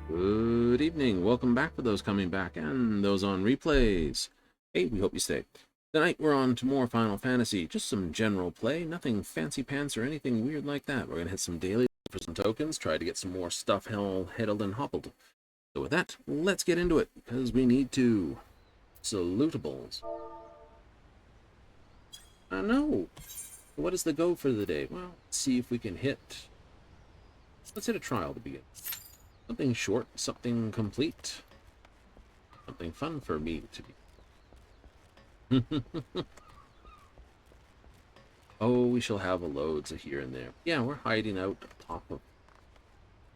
Good evening. Welcome back for those coming back and those on replays. Hey, we hope you stay. Tonight we're on to more Final Fantasy. Just some general play, nothing fancy pants or anything weird like that. We're going to hit some dailies for some tokens, try to get some more stuff heddled and hoppled. So with that, let's get into it, because we need to. Salutables. I know. What is the go for the day? Well, let's see if we can hit... Let's hit a trial to begin. Something short, something complete. Something fun for me to be. Oh, we shall have a loads of here and there. Yeah, we're hiding out top of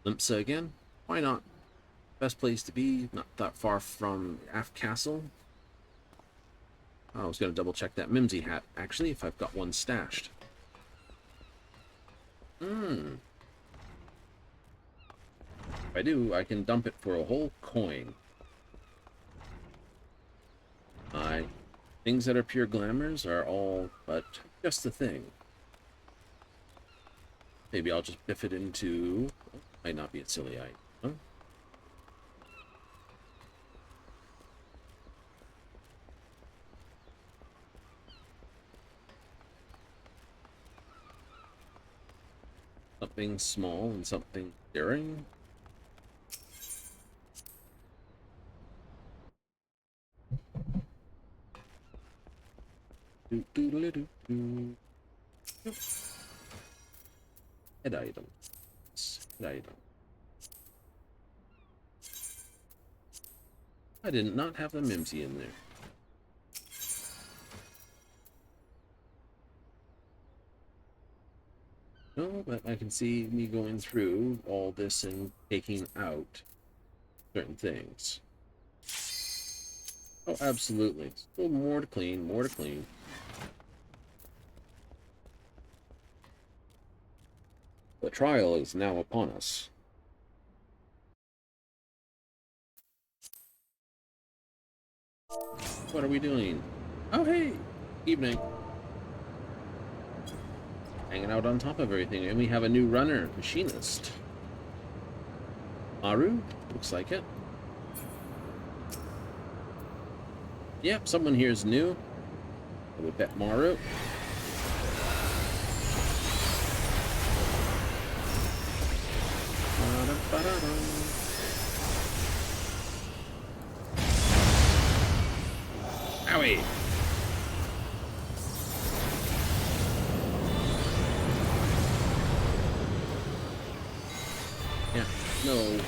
Limpsa again. Why not? Best place to be, not that far from Aft Castle. I was going to double check that Mimsy hat, actually, if I've got one stashed. If I do, I can dump it for a whole coin. Things that are pure glamours are all but just a thing. Maybe I'll just biff it into... Might not be a silly item. Huh? Something small and something daring. Head item. Head item. I did not have the Mimsy in there. No, but I can see me going through all this and taking out certain things. Oh, absolutely. Still more to clean, more to clean. The trial is now upon us. What are we doing? Oh, hey! Evening. Hanging out on top of everything, and we have a new runner, machinist. Maru? Looks like it. Yep, someone here is new. I would bet Maru. Owie! Yeah, no.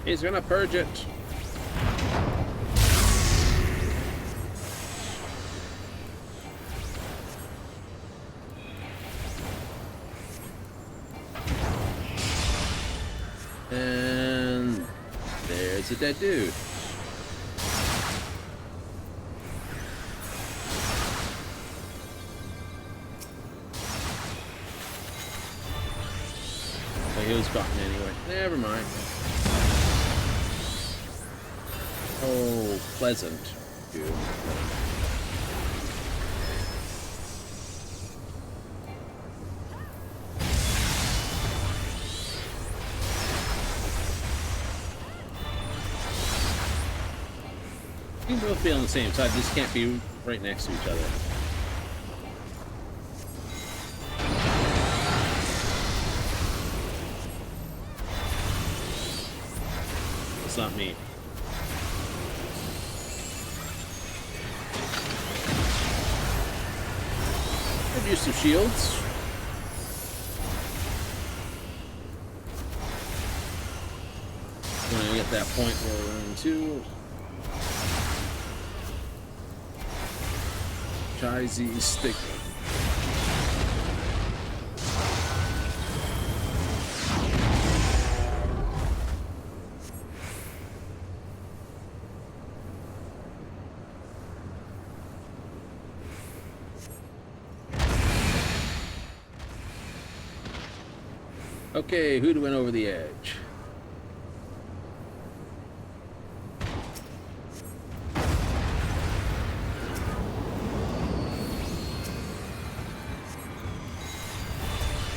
He's gonna purge it. And there's a dead dude. But he was gotten anyway. Never mind. Oh, pleasant. Dude. We can both be on the same side, just can't be right next to each other. It's not me. Use some shields. When I get that point where we're in two. Cheesy stick. Okay, who went over the edge?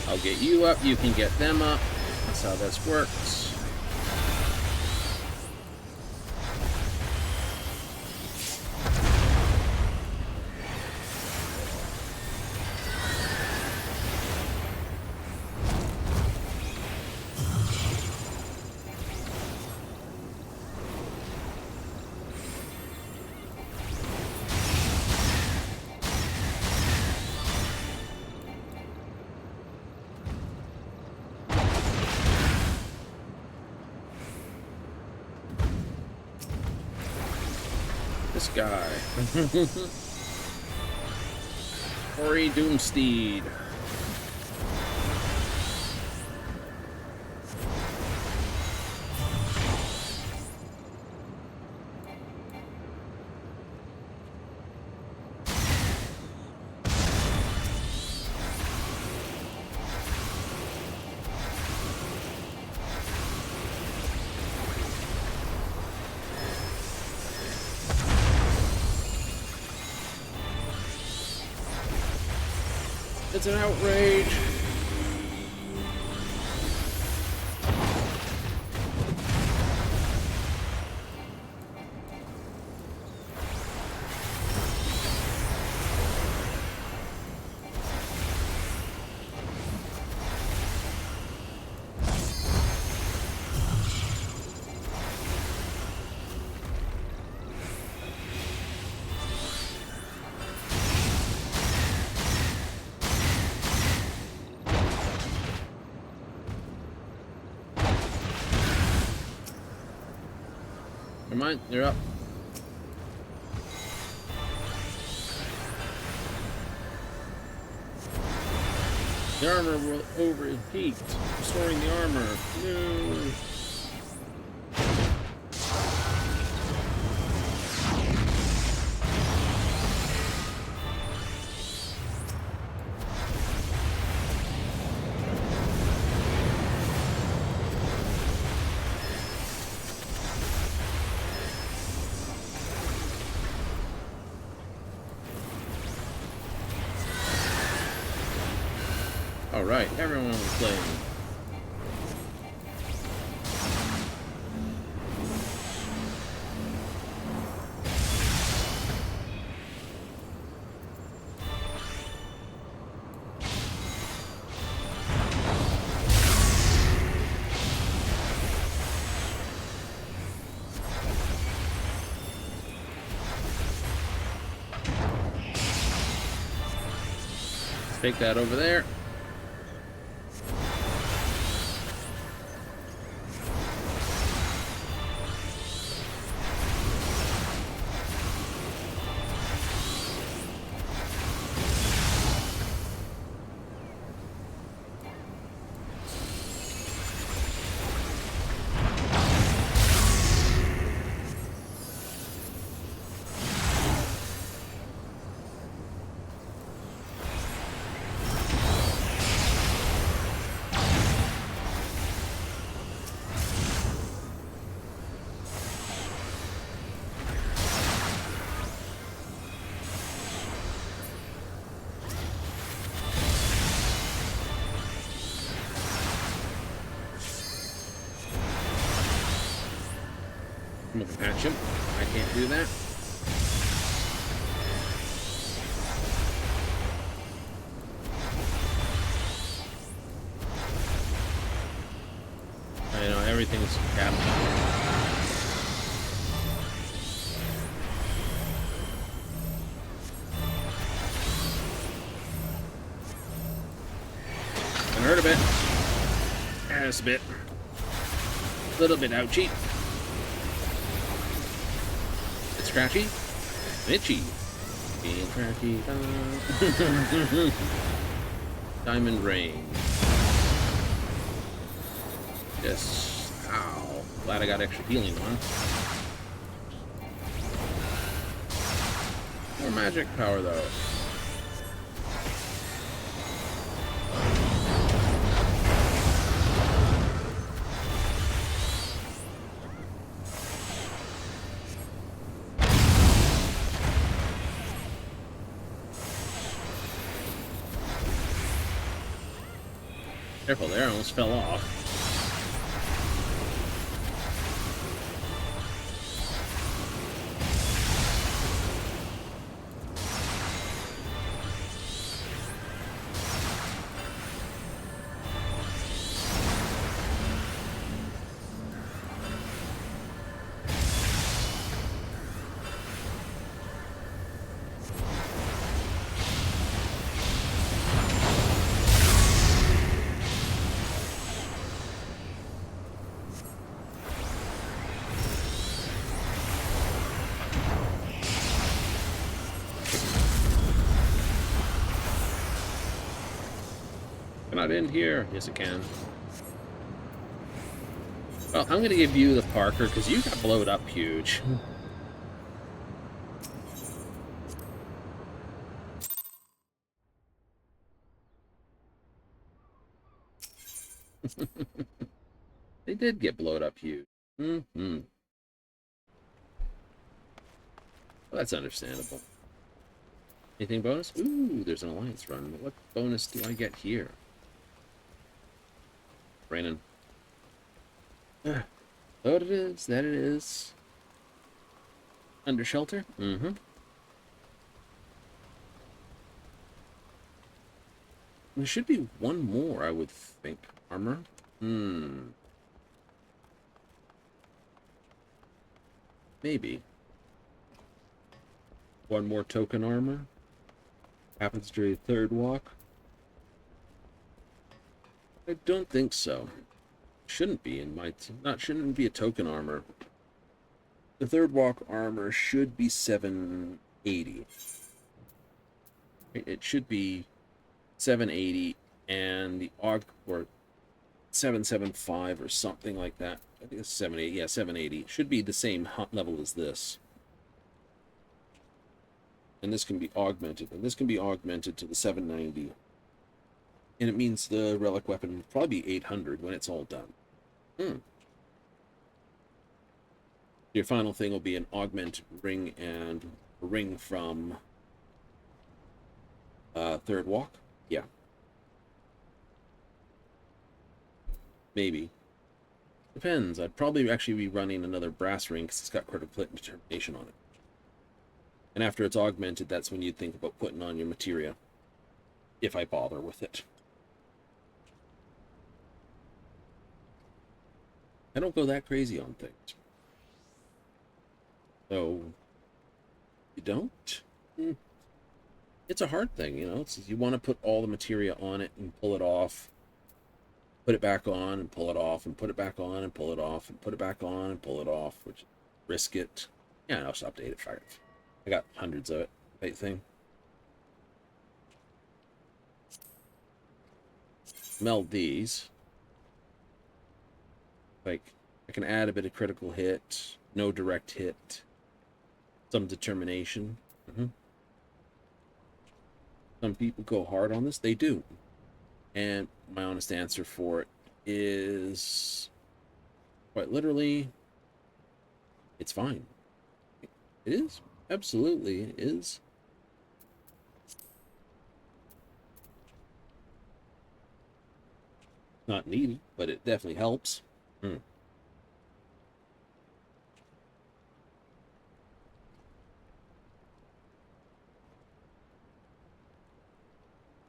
I'll get you up, you can get them up. That's how this works. This guy. Ori Doomsteed. It's an outrage. Never mind, you're up. The armor will overheat, restoring the armor. No. All right, everyone was playing. Take that over there. I'm gonna patch him. I can't do that. I know everything's capped. I hurt a bit. Just a bit. A little bit ouchy. Scratchy, itchy. Being tricky. Diamond Rain. Yes. Ow. Glad I got extra healing one. More magic power, though. Careful there, I almost fell off. Not in here. Yes, it can. Well, I'm going to give you the Parker because you got blowed up huge. They did get blowed up huge. Mm-hmm. Well, that's understandable. Anything bonus? Ooh, there's an alliance run. What bonus do I get here? Raining. Oh, it is. That it is. Under shelter? Mm-hmm. There should be one more, I would think. Armor? Maybe. One more token armor. Happens during third walk. I don't think so. Shouldn't be in my... shouldn't be a token armor. The third walk armor should be 780. It should be 780 and the AUG or 775 or something like that. I think it's 780. Yeah, 780. Should be the same level as this. And this can be augmented. And this can be augmented to the 790. And it means the relic weapon will probably be 800 when it's all done. Your final thing will be an augmented ring and a ring from third walk. Yeah. Maybe. Depends. I'd probably actually be running another brass ring because it's got critical hit determination on it. And after it's augmented, that's when you'd think about putting on your materia. If I bother with it. I don't go that crazy on things. So, you don't? It's a hard thing, you know. It's, you want to put all the materia on it and pull it off. Put it back on and pull it off and put it back on and pull it off and put it back on and pull it off, which risk it. Yeah, I'll just update it. I got hundreds of it. Right thing. Meld these. Like, I can add a bit of critical hit, no direct hit, some determination. Some people go hard on this. They do. And my honest answer for it is quite literally, it's fine. It is. Absolutely, it is. Not needed, but it definitely helps.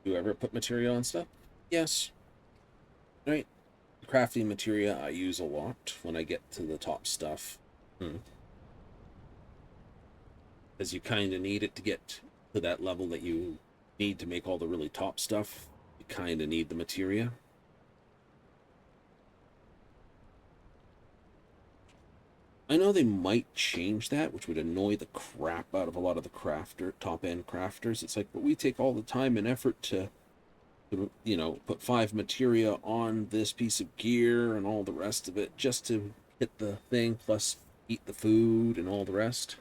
Do you ever put material on stuff? Yes. Right. Crafting materia I use a lot when I get to the top stuff. Because you kind of need it to get to that level that you need to make all the really top stuff. You kind of need the materia. I know they might change that, which would annoy the crap out of a lot of the top-end crafters. It's like, but we take all the time and effort to you know, put 5 materia on this piece of gear and all the rest of it just to hit the thing, plus eat the food and all the rest.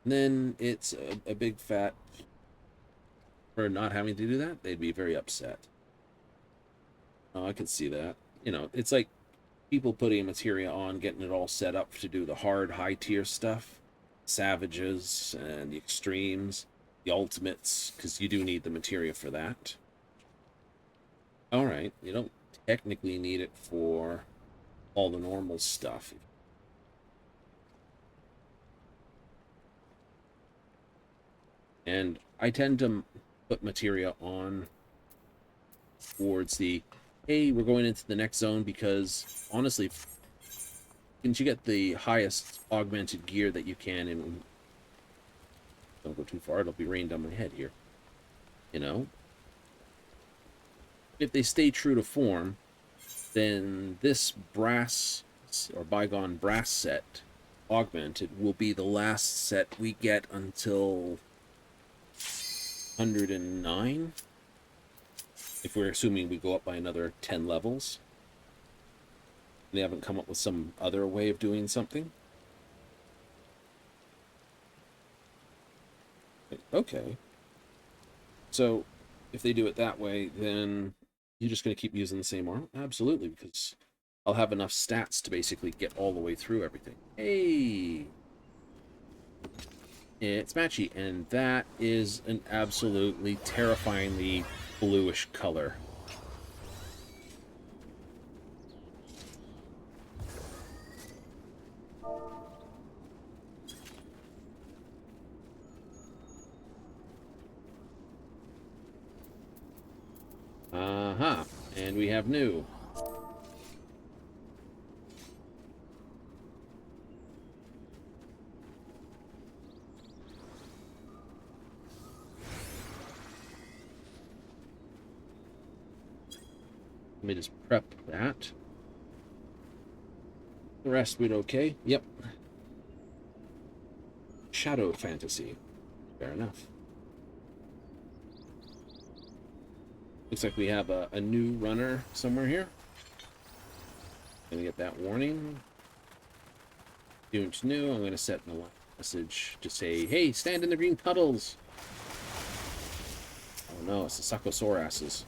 And then it's a big fat for not having to do that. They'd be very upset. Oh, I could see that. You know, it's like people putting materia on, getting it all set up to do the hard, high-tier stuff. Savages and the extremes. The ultimates, because you do need the materia for that. Alright, you don't technically need it for all the normal stuff. And I tend to put materia on towards the, hey, we're going into the next zone, because honestly, once you get the highest augmented gear that you can in, don't go too far, it'll be rained on my head here. You know? If they stay true to form, then this brass, or bygone brass set, augmented, will be the last set we get until 109. If we're assuming we go up by another 10 levels. They haven't come up with some other way of doing something. Okay. So, if they do it that way, then you're just going to keep using the same armor? Absolutely, because I'll have enough stats to basically get all the way through everything. Hey! It's matchy, and that is an absolutely terrifyingly bluish color. Uh-huh. And we have new. Let me just prep that. The rest we'd okay. Yep. Shadow fantasy. Fair enough. Looks like we have a new runner somewhere here. Gonna get that warning. Students new. I'm gonna set a message to say, hey, stand in the green puddles. Oh no, it's the Succosaurasses.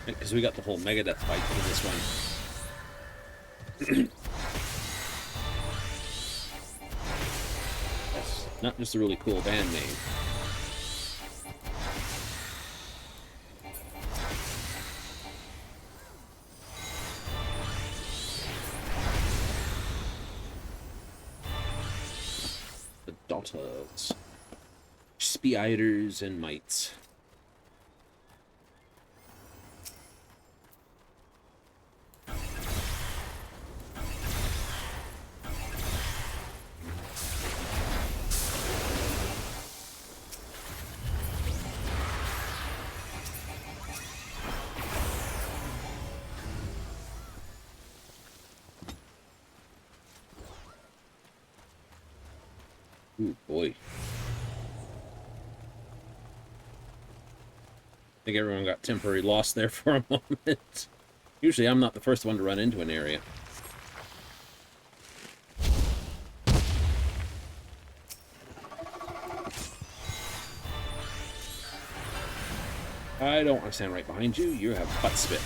Because we got the whole Megadeth fight in this one. That's not just a really cool band name. The Daughters. Spiders and mites. Ooh, boy. I think everyone got temporarily lost there for a moment. Usually I'm not the first one to run into an area. I don't want to stand right behind you. You have butt spit.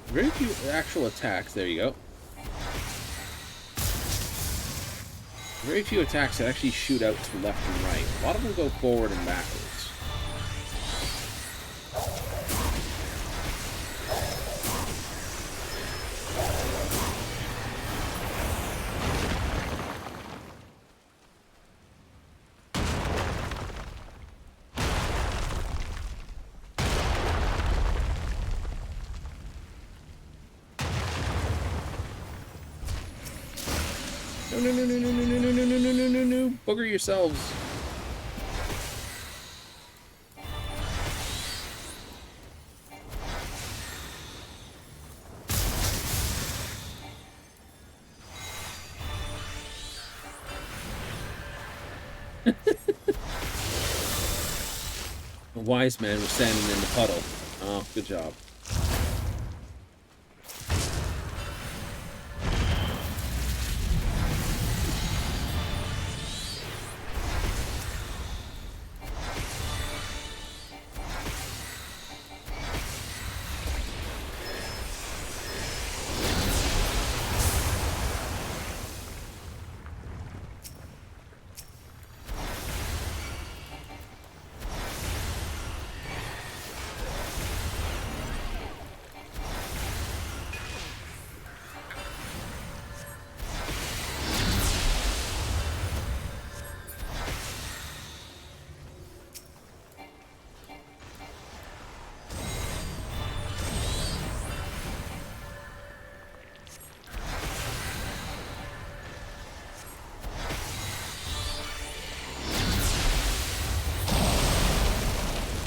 Very few actual attacks. There you go. Very few attacks that actually shoot out to left and right. A lot of them go forward and backwards. No, no, no, no, no, no, no, no, no, no, no, no, no. Booger yourselves. A wise man was standing in the puddle. Oh, good job.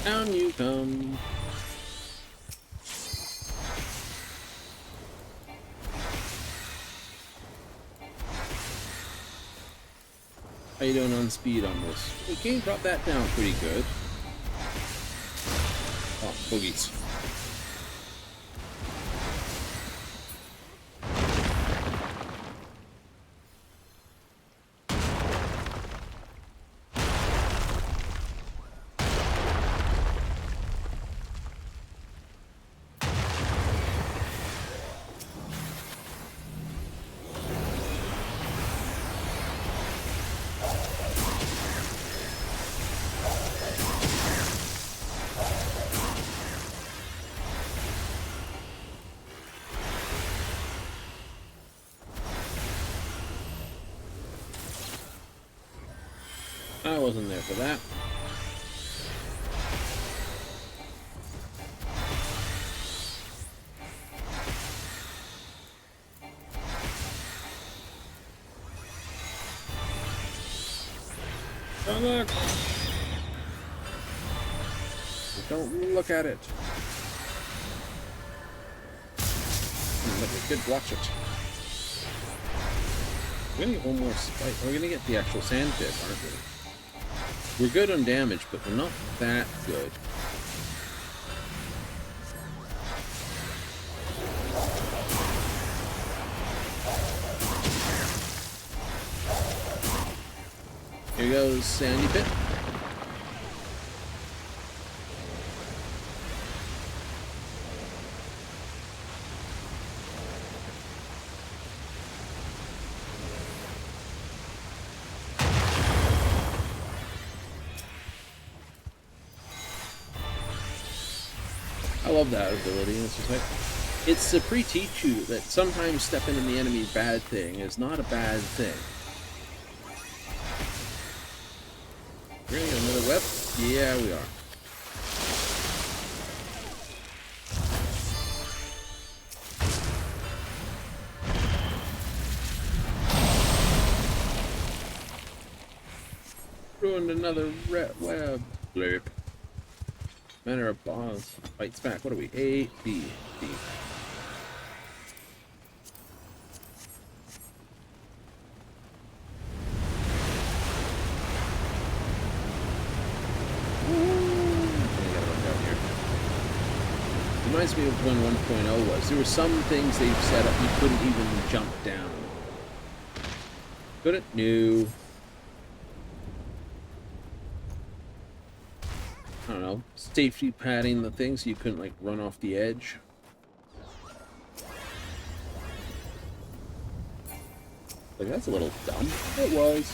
Down you come. How you doing on speed on this? The game brought that down pretty good. Oh, boogies. I wasn't there for that. Don't look! Don't look at it. But we could watch it. We're gonna get one more spike. We're gonna get the actual sand pit, aren't we? We're good on damage, but we're not that good. Here goes Sandy Pit. I love that ability. It's just like, it's to pre-teach you that sometimes stepping in the enemy bad thing is not a bad thing. We're gonna get another web? Yeah, we are. Ruined another web. Blurp. Manner of boss. Fights back. What are we? A, B, D. Reminds me of when 1.0 was. There were some things they've set up you couldn't even jump down. Could it? No. I don't know. Safety padding the thing so you couldn't like run off the edge. Like that's a little dumb. It was.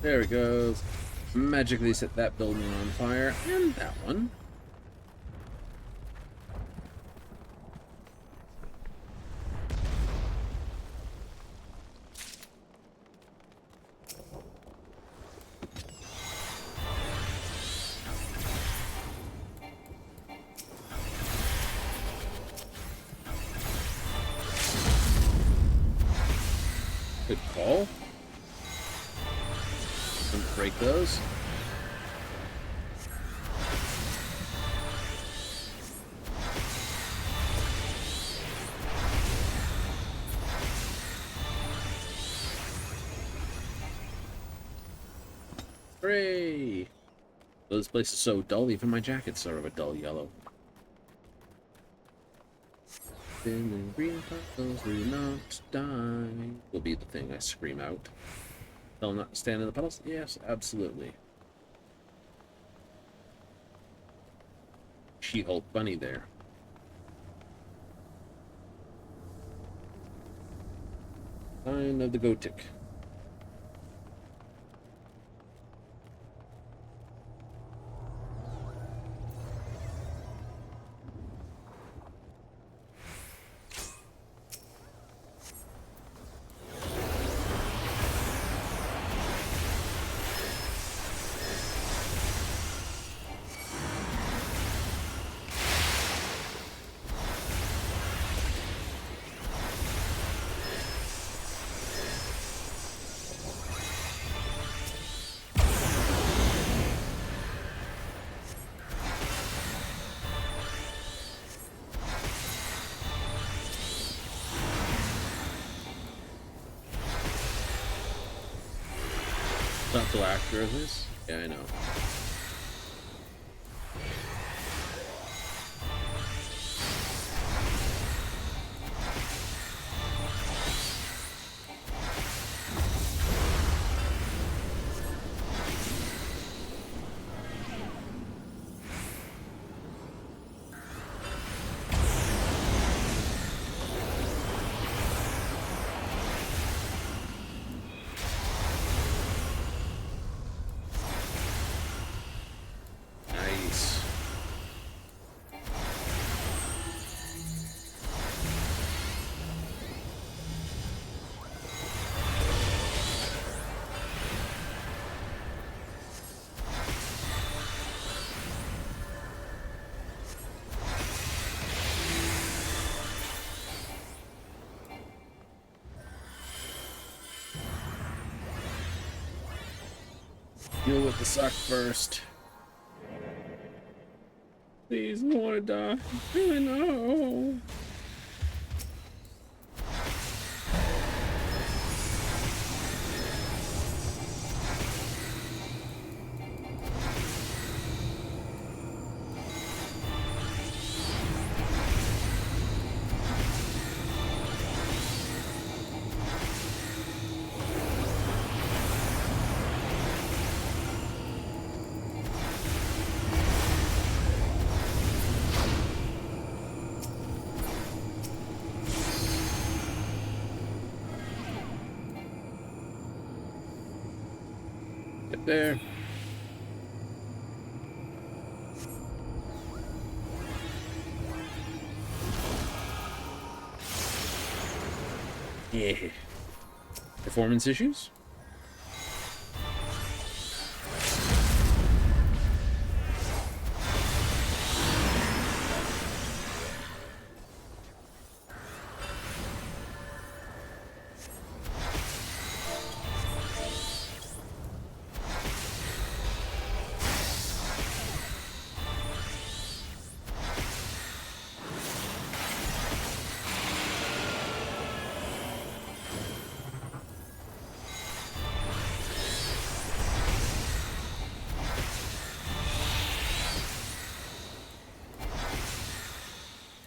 There it goes. Magically set that building on fire, and that one. wall. Don't break those. Hooray! Oh, this place is so dull, even my jacket's sort of a dull yellow. Spinning green puzzles do not die will be the thing I scream out. Tell them not to stand in the puddles? Yes, absolutely. She-Hulk bunny there. Sign of the Gotik. Not till after this? Yeah, I know. Deal with the suck first. Please, I don't want to die. I know. Get there. Yeah. Performance issues?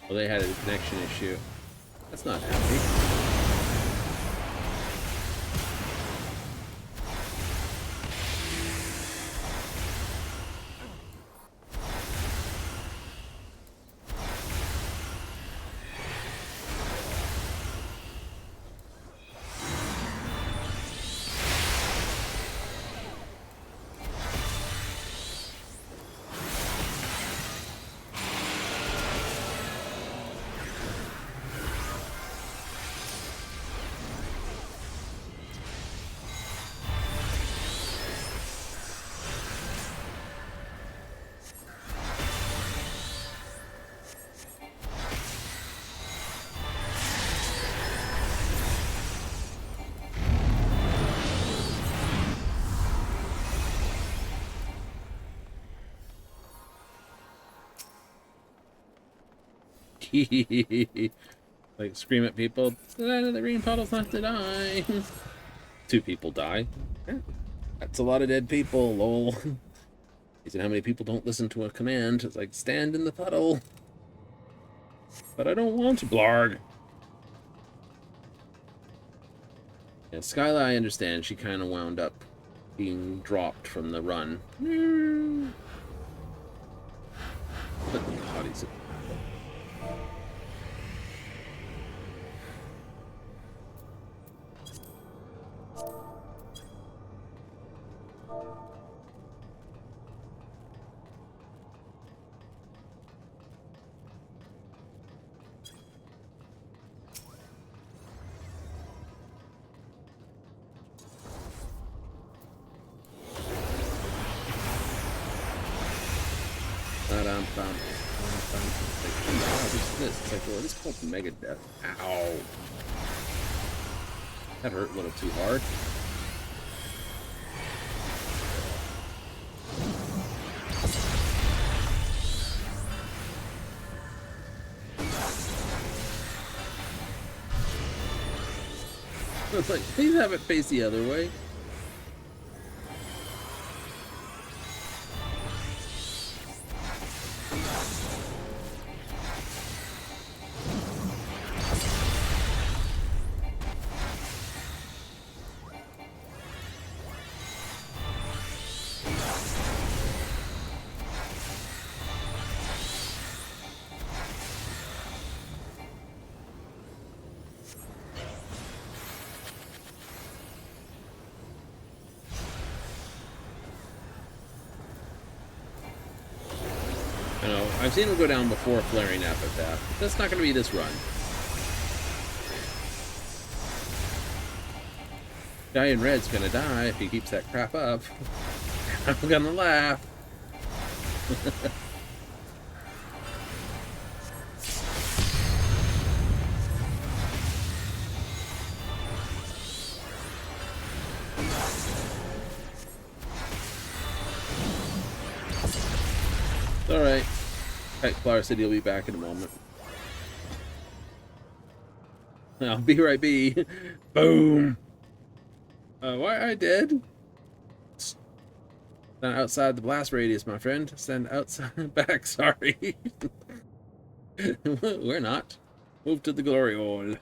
Well, they had a connection issue. That's not happy. Like, scream at people, the green puddle's not to die. 2 people die. That's a lot of dead people, lol. He said, how many people don't listen to a command? It's like, stand in the puddle. But I don't want to, blarg. Yeah, Skyla, I understand. She kind of wound up being dropped from the run. But the bodies. It's like, well, this is called Megadeth. Ow. That hurt a little too hard. It's like, please have it face the other way. I've seen him go down before flaring epitaph. That's not going to be this run. Guy in red's going to die if he keeps that crap up. I'm going to laugh. It's all right. Flower City will be back in a moment. I'll be right be. Boom. Why I dead? Stand outside the blast radius, my friend. Stand outside back. Sorry. We're not. Move to the glory hole.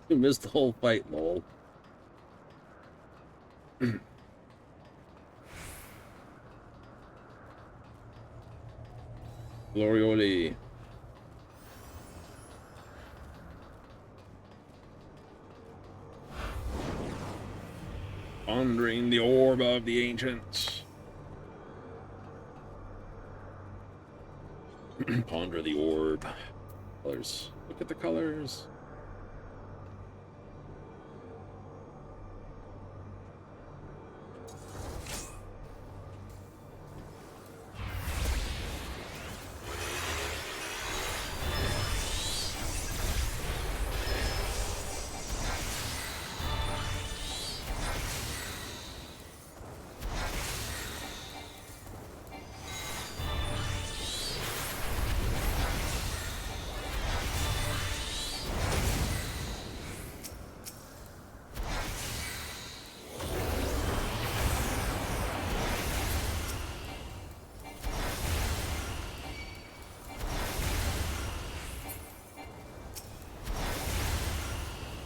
You missed the whole fight, lol. Glorioli. Pondering the orb of the ancients. Ponder the orb. Colors. Look at the colors.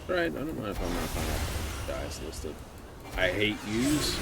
Right, I don't mind if I'm not final dice listed. I hate yous.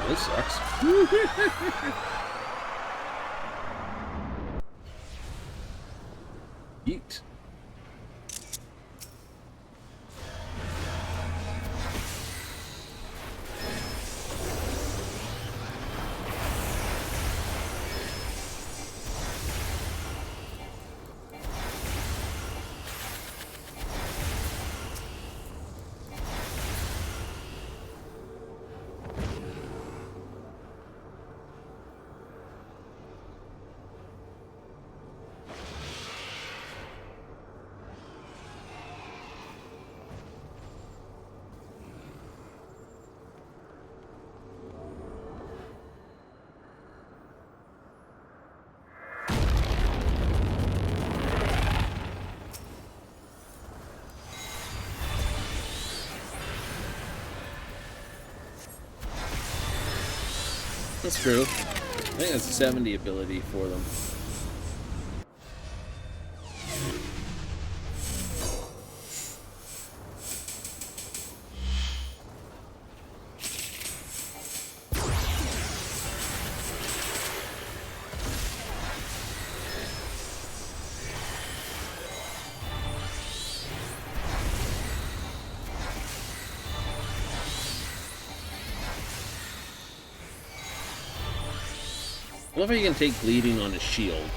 This sucks. Yeet. That's true. I think that's a 70 ability for them. I love how you can take bleeding on his shield.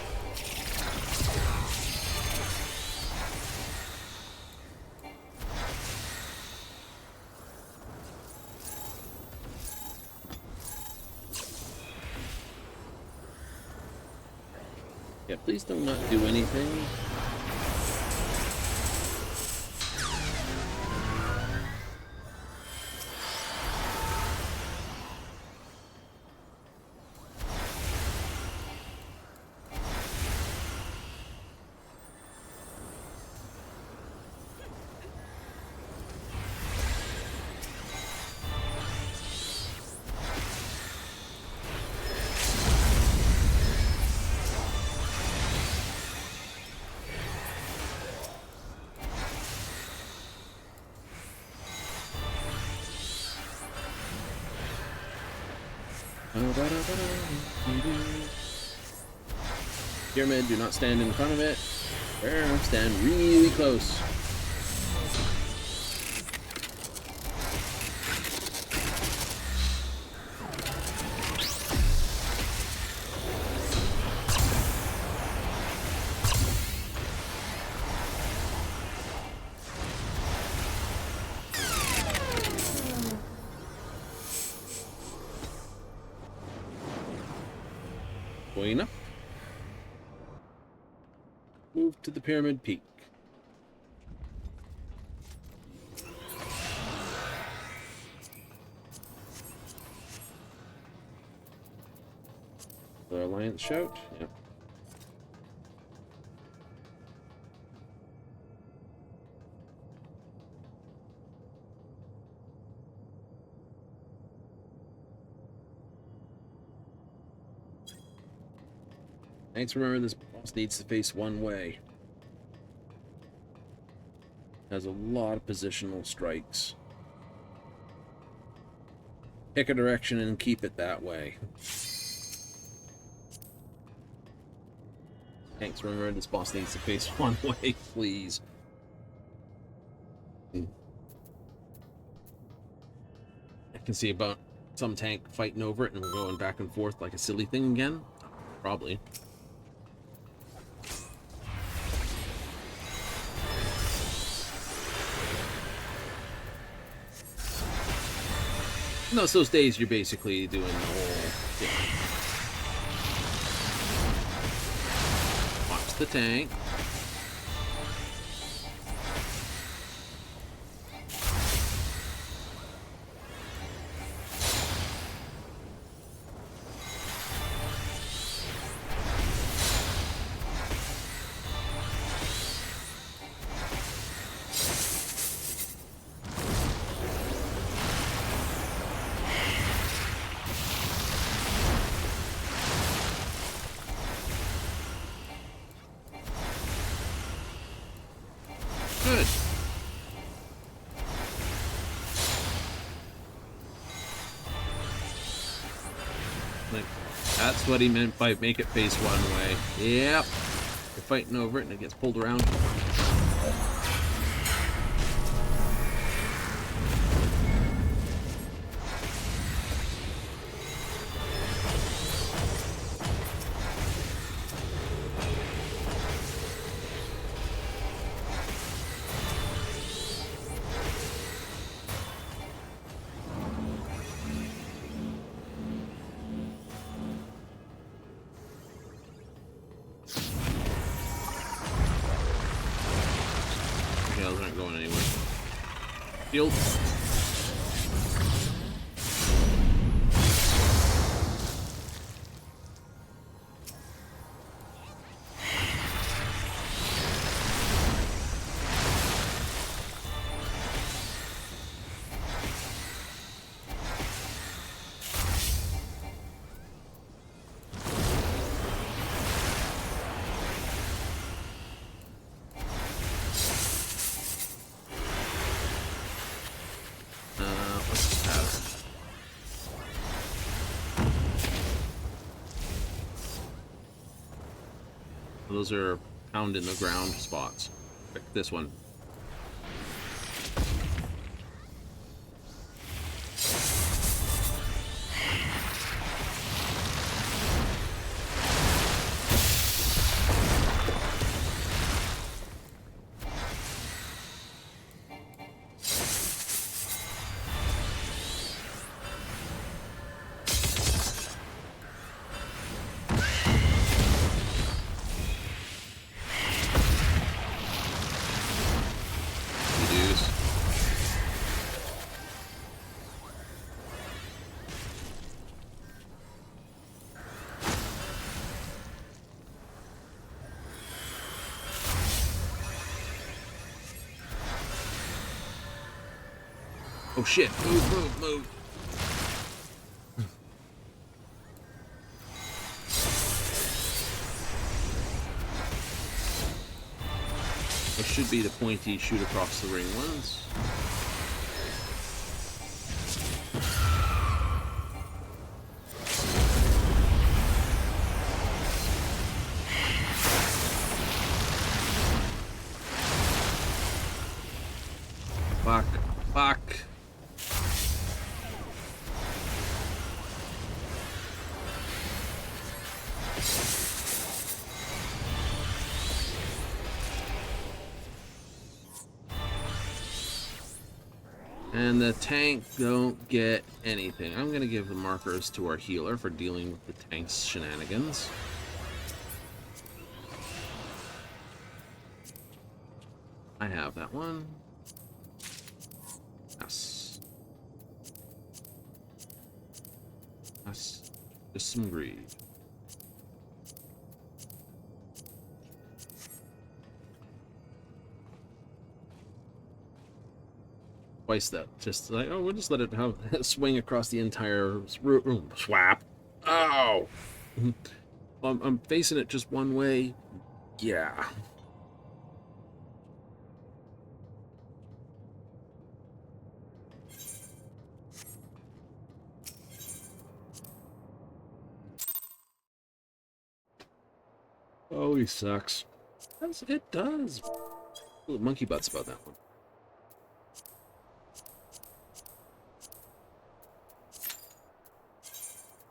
Yeah, please do not do anything. Pyramid, do not stand in front of it. Stand really close. Buena. Move to the pyramid peak. The Alliance shout? Yep. Thanks, remember this boss needs to face one way. Has a lot of positional strikes. Pick a direction and keep it that way. Thanks, remember this boss needs to face one way, please. I can see about some tank fighting over it and going back and forth like a silly thing again. Probably. No, it's those days you're basically doing the whole thing. Watch the tank. Good. Like, that's what he meant by make it face one way. Yep. You're fighting over it and it gets pulled around. Aren't going anywhere. Shield. Those are pound in the ground spots. Like this one. Oh shit, move, move, move. This should be the pointy shoot across the ring ones. Fuck, fuck. And the tank don't get anything. I'm gonna give the markers to our healer for dealing with the tank's shenanigans. I have that one. Yes. Yes. Just some greed. Twice that. Just like, oh, we'll just let it have swing across the entire room. Swap. Oh! I'm facing it just one way. Yeah. Oh, he sucks. It does. Ooh, monkey butts about that one.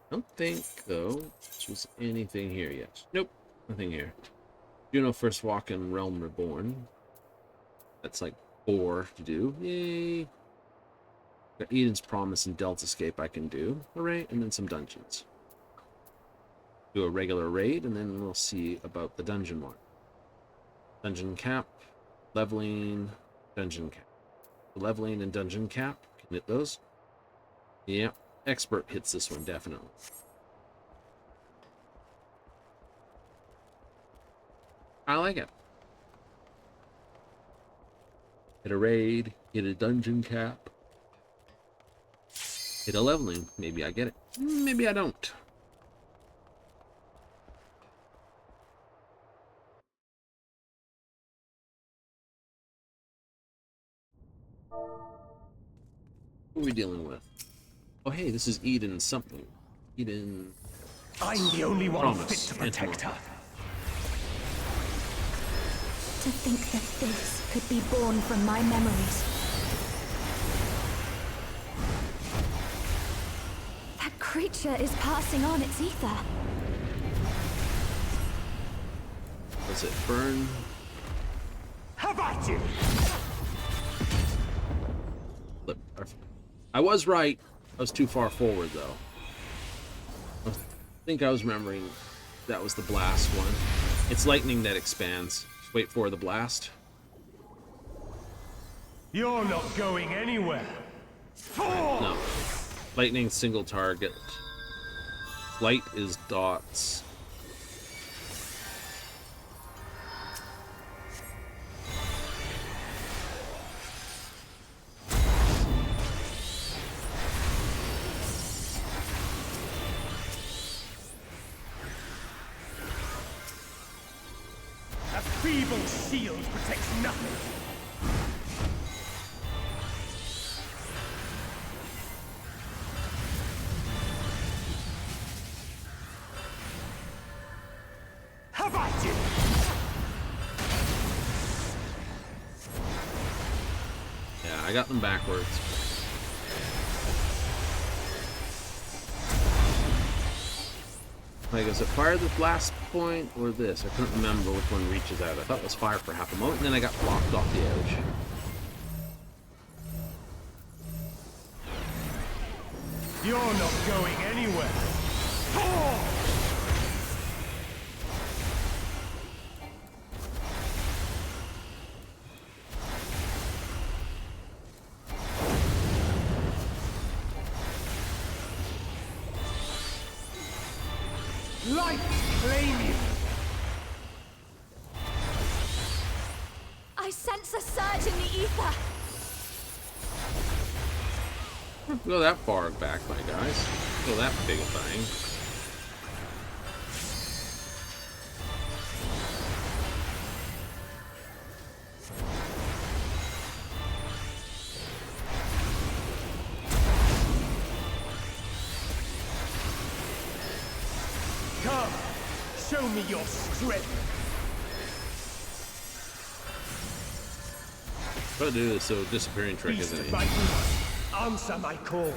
I don't think, though, this was anything here yet. Nope, nothing here. Juno First Walk in Realm Reborn. That's like 4 to do. Yay! Got Eden's Promise and Delta Escape I can do. Hooray, and then some dungeons. Do a regular raid, and then we'll see about the dungeon one. Dungeon cap, leveling, dungeon cap. Leveling and dungeon cap, can hit those. Yep, expert hits this one, definitely. I like it. Hit a raid, hit a dungeon cap, hit a leveling. Maybe I get it. Maybe I don't. What are we dealing with? Oh, hey, this is Eden something. Eden... I'm the only one fit Promise. to protect her. To think that this could be born from my memories. That creature is passing on its ether. Does it burn? Have at you! I was right. I was too far forward, though. I think I was remembering that was the blast one. It's lightning that expands. Just wait for the blast. You're not going anywhere. No. Lightning single target. Light is dots. A feeble shield protects nothing. Have at you! I got them backwards. Like, is it fire this last point or this? I couldn't remember which one reaches out. I thought it was fire for half a moment, and then I got blocked off the edge. You're not going anywhere. Oh! Light claim you. I sense a surge in the ether. Don't go that far back, my guys. Don't go that big a thing. Come, show me your strength. Gotta do this so disappearing trick, Beast isn't of it? my blood, answer my call.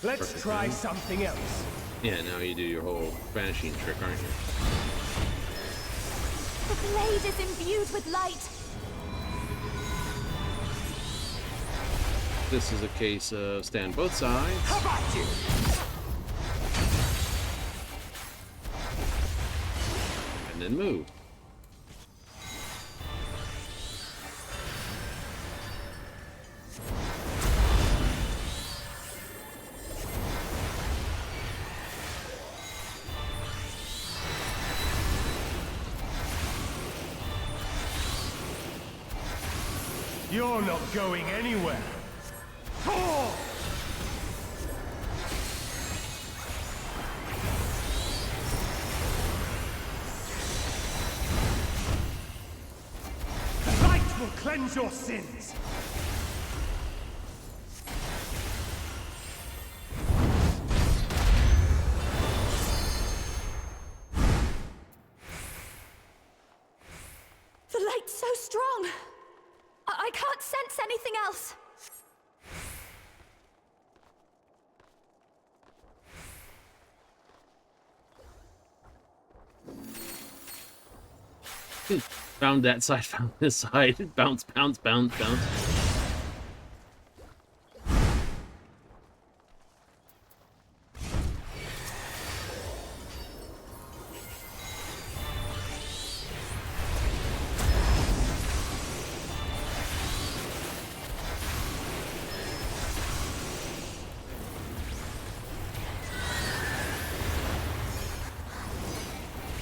Let's try something else. Yeah, now you do your whole vanishing trick, aren't you? The blade is imbued with light. This is a case of stand both sides. How about you? And then move. You're not going anywhere. Oh! The light will cleanse your sins. The light's so strong. I can't sense anything else. Found that side, found this side. Bounce, bounce, bounce, bounce.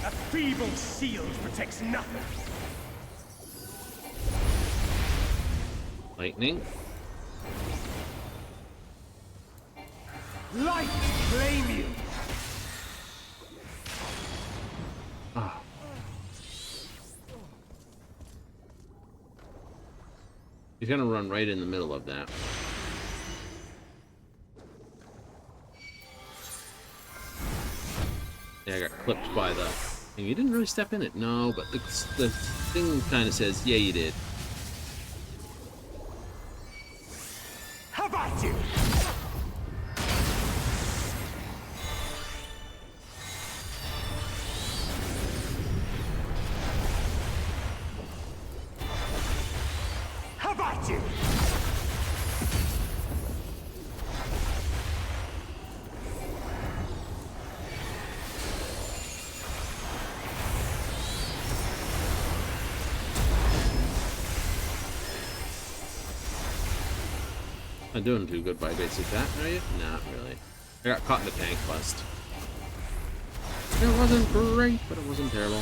A feeble shield protects nothing. Lightning. Light claim you. Ah. He's gonna run right in the middle of that. Yeah, I got clipped by the thing. You didn't really step in it. No, but the thing kind of says, yeah, you did. How about you? How about you? Not doing too good by basic that, are you? Not really. I got caught in the tank bust. It wasn't great, but it wasn't terrible.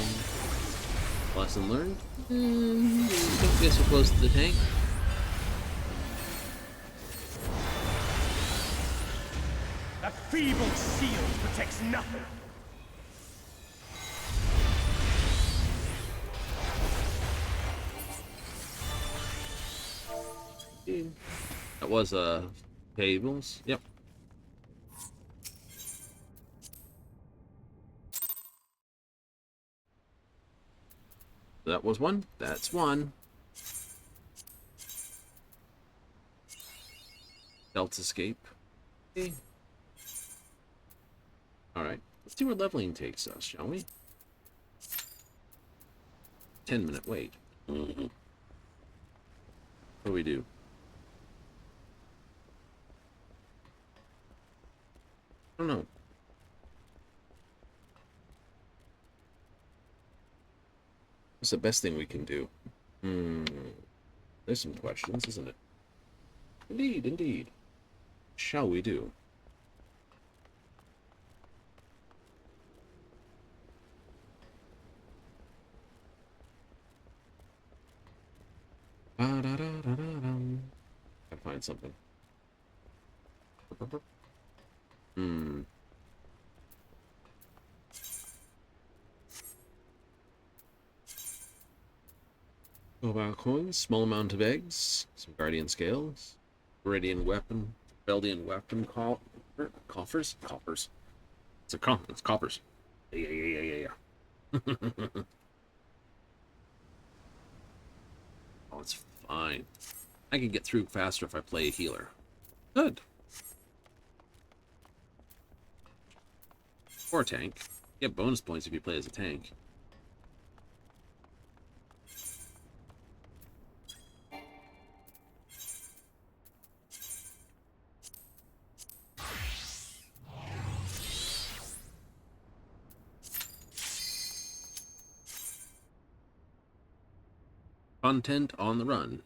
Lesson learned. Don't get so close to the tank. A feeble shield protects nothing. That was tables. Yep. That was one. That's one. Stealth escape. Okay. Alright. Let's see where leveling takes us, shall we? 10-minute wait. What do we do? I don't know. What's the best thing we can do? There's some questions, isn't it? Indeed, indeed. Shall we do? Gotta find something. Mobile coins, small amount of eggs, some guardian scales, Viridian weapon, Beldian weapon, coffers. It's coppers. Yeah. Oh, it's fine. I can get through faster if I play a healer. Good. Or a tank. You get bonus points if you play as a tank. Content on the run.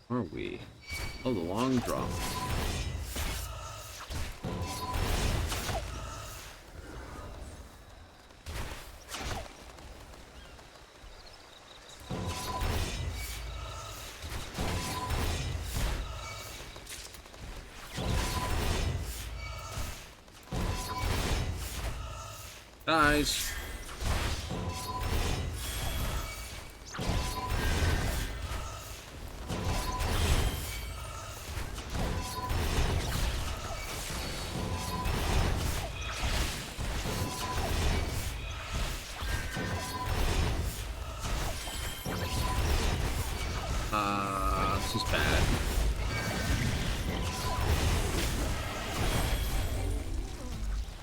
Where are we? Oh, the long drop. Guys. This is bad.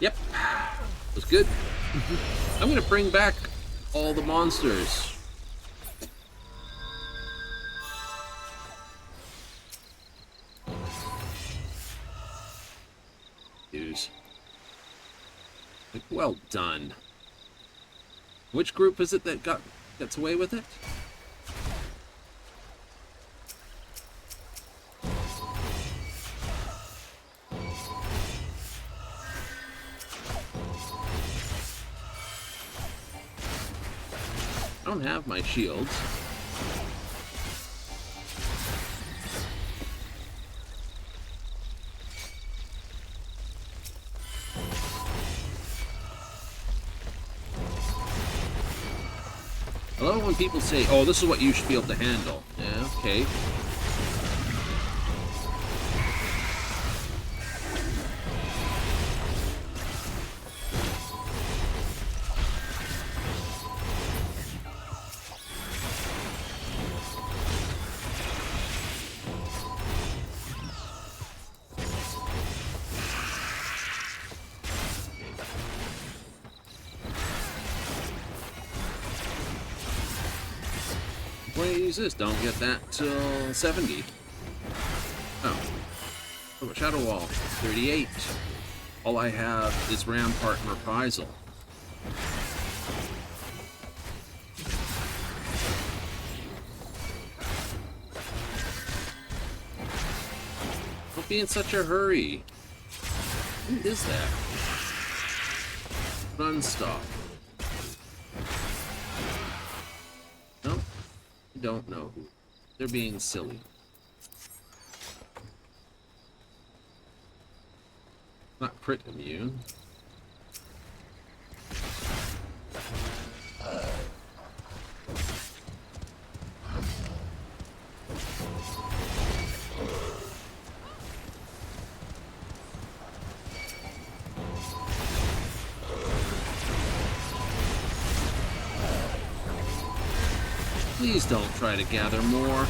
Yep. Was good. I'm gonna bring back all the monsters. Dudes. Like, well done. Which group is it that gets away with it? I don't have my shields. I love when people say, oh, this is what you should be able to handle. Yeah, okay. When you use this, don't get that till 70. Oh. Oh, Shadow Wall, 38. All I have is Rampart and Reprisal. Don't be in such a hurry. Who is that? Run stop. Nope. I don't know who. They're being silly. Not crit immune. Please don't try to gather more.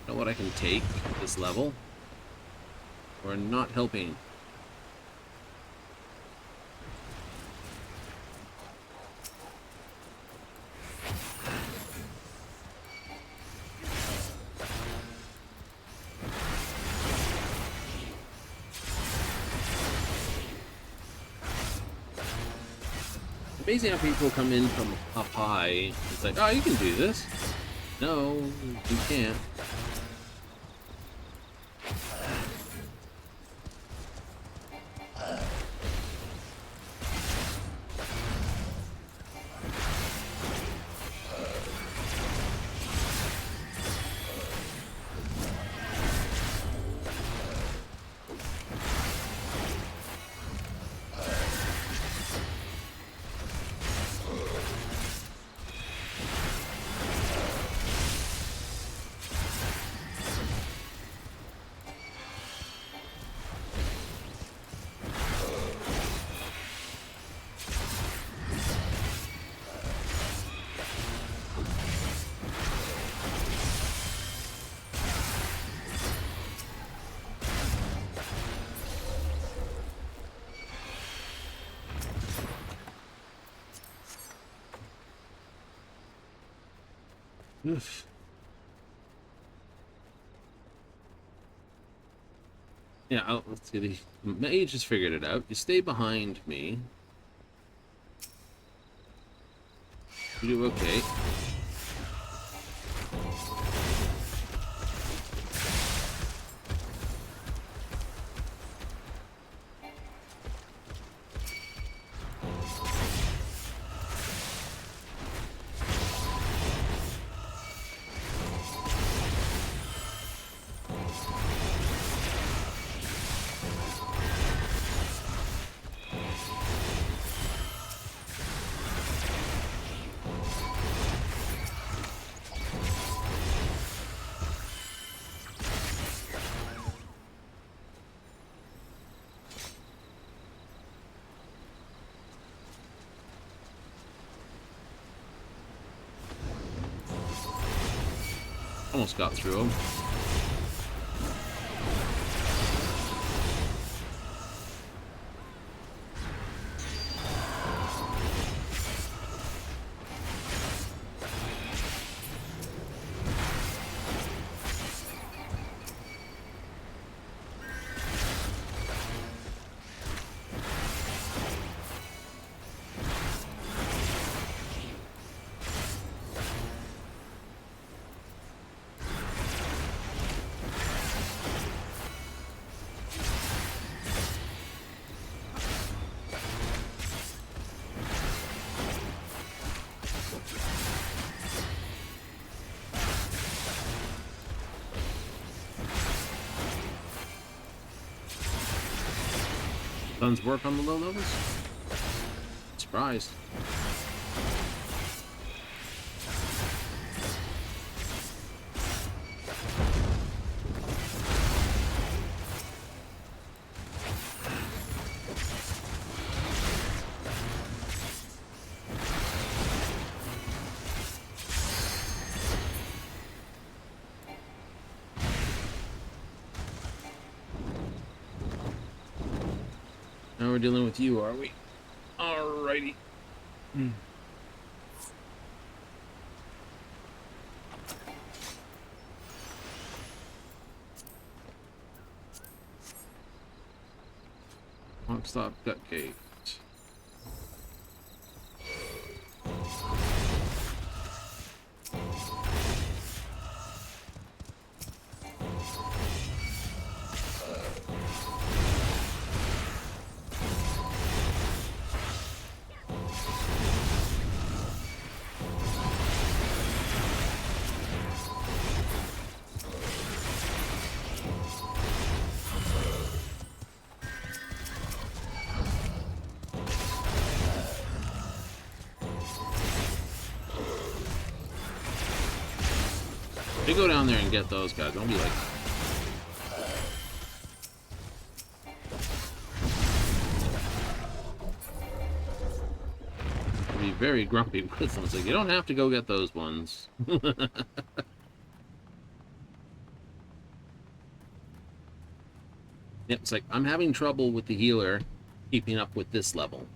Know what I can take at this level? We're not helping. Amazing how people come in from up high. It's like, oh, you can do this. No, you can't. Oof. Yeah, let's see. The mage has figured it out. You stay behind me. You do okay. Almost got through him. Guns work on the low levels? Surprised. Now we're dealing with you, are we? Alrighty. Lock, stop, gut gate. They go down there and get those guys. Don't be like. Be very grumpy with them. It's like, you don't have to go get those ones. Yep, it's like, I'm having trouble with the healer keeping up with this level.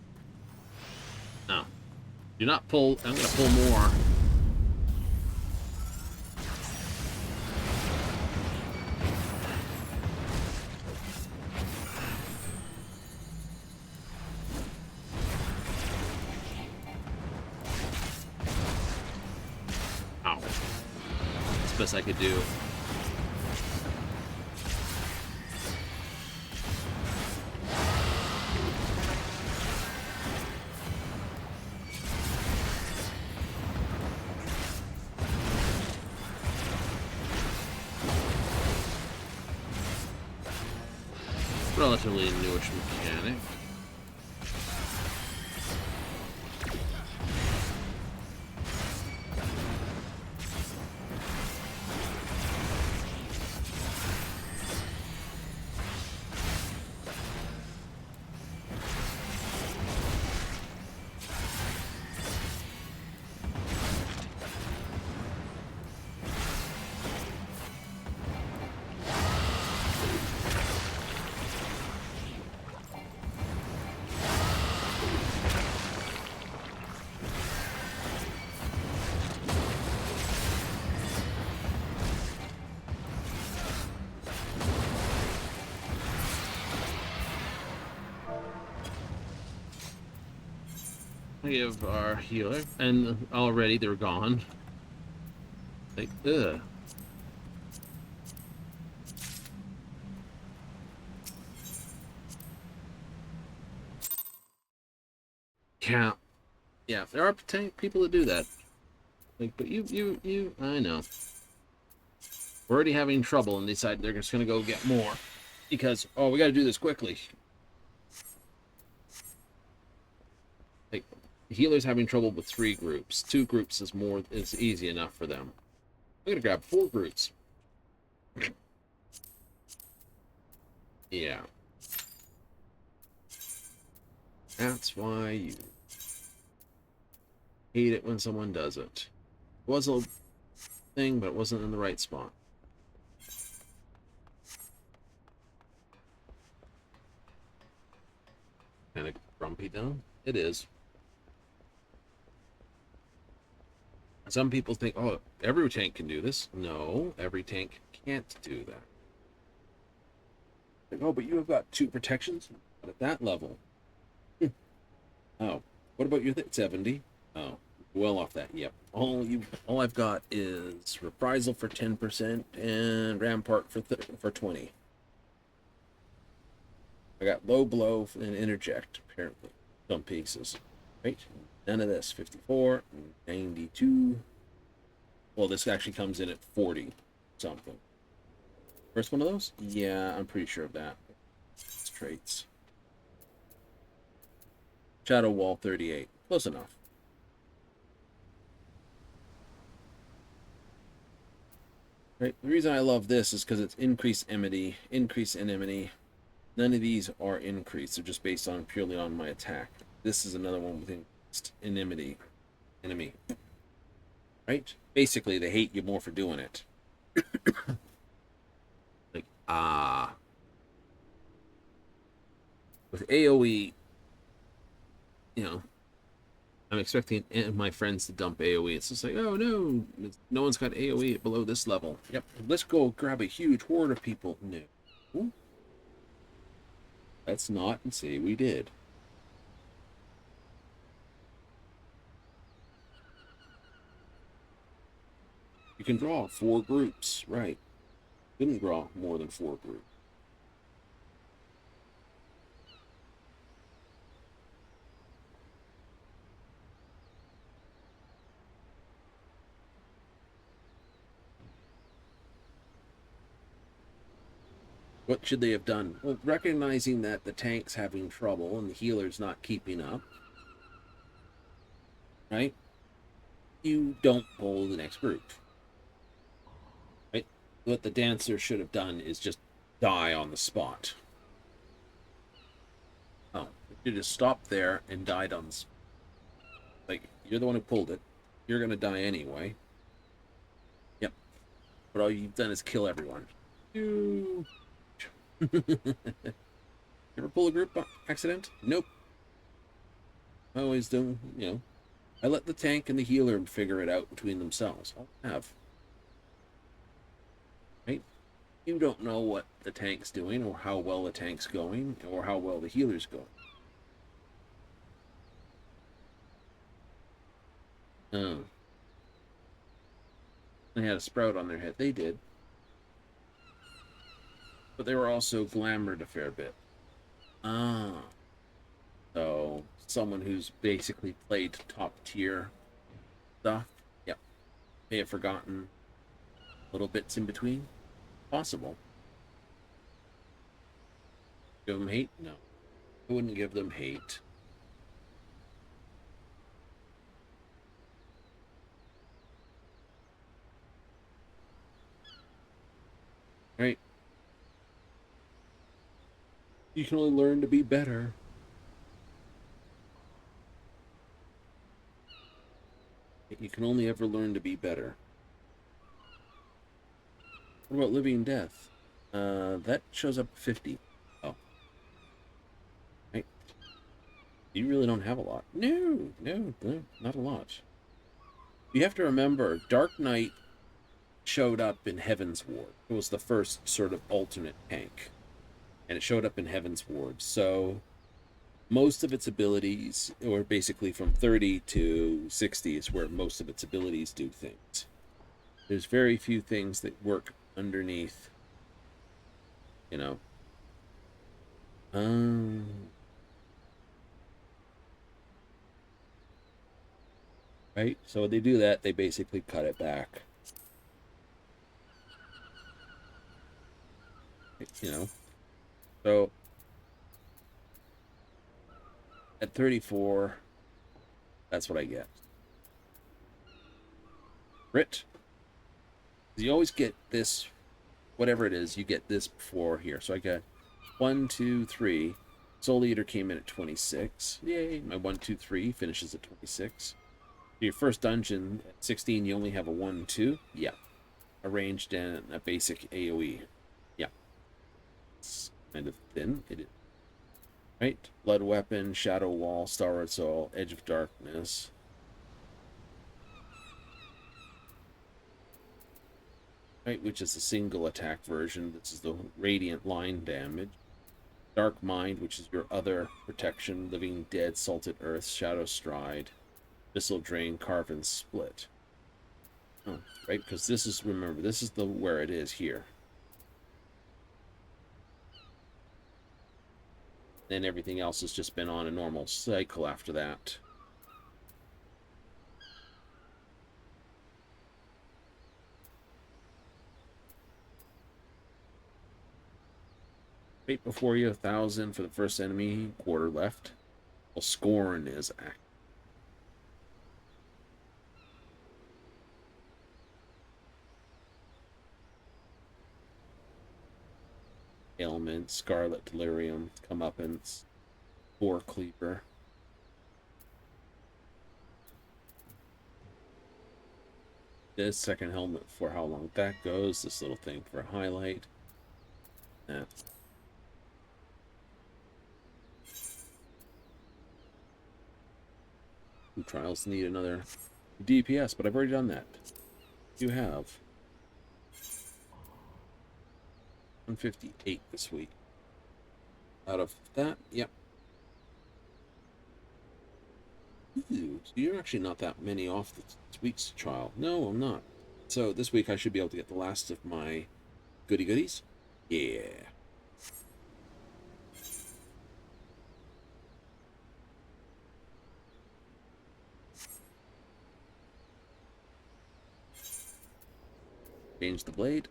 No. Do not pull. I'm going to pull more. Ow. That's the best I could do. Relatively newish mechanic. We have our healer, and already they're gone. Like, ugh. Yeah, there are people that do that. Like, but I know. We're already having trouble, and decide they're just gonna go get more because we got to do this quickly. Like, the healer's having trouble with 3 groups. 2 groups is easy enough for them. I'm gonna grab 4 groups. Yeah. That's why you hate it when someone does it. It was a thing, but it wasn't in the right spot. Kind of grumpy though. It is. Some people think, oh, every tank can do this. No, every tank can't do that. Like, oh, but you have got 2 protections at that level. Oh, what about your 70? Oh, well off that. Yep. All I've got is reprisal for 10% and rampart for 20. I got low blow and interject apparently. Some pieces, right? None of this. 54, 92. Well, this actually comes in at 40 something. First one of those? Yeah, I'm pretty sure of that. It's traits. Shadow Wall 38. Close enough. Right. The reason I love this is because it's increased enmity, increased enmity. None of these are increased. They're just based on purely on my attack. This is another one with increased enmity. Enemy. Right? Basically, they hate you more for doing it. Like, with AoE, you know, I'm expecting my friends to dump AoE. It's just like, oh no, no one's got AoE below this level. Yep, let's go grab a huge horde of people. No, let's not and say we did. You can draw 4 groups, right? Couldn't draw more than 4 groups. What should they have done? Well, recognizing that the tank's having trouble and the healer's not keeping up, right? You don't pull the next group, right? What the dancer should have done is just die on the spot. Oh, you just stopped there and died on the spot. Like, you're the one who pulled it. You're going to die anyway. Yep. But all you've done is kill everyone. You ever pull a group by accident? Nope. I always do, you know. I let the tank and the healer figure it out between themselves. I'll have. Right? You don't know what the tank's doing, or how well the tank's going, or how well the healer's going. Oh. They had a sprout on their head. They did. But they were also glamored a fair bit. Ah. So, someone who's basically played top tier stuff. Yep. May have forgotten little bits in between. Possible. Give them hate? No. I wouldn't give them hate. Right? You can only learn to be better. You can only ever learn to be better. What about Living Death? That shows up 50. Oh. Right. You really don't have a lot. No, not a lot. You have to remember, Dark Knight showed up in Heaven's Ward. It was the first sort of alternate tank. And it showed up in Heaven's Ward. So most of its abilities, or basically from 30 to 60 is where most of its abilities do things. There's very few things that work underneath, you know. Right? So when they do that, they basically cut it back. You know. So at 34, that's what I get. Crit. You always get this, whatever it is, you get this before here. So I got 1, 2, 3. Soul Eater came in at 26. Yay, my 1, 2, 3 finishes at 26. Your first dungeon at 16, you only have a 1, 2. Yeah. Arranged in a basic AoE. Yeah. It's kind of thin. It is. Right? Blood Weapon, Shadow Wall, Starward Soul, Edge of Darkness. Right, which is a single attack version. This is the Radiant Line damage. Dark Mind, which is your other protection. Living Dead, Salted Earth, Shadow Stride, Missile Drain, Carve and Split. Oh, right, because this is, remember, this is the where it is here. Then everything else has just been on a normal cycle after that. Right before you, 1,000 for the first enemy, quarter left. Well, Scorn is active. Ailment, Scarlet Delirium, Comeuppance, Boar Cleaver. This second helmet for how long that goes. This little thing for a highlight. That. trials need another DPS, but I've already done that. You have 158 this week. Out of that, yep. Ooh, so you're actually not that many off this week's trial. No, I'm not. So this week I should be able to get the last of my goodies. Yeah. Change the blade?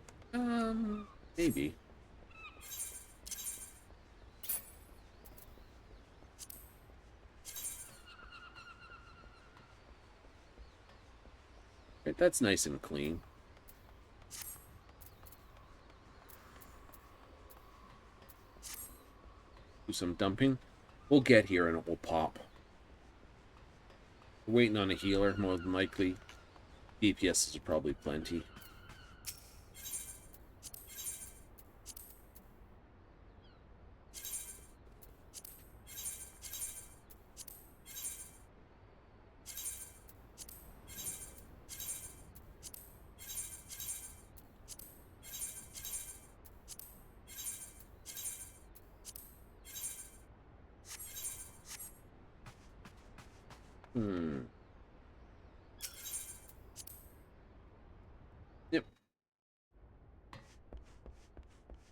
Maybe. Right, that's nice and clean. Do some dumping. We'll get here and it will pop. We're waiting on a healer, more than likely. DPS is probably plenty. Yep.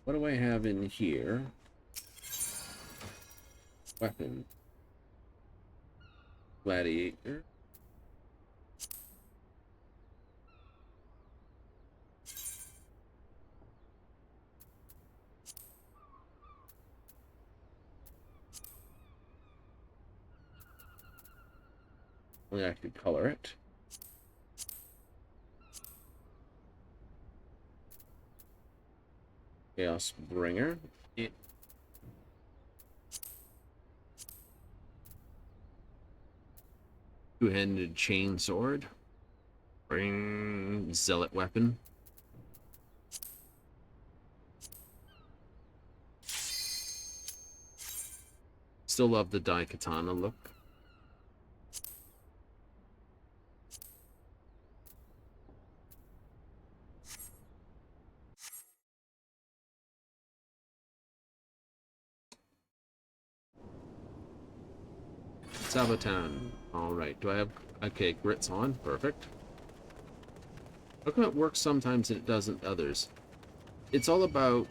What do I have in here? Weapon. Gladiator. Only I could color it. Chaos Bringer. Yeah. Two-handed chain sword. Bring zealot weapon. Still love the Daikatana look. Sabotan. Alright, do I have... Okay, grits on. Perfect. How come it works sometimes and it doesn't others? It's all about...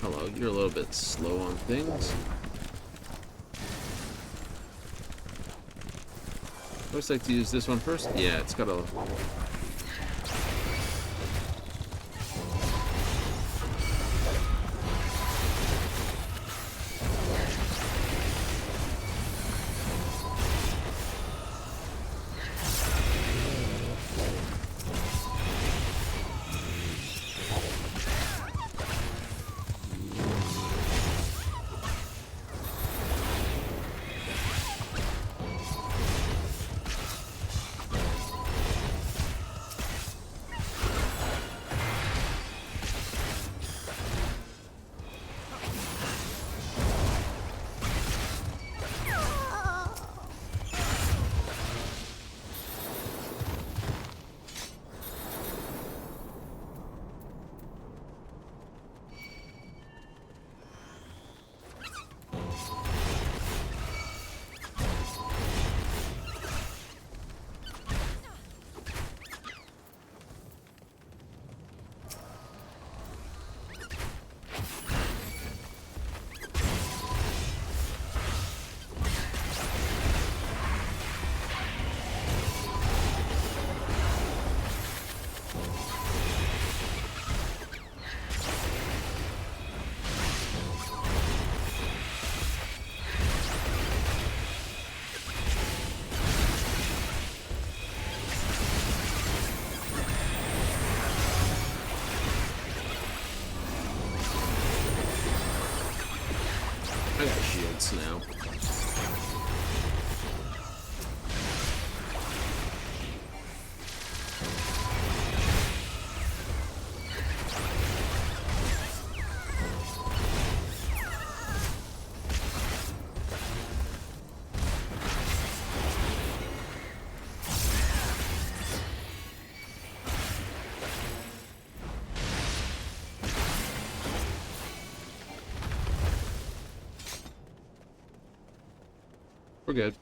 Hello, you're a little bit slow on things. I always like to use this one first. Yeah, it's got a... We're good.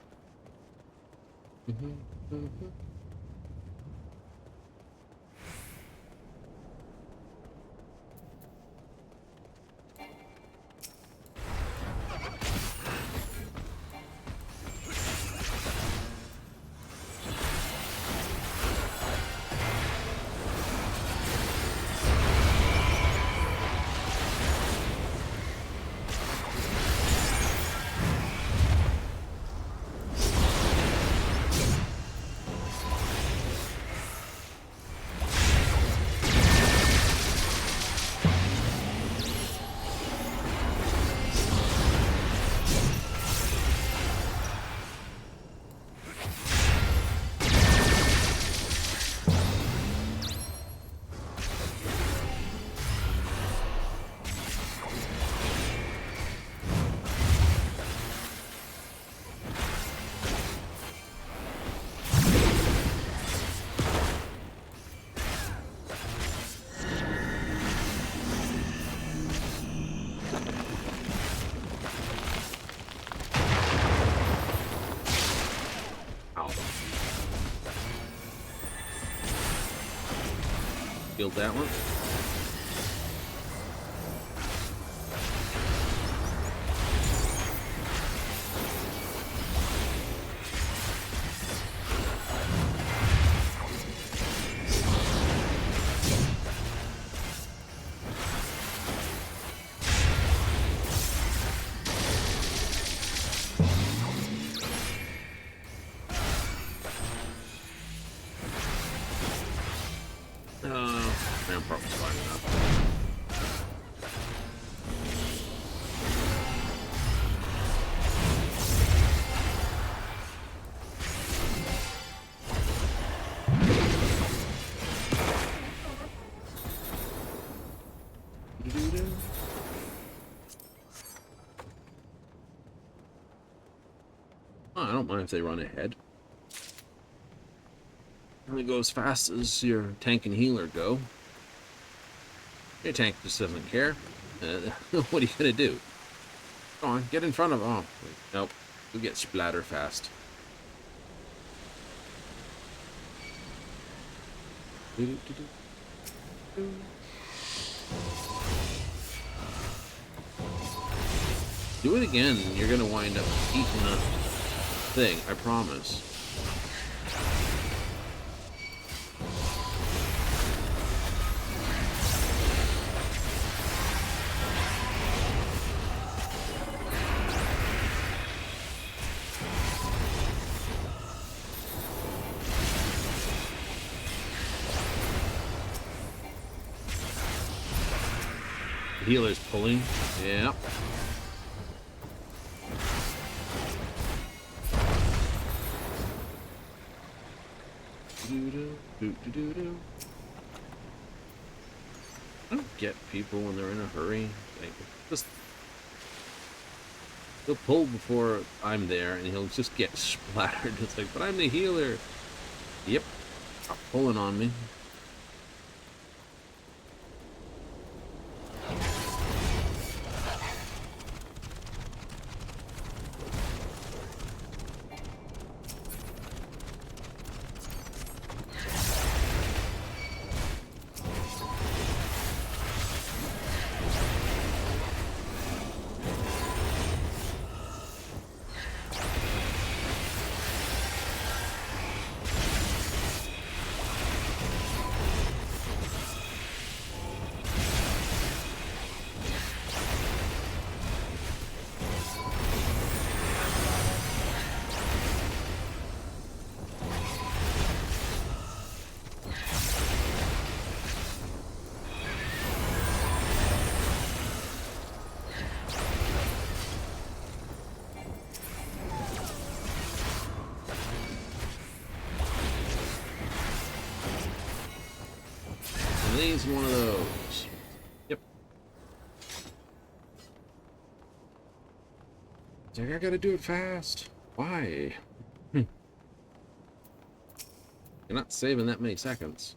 Killed that one. Rampart was fine enough. Oh, I don't mind if they run ahead. Only go as fast as your tank and healer go. Your tank just doesn't care. What are you gonna do? Come on, get in front of. Oh, wait, nope. You'll get splatter fast. Do it again, and you're gonna wind up eating the thing. I promise. Healer's pulling. Yeah. I don't get people when they're in a hurry. Like, just he'll pull before I'm there, and he'll just get splattered. It's like, but I'm the healer. Yep, stop pulling on me. He's one of those. Yep. It's like, I gotta do it fast. Why? You're not saving that many seconds.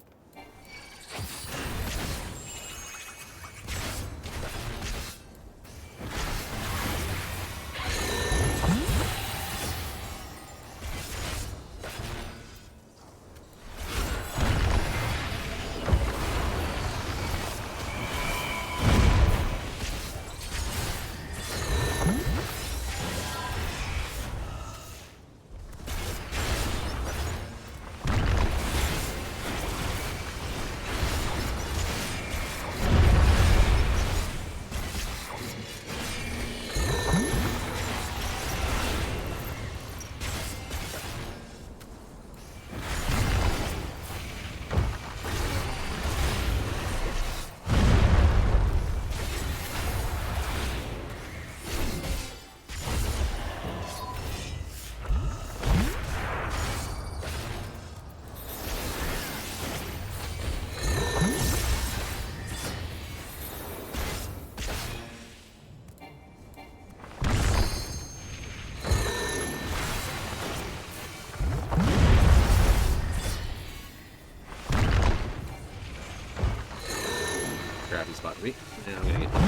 happy spot to be. And I'm gonna get back.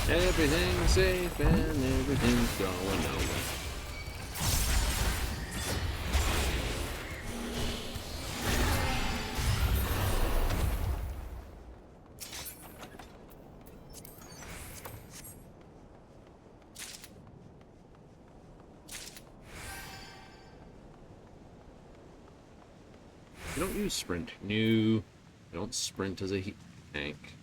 Everything's safe and everything's going nowhere. You don't use sprint. No. You don't sprint as a heat tank.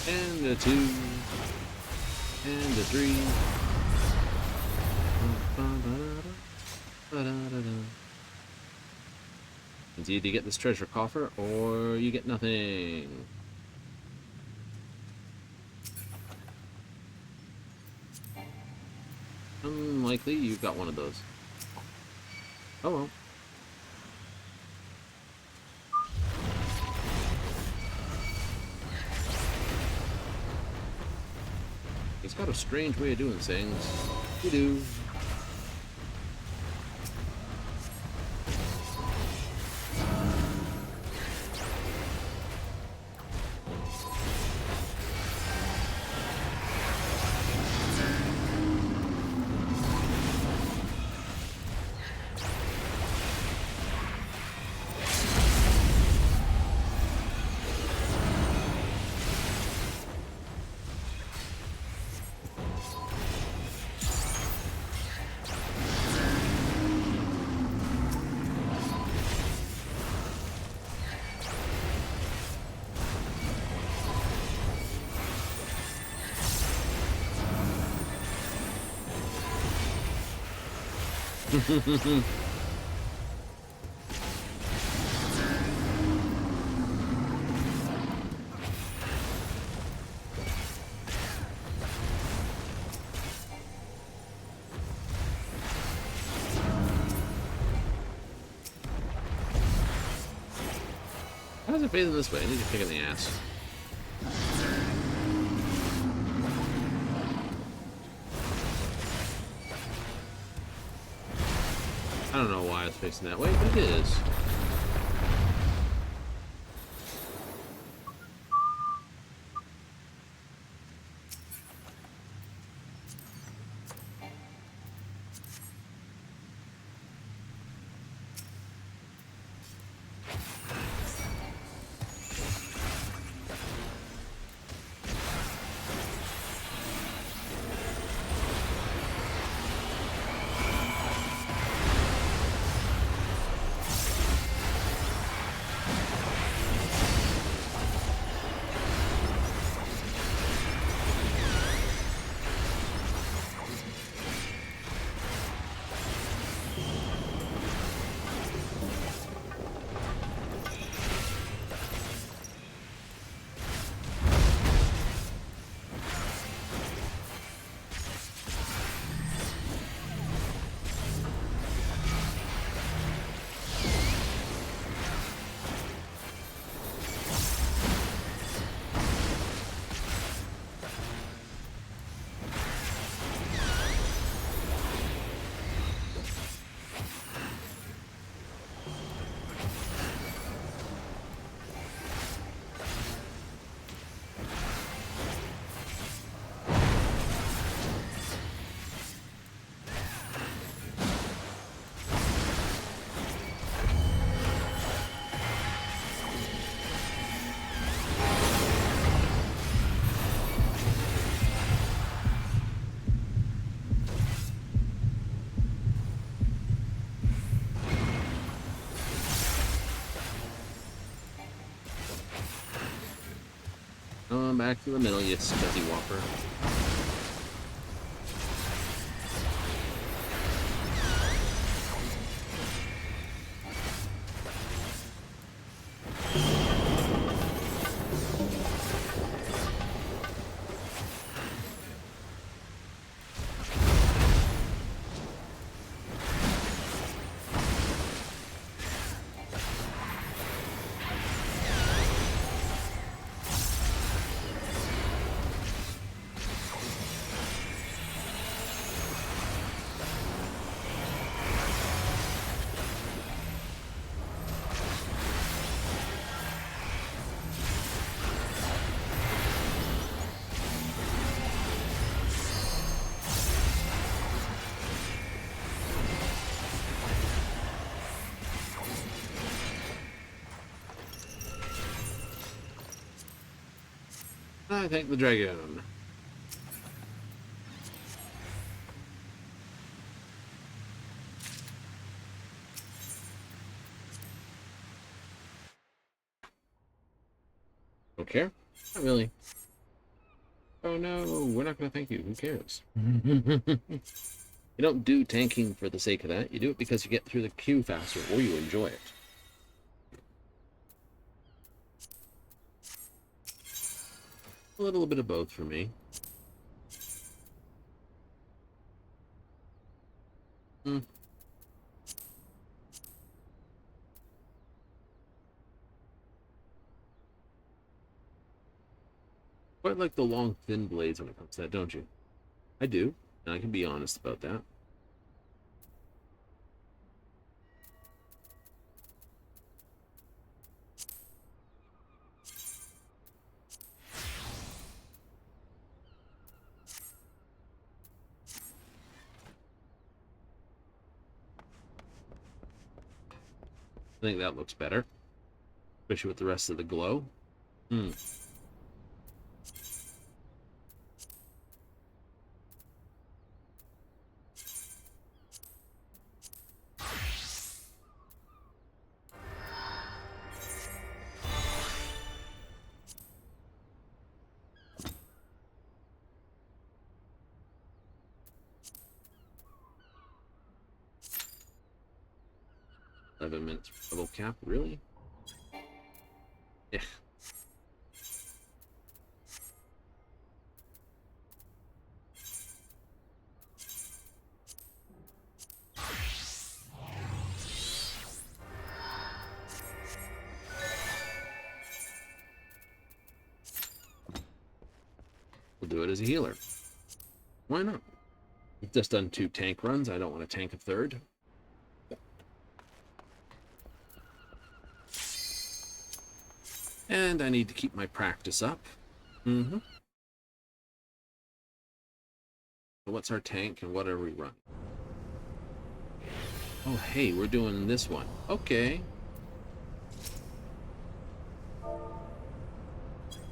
And a 2, and a 3. It's either you get this treasure coffer or you get nothing. Unlikely you've got one of those. Oh well. He's got a strange way of doing things. You do. How is it facing this way? I need to kick in the ass. I don't know why it's facing that way, but it is. on back to the middle, you scuzzy whopper. I thank the dragon. Don't care? Not really. Oh no, we're not going to thank you. Who cares? You don't do tanking for the sake of that. You do it because you get through the queue faster or you enjoy it. A little bit of both for me. Quite like the long, thin blades when it comes to that, don't you? I do, and I can be honest about that. I think that looks better, especially with the rest of the glow. Minutes level cap, really? Yeah. We'll do it as a healer. Why not? We've just done 2 tank runs. I don't want to tank a third. And I need to keep my practice up. So what's our tank and what are we running? Oh, hey, we're doing this one. Okay.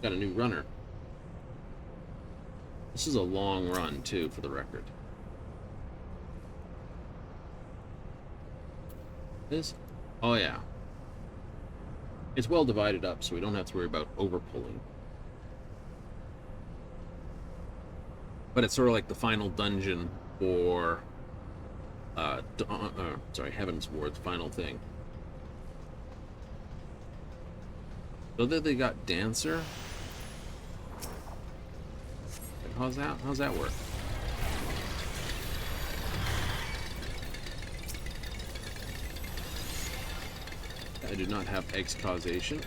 Got a new runner. This is a long run, too, for the record. This? Oh, yeah. It's well divided up, so we don't have to worry about over-pulling. But it's sort of like the final dungeon for... sorry, Heaven's Ward, the final thing. So that they got Dancer? How's that work? I do not have X causation.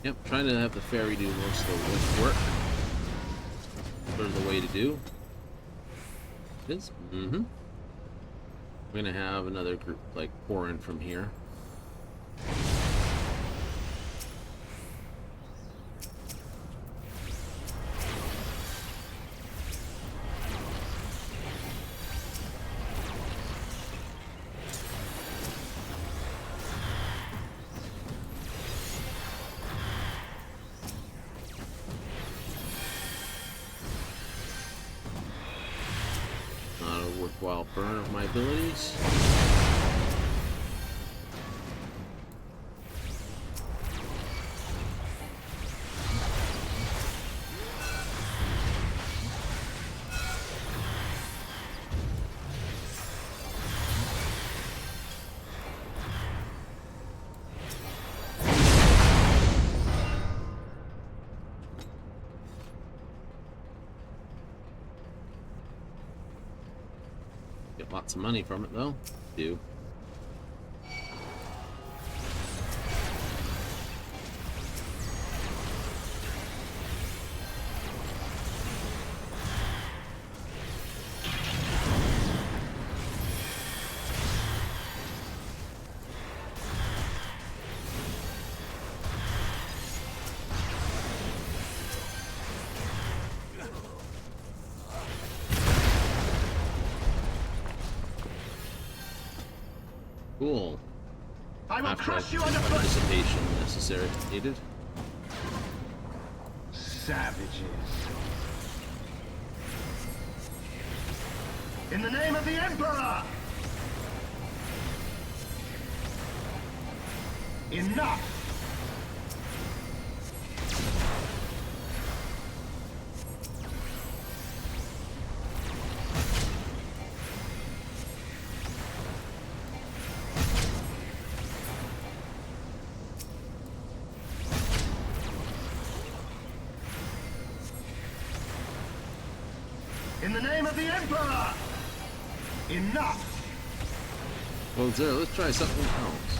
Yep, trying to have the fairy do most of the work. Sort of the way to do. Is we're gonna have another group like pour in from here. Worthwhile burn of my abilities. Get lots of money from it though. Do. Cool. I will After crush you underfoot! participation necessary needed. Savages. In the name of the Emperor! Enough! In the name of the Emperor! Enough! Well, Zero, let's try something else.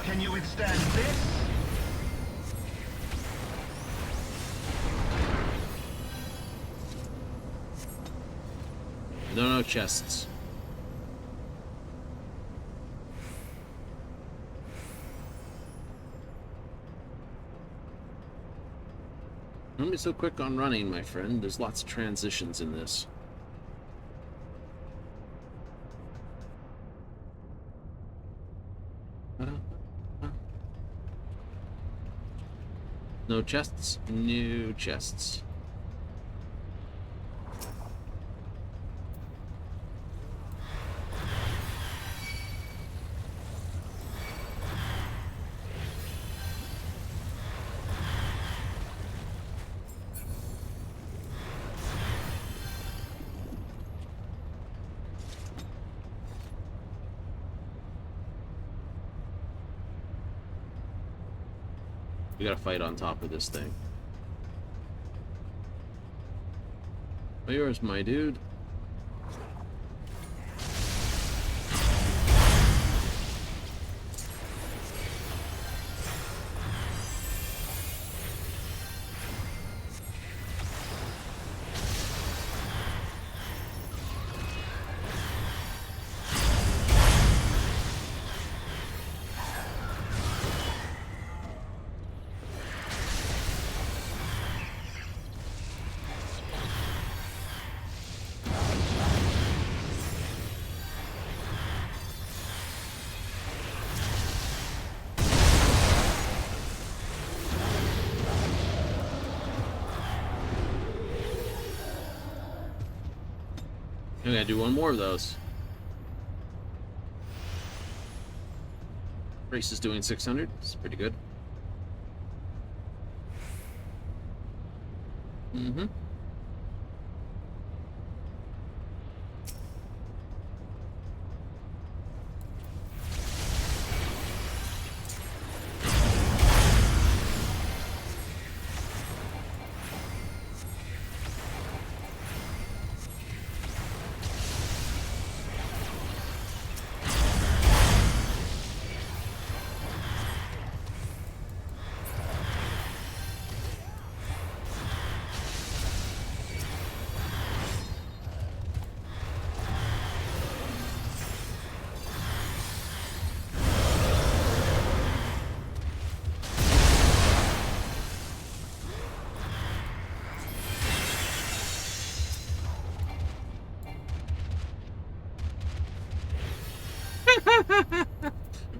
Can you withstand this? No chests. Don't be so quick on running, my friend. There's lots of transitions in this. No chests? No chests. We gotta fight on top of this thing. All yours, my dude. I'm gonna do one more of those. Race is doing 600. It's pretty good. Mm-hmm.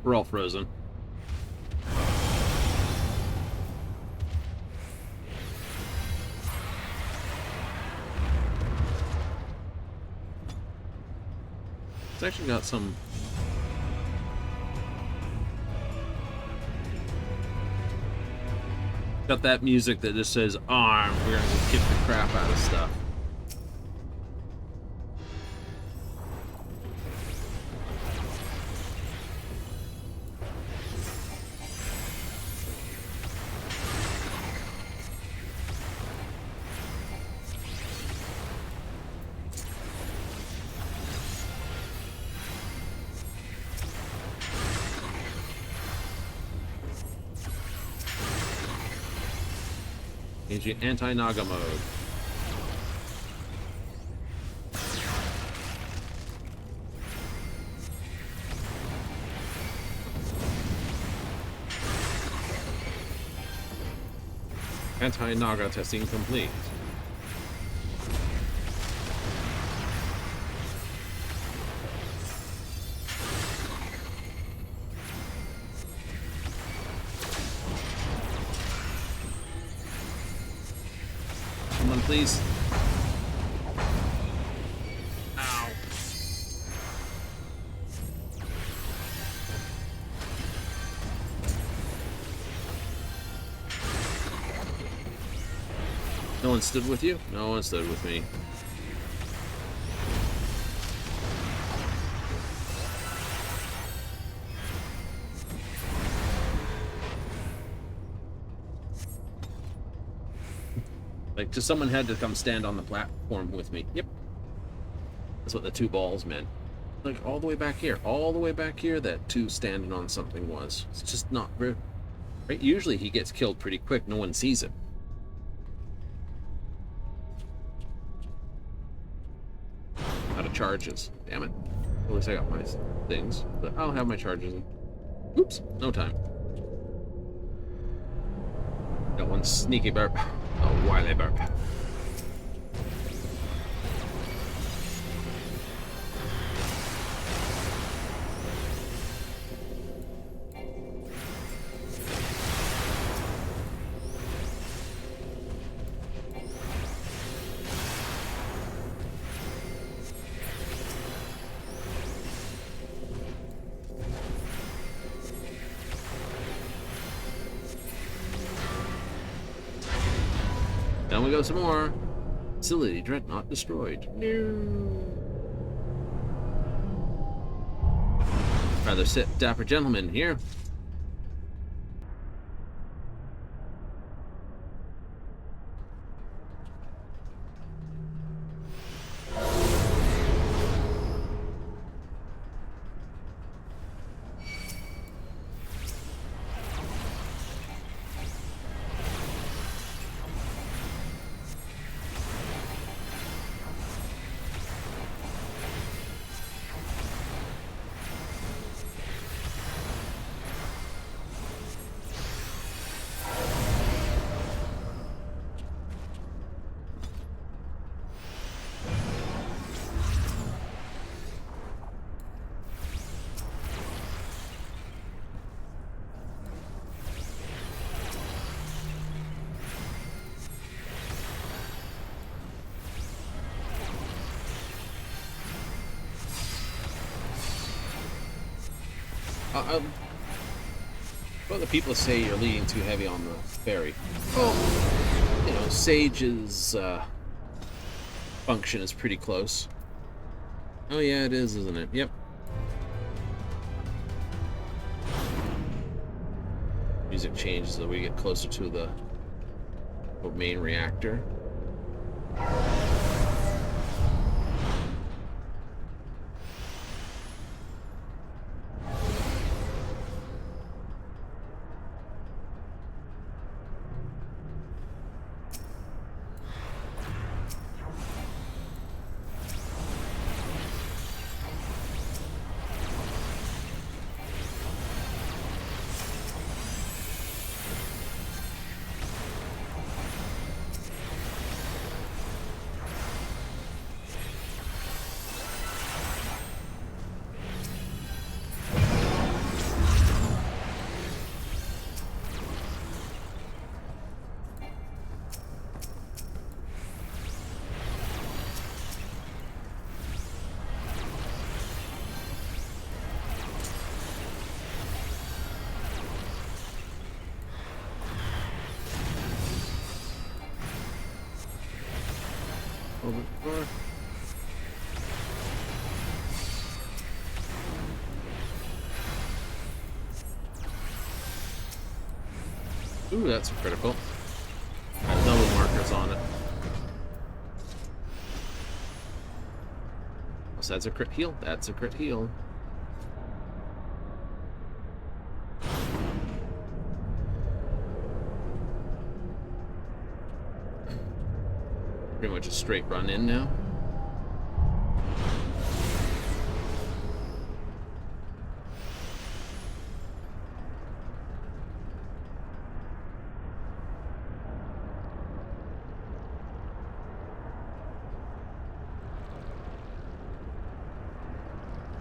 We're all frozen. It's actually got some... Got that music that just says, arm, we're gonna kick the crap out of stuff. Into anti-Naga mode. Anti-Naga testing complete. Someone please. Ow. No one stood with you? No one stood with me. Like, just someone had to come stand on the platform with me. Yep. That's what the two balls meant. Like, all the way back here. All the way back here, that two standing on something was. It's just not very... Right? Usually he gets killed pretty quick. No one sees it. Out of charges. Damn it. At least I got my things. But I'll have my charges. Oops. No time. Got one sneaky burp. A wily burp. Down we go some more. Facility dreadnought destroyed. No. Rather sit dapper gentleman here. Well, the people say you're leaning too heavy on the fairy. Well, you know, Sage's function is pretty close. Oh yeah, it is, isn't it? Yep. Music changes as we get closer to the main reactor. Ooh, that's a critical. Got double markers on it. So that's a crit heal. That's a crit heal. Pretty much a straight run in now.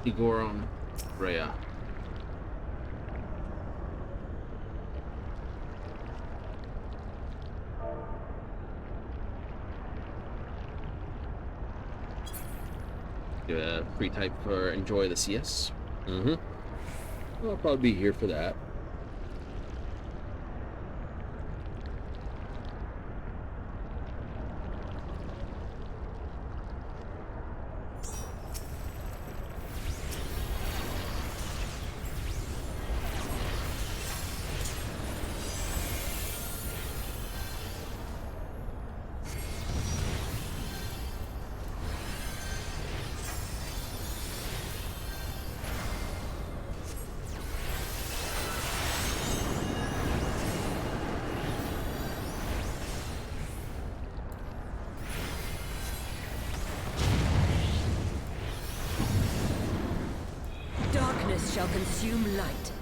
Igoron Rhea. Free type for enjoy the CS. I'll probably be here for that. Darkness shall consume light.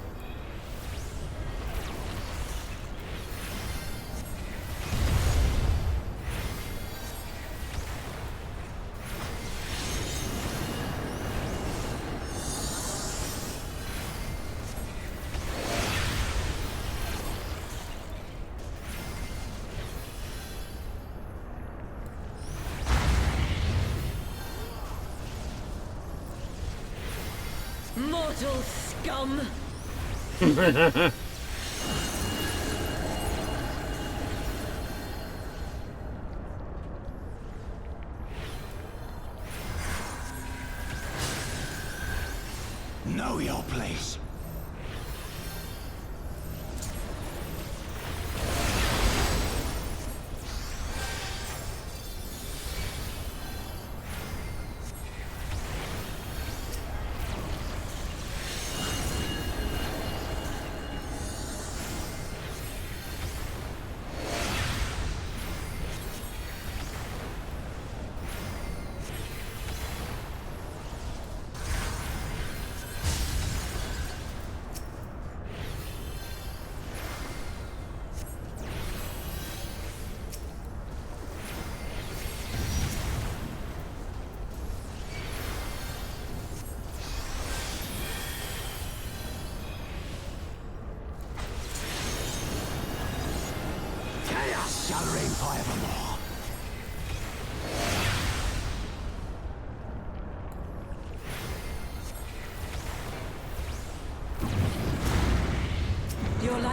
Mortal scum! Know your place.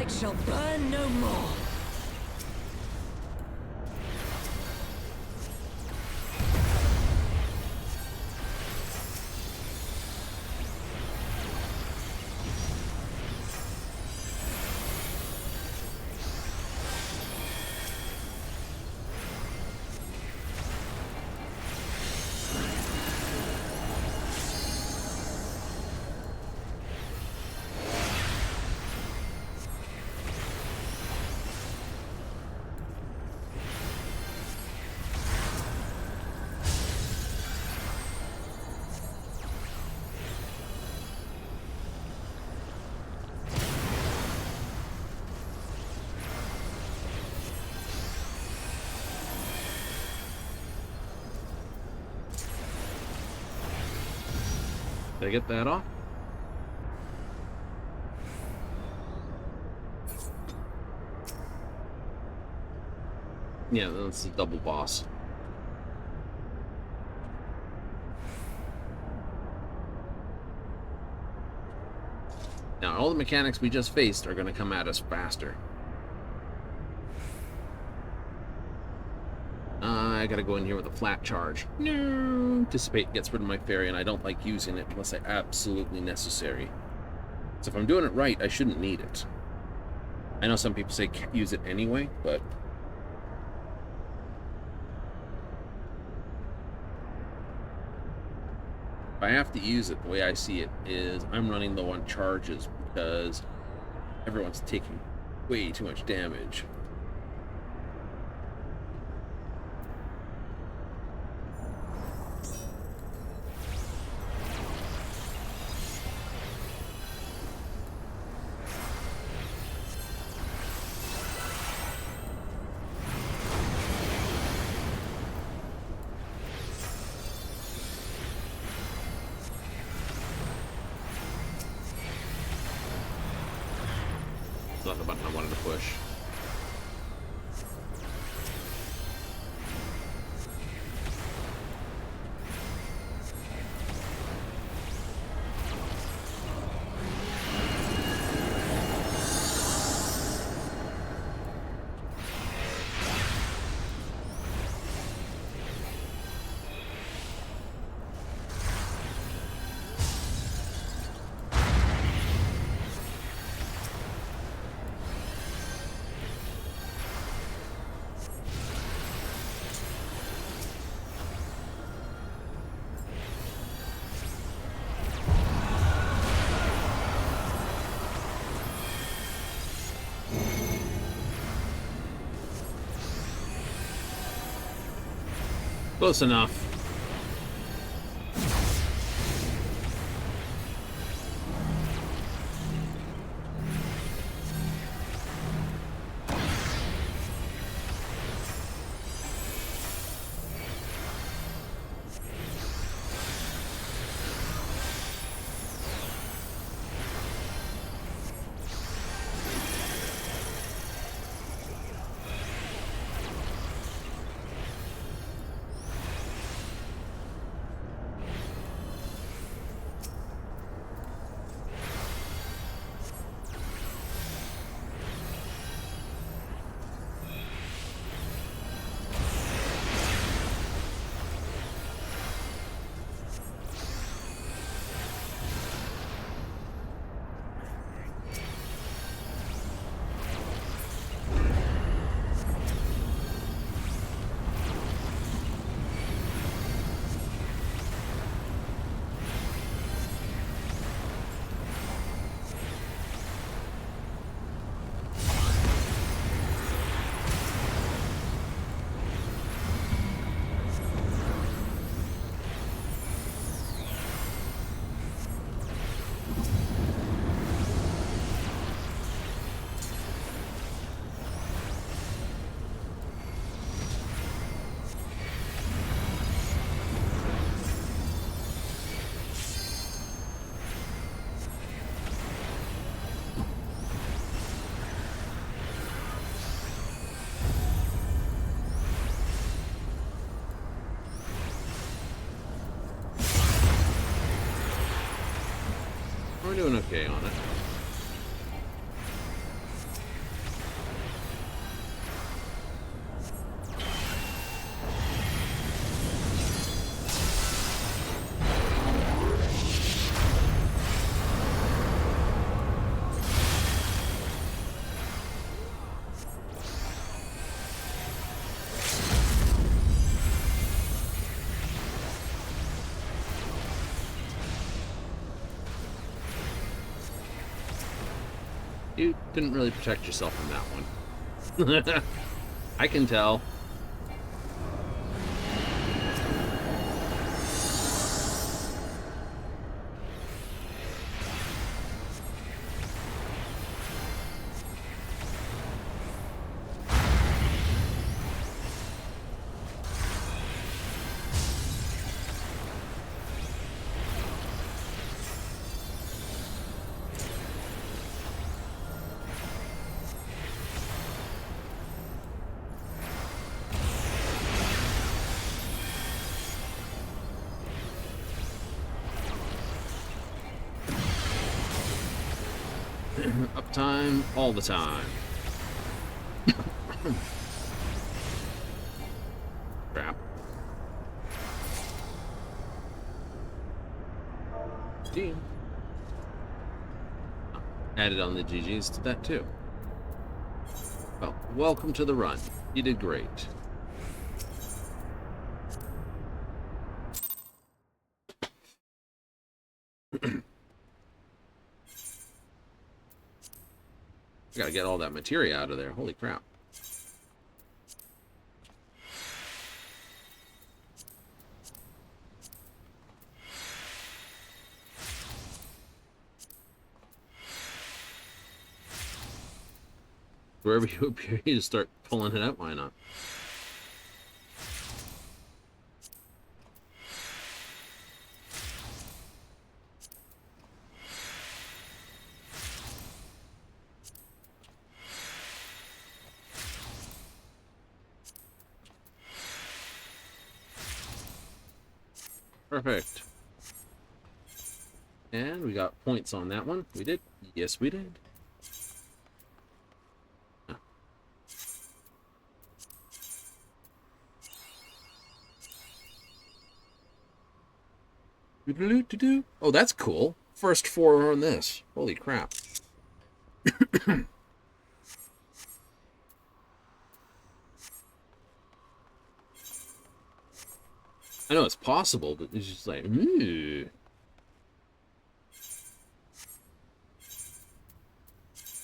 light shall burn no more. Did I get that off? Yeah, that's the double boss. Now, all the mechanics we just faced are going to come at us faster. I gotta go in here with a flat charge. No! Dissipate gets rid of my fairy, and I don't like using it unless I absolutely necessary. So if I'm doing it right, I shouldn't need it. I know some people say use it anyway, but... if I have to use it, the way I see it is I'm running low on charges because everyone's taking way too much damage. Not the button I wanted to push. Close enough. We're doing okay on it. You didn't really protect yourself from that one. I can tell. Uptime all the time. Crap. Gee. Added on the GGs to that too. Well, welcome to the run. You did great. Gotta get all that materia out of there. Holy crap. Wherever you appear, you just start pulling it out. Why not? Perfect. And we got points on that one. We did. Yes, we did. Oh, that's cool. First 4 on this. Holy crap. I know it's possible, but it's just like, ooh.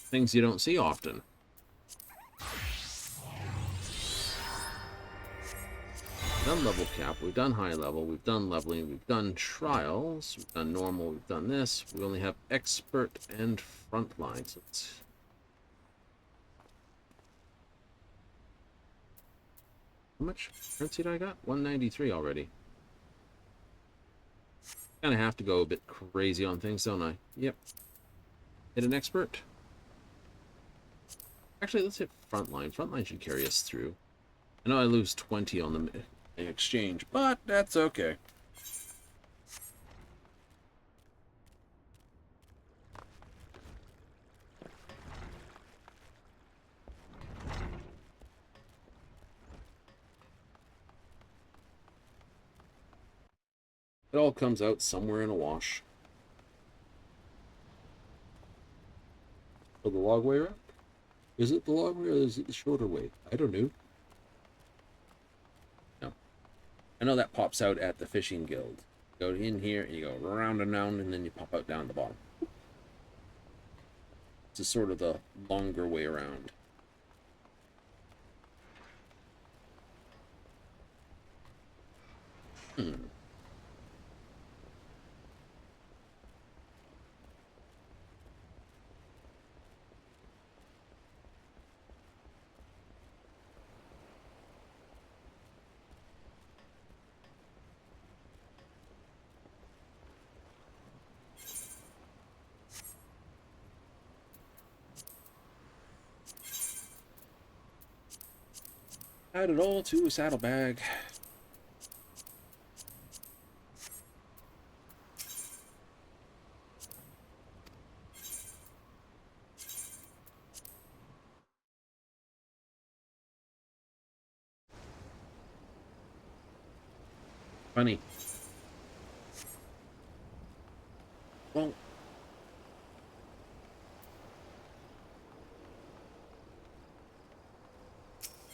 Things you don't see often. We've done level cap, we've done high level, we've done leveling, we've done trials, we've done normal, we've done this. We only have expert and frontline. So it's... How much currency did I got? 193 already. Kind of have to go a bit crazy on things, don't I? Yep. Hit an expert. Actually, let's hit frontline. Frontline should carry us through. I know I lose 20 on the exchange, but that's okay. It all comes out somewhere in a wash. Oh, the log way around? Is it the long way or is it the shorter way? I don't know. No. I know that pops out at the fishing guild. Go in here and you go around and round and then you pop out down the bottom. It's a sort of the longer way around. Add it all to a saddlebag. Funny. Well,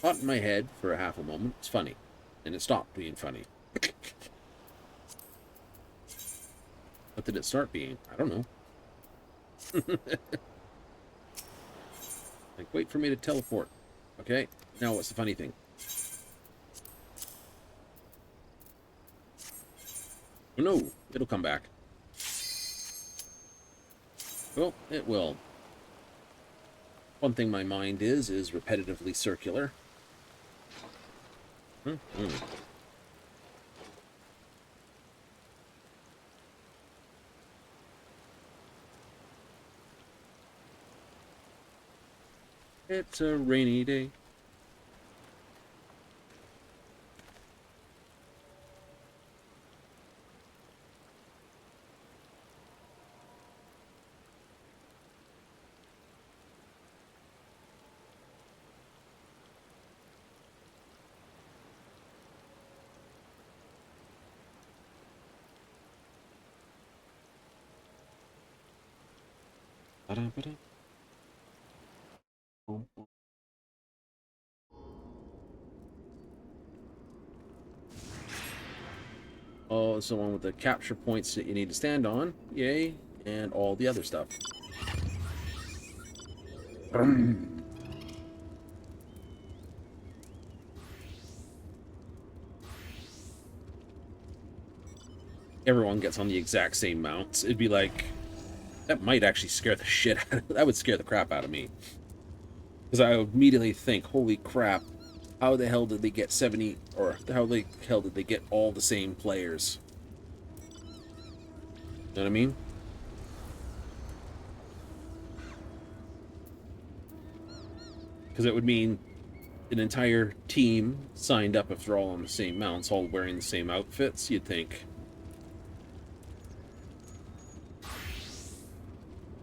caught in my head for a half a moment. It's funny. And it stopped being funny. What did it start being? I don't know. Like, wait for me to teleport. Okay, now what's the funny thing? Oh no, it'll come back. Well, it will. One thing my mind is repetitively circular. It's a rainy day. Ba-da-ba-da. Oh, it's the one with the capture points that you need to stand on. Yay. And all the other stuff. Everyone gets on the exact same mounts. It'd be like... That might actually scare the shit out of... That would scare the crap out of me. Because I would immediately think, holy crap, how the hell did they get 70... Or how the hell did they get all the same players? You know what I mean? Because it would mean an entire team signed up if they're all on the same mounts, all wearing the same outfits, you'd think.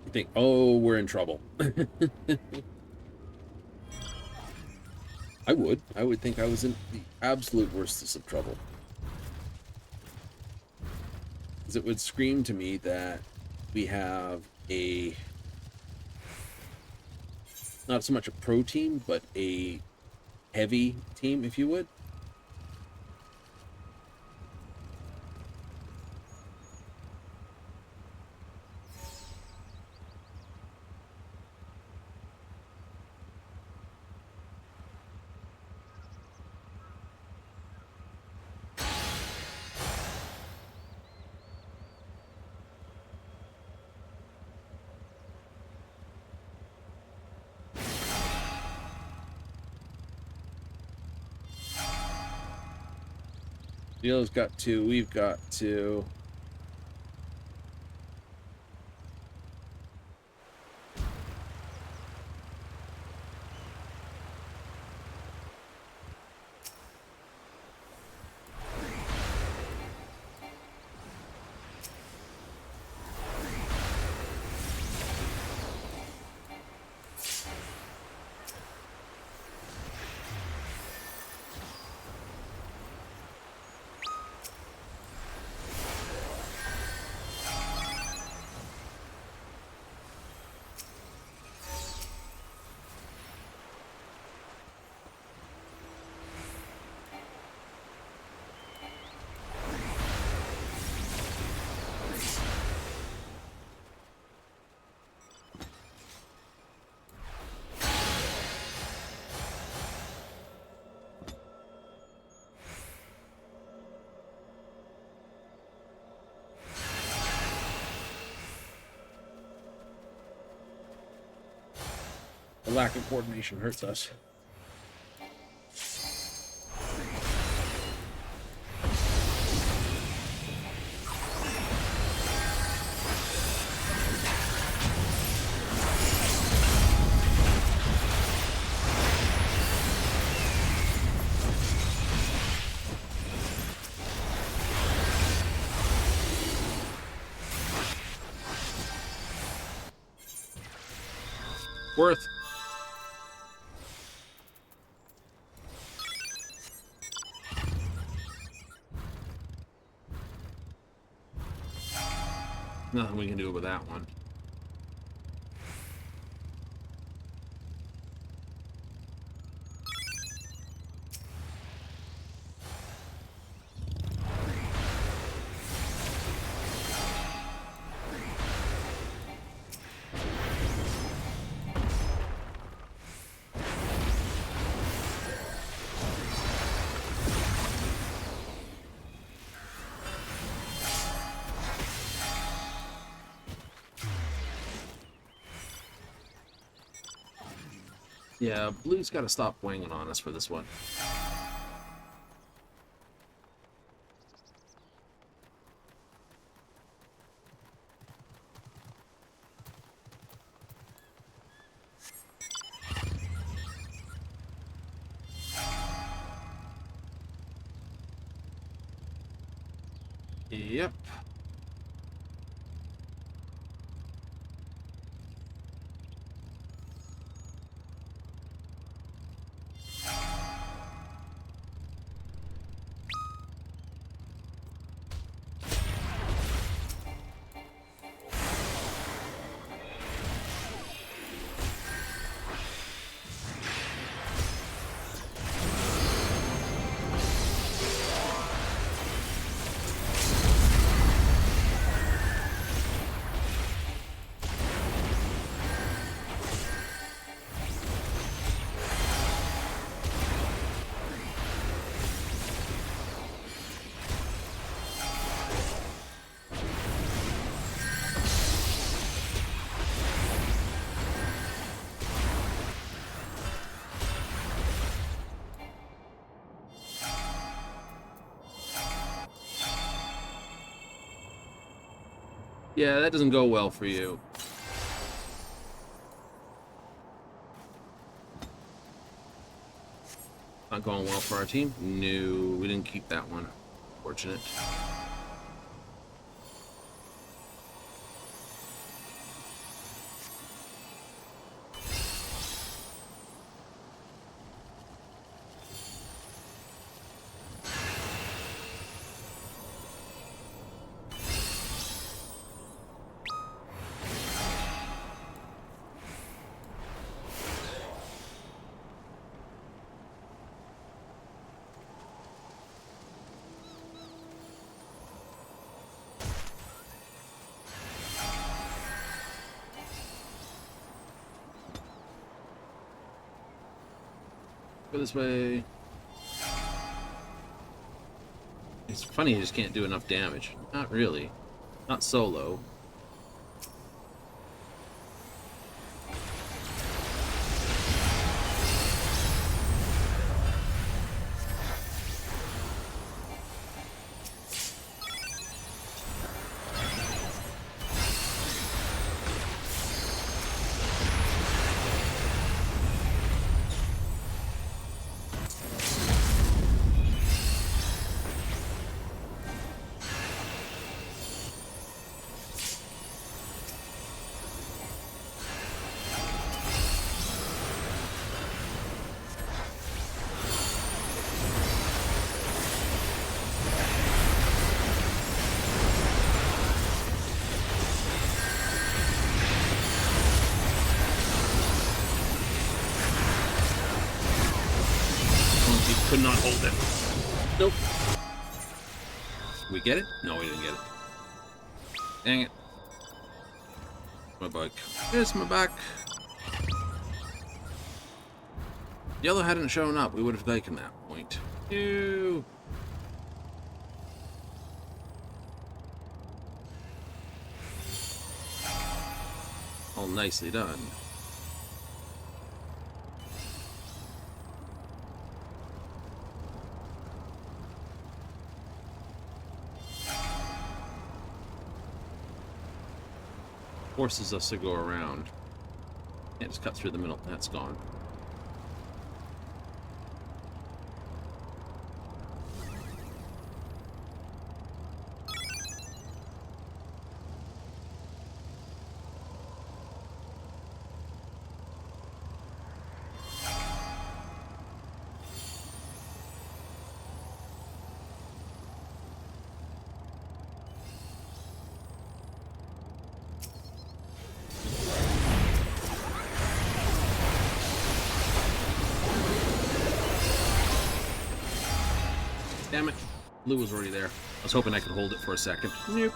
You think, oh, we're in trouble. I would think I was in the absolute worstest of trouble. Because it would scream to me that we have a, not so much a pro team, but a heavy team, if you would. Neil's got two, we've got two. The lack of coordination hurts us. Worth. Nothing we can do with that one. Yeah, blue's got to stop winging on us for this one. Yep. Yeah, that doesn't go well for you. Not going well for our team. No, we didn't keep that one. Fortunate. Go this way. It's funny you just can't do enough damage. Not really. Not solo. Could not hold it. Nope. We get it? No, we didn't get it. Dang it. My bike. There's my back. Yellow hadn't shown up. We would have taken that point. Ew. All nicely done. Forces us to go around. Can't just cut through the middle. That's gone. Damn it. Blue was already there. I was hoping I could hold it for a second. Nope.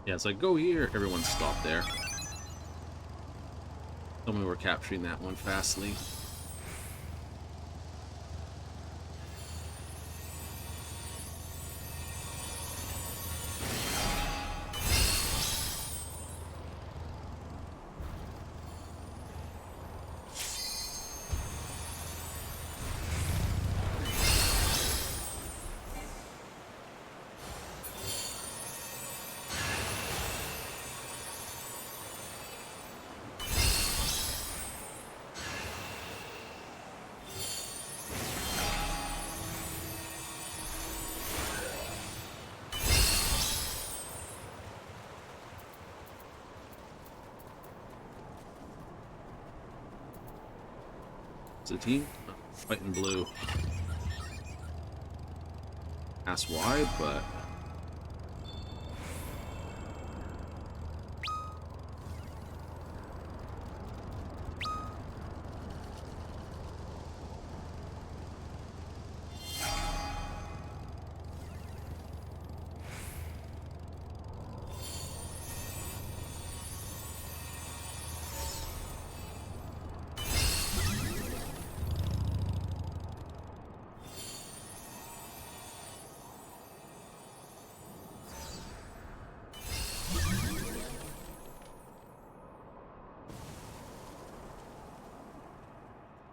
Yeah, it's like, go here. Everyone stopped there. Tell me we're capturing that one fastly. the team. Oh, white and blue. Ask why, but...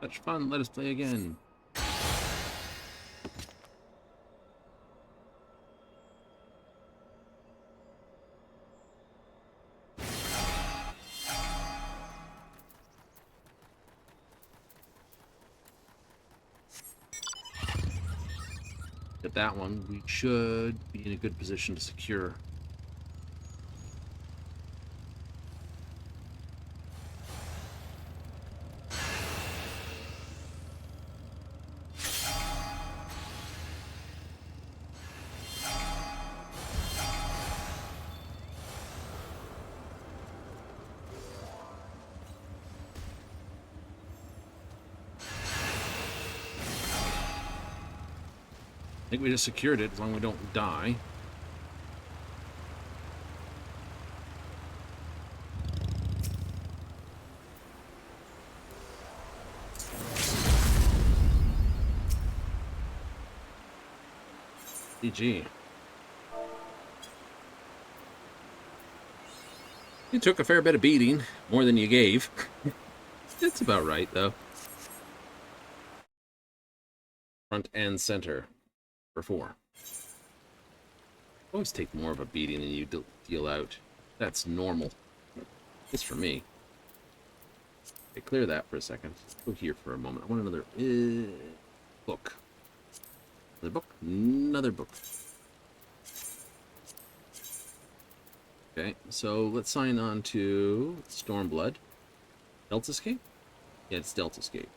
Such fun, let us play again. Get that one, we should be in a good position to secure. I think we just secured it as long as we don't die. GG. You took a fair bit of beating, more than you gave. It's about right, though. Front and center. For 4. Always take more of a beating than you deal out. That's normal. It's for me. Okay, clear that for a second. Go here for a moment. I want another book. Another book. Another book. Okay, so let's sign on to Stormblood. Deltascape? Yeah, it's Deltascape.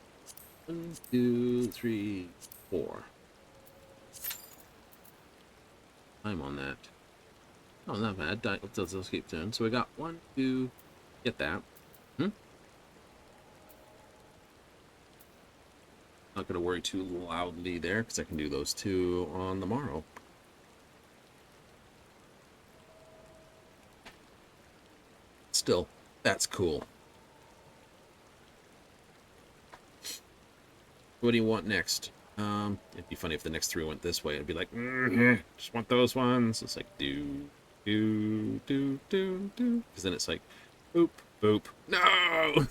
1, 2, 3, 4. Time on that. Oh, not bad. Deltascape turn. So we got 1, 2. Get that. Not going to worry too loudly there because I can do those 2 on the morrow. Still, that's cool. What do you want next? It'd be funny if the next 3 went this way. I'd be like, just want those ones. It's like, do. Because then it's like, boop, boop. No!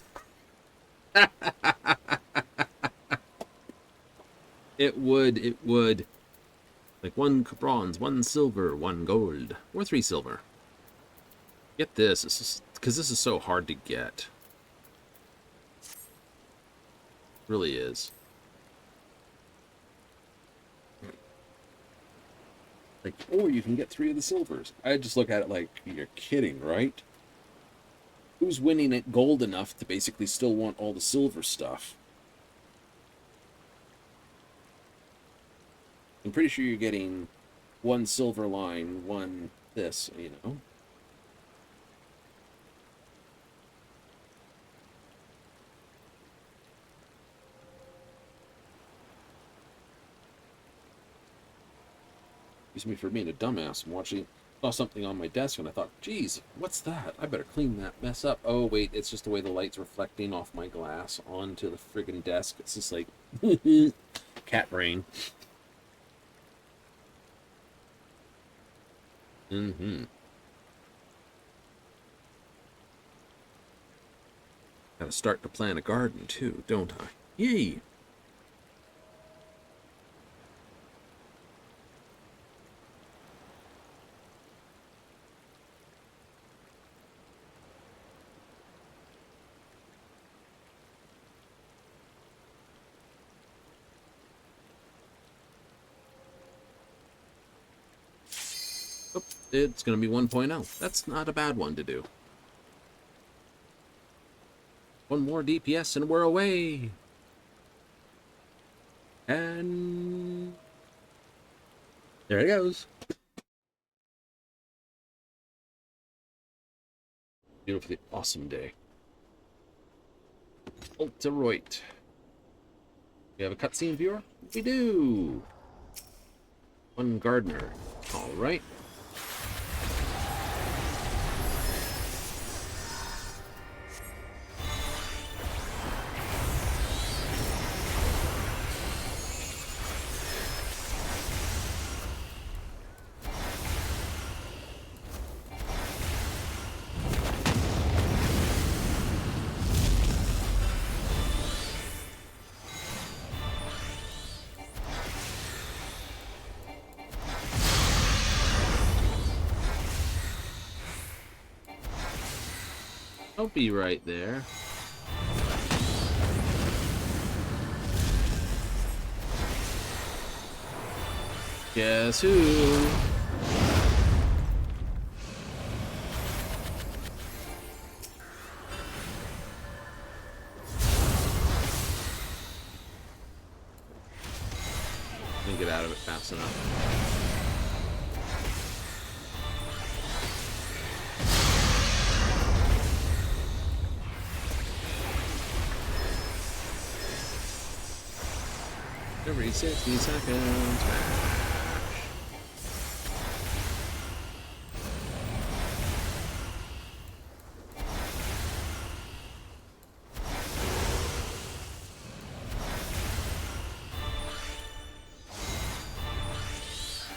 It would. Like 1 bronze, 1 silver, 1 gold. Or 3 silver. Get this. Because this is so hard to get. It really is. Like, or you can get 3 of the silvers. I just look at it like, you're kidding, right? Who's winning at gold enough to basically still want all the silver stuff? I'm pretty sure you're getting 1 silver line, 1 this, you know? Excuse me for being a dumbass. I'm watching, saw something on my desk and I thought, geez, what's that? I better clean that mess up. Oh, wait, it's just the way the light's reflecting off my glass onto the friggin' desk. It's just like, cat brain. Gotta start to plant a garden too, don't I? Yay! Oh, it's going to be 1.0. That's not a bad one to do. 1 more DPS and we're away. And there it goes. Beautifully awesome day. Alt-right. We have a cutscene viewer? We do! One gardener. Alright. I'll be right there. Guess who? Let me get out of it fast enough. Every 60 seconds.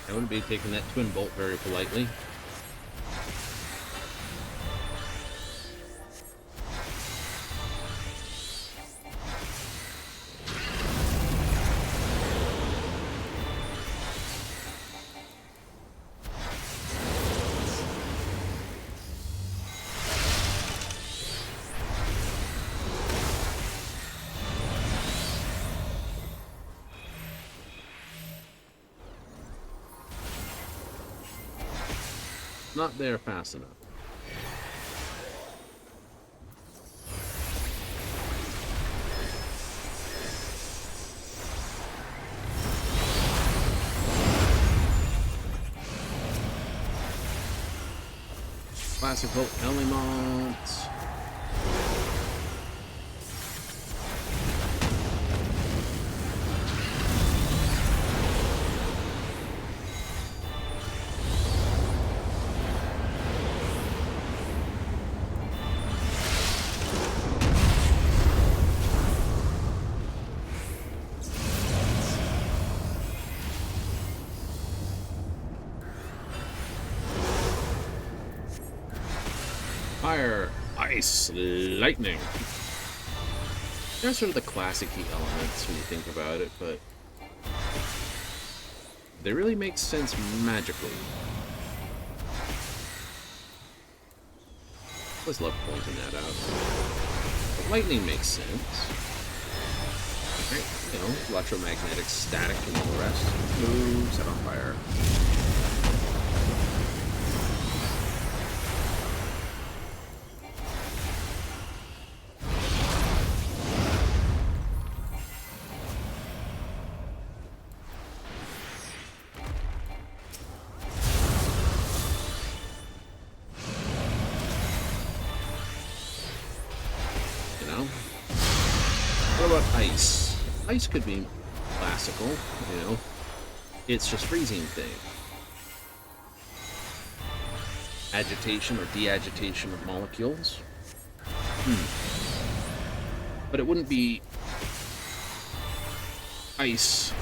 I wouldn't be taking that twin bolt very politely. Not there fast enough. Classical elements. Fire, ice, lightning. They're sort of the classic key elements when you think about it, but they really make sense magically. Always love pointing that out. But lightning makes sense. Right? You know, electromagnetic, static, and all the rest. Ooh, set on fire. What about ice? Ice could be classical, you know. It's just freezing thing. Agitation or de-agitation of molecules. But it wouldn't be ice.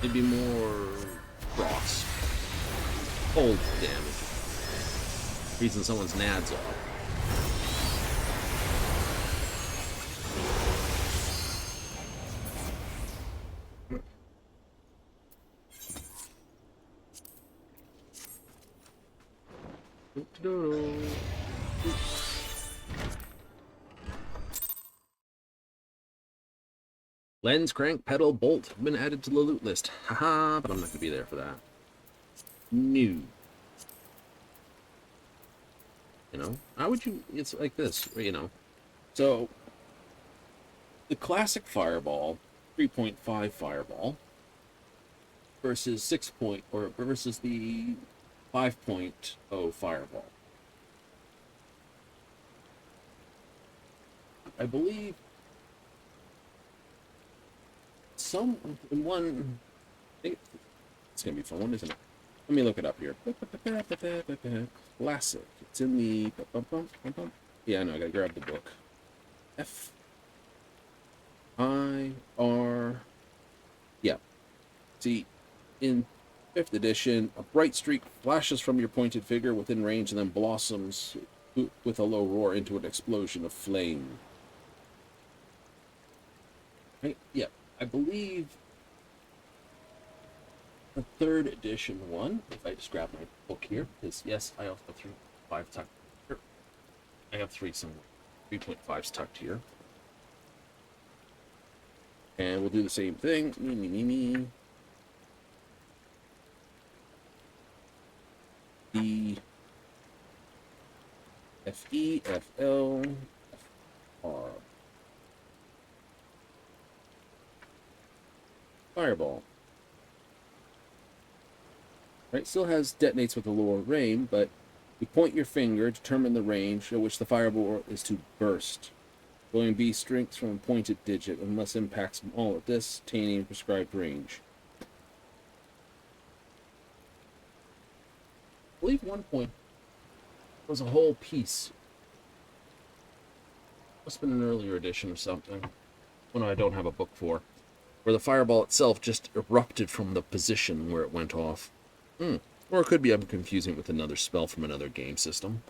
It'd be more frost. Cold damage. Freezing someone's nads off. Lens, crank, pedal, bolt have been added to the loot list. Haha, but I'm not going to be there for that. New. You know, how would you? It's like this, you know. So the classic fireball, 3.5 fireball, versus versus the 5.0 fireball. I believe some in one. I think it's gonna be fun, isn't it? Let me look it up here. Classic. It's in the. Yeah, no, I gotta grab the book. FIR. Yeah. See, in 5th edition, a bright streak flashes from your pointed figure within range and then blossoms with a low roar into an explosion of flame. Right? Yeah, I believe the 3rd edition one, if I just grab my book here, because yes, I also have 3.5 tucked here. I have 3.5s tucked here. And we'll do the same thing. E, FE, FL, FR. Fireball. Right, still has detonates with a lower range, but you point your finger, determine the range at which the fireball is to burst. Going B strength from a pointed digit unless impacts them all at this, attaining prescribed range. I believe one point was a whole piece. Must have been an earlier edition or something. One I don't have a book for. Where the fireball itself just erupted from the position where it went off. Or it could be I'm confusing it with another spell from another game system.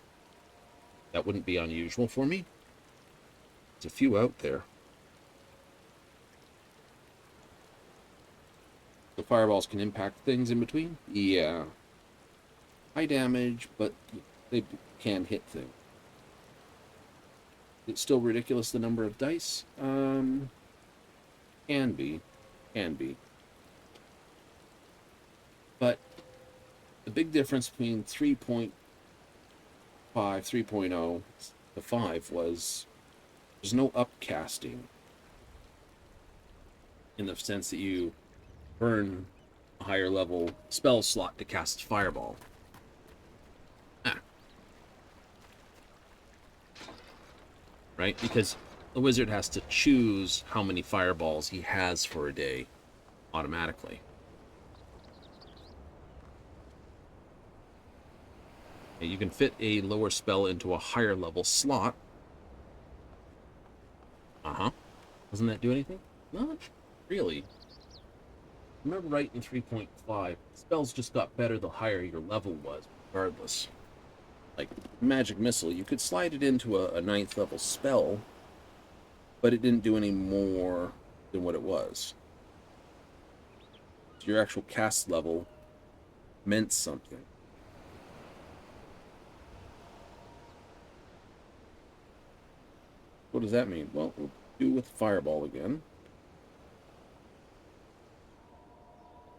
That wouldn't be unusual for me. There's a few out there. The fireballs can impact things in between? Yeah. High damage, but they can hit things. It's still ridiculous the number of dice? Can be. But the big difference between 3.5, 3.0, the 5 was there's no upcasting. In the sense that you burn a higher level spell slot to cast Fireball. Right? Because the wizard has to choose how many fireballs he has for a day automatically. You can fit a lower spell into a higher level slot. Doesn't that do anything? Not really. Remember right in 3.5, spells just got better the higher your level was, regardless. Like Magic Missile, you could slide it into a 9th level spell, but it didn't do any more than what it was. So your actual cast level meant something. What does that mean? Well, we'll do with Fireball again.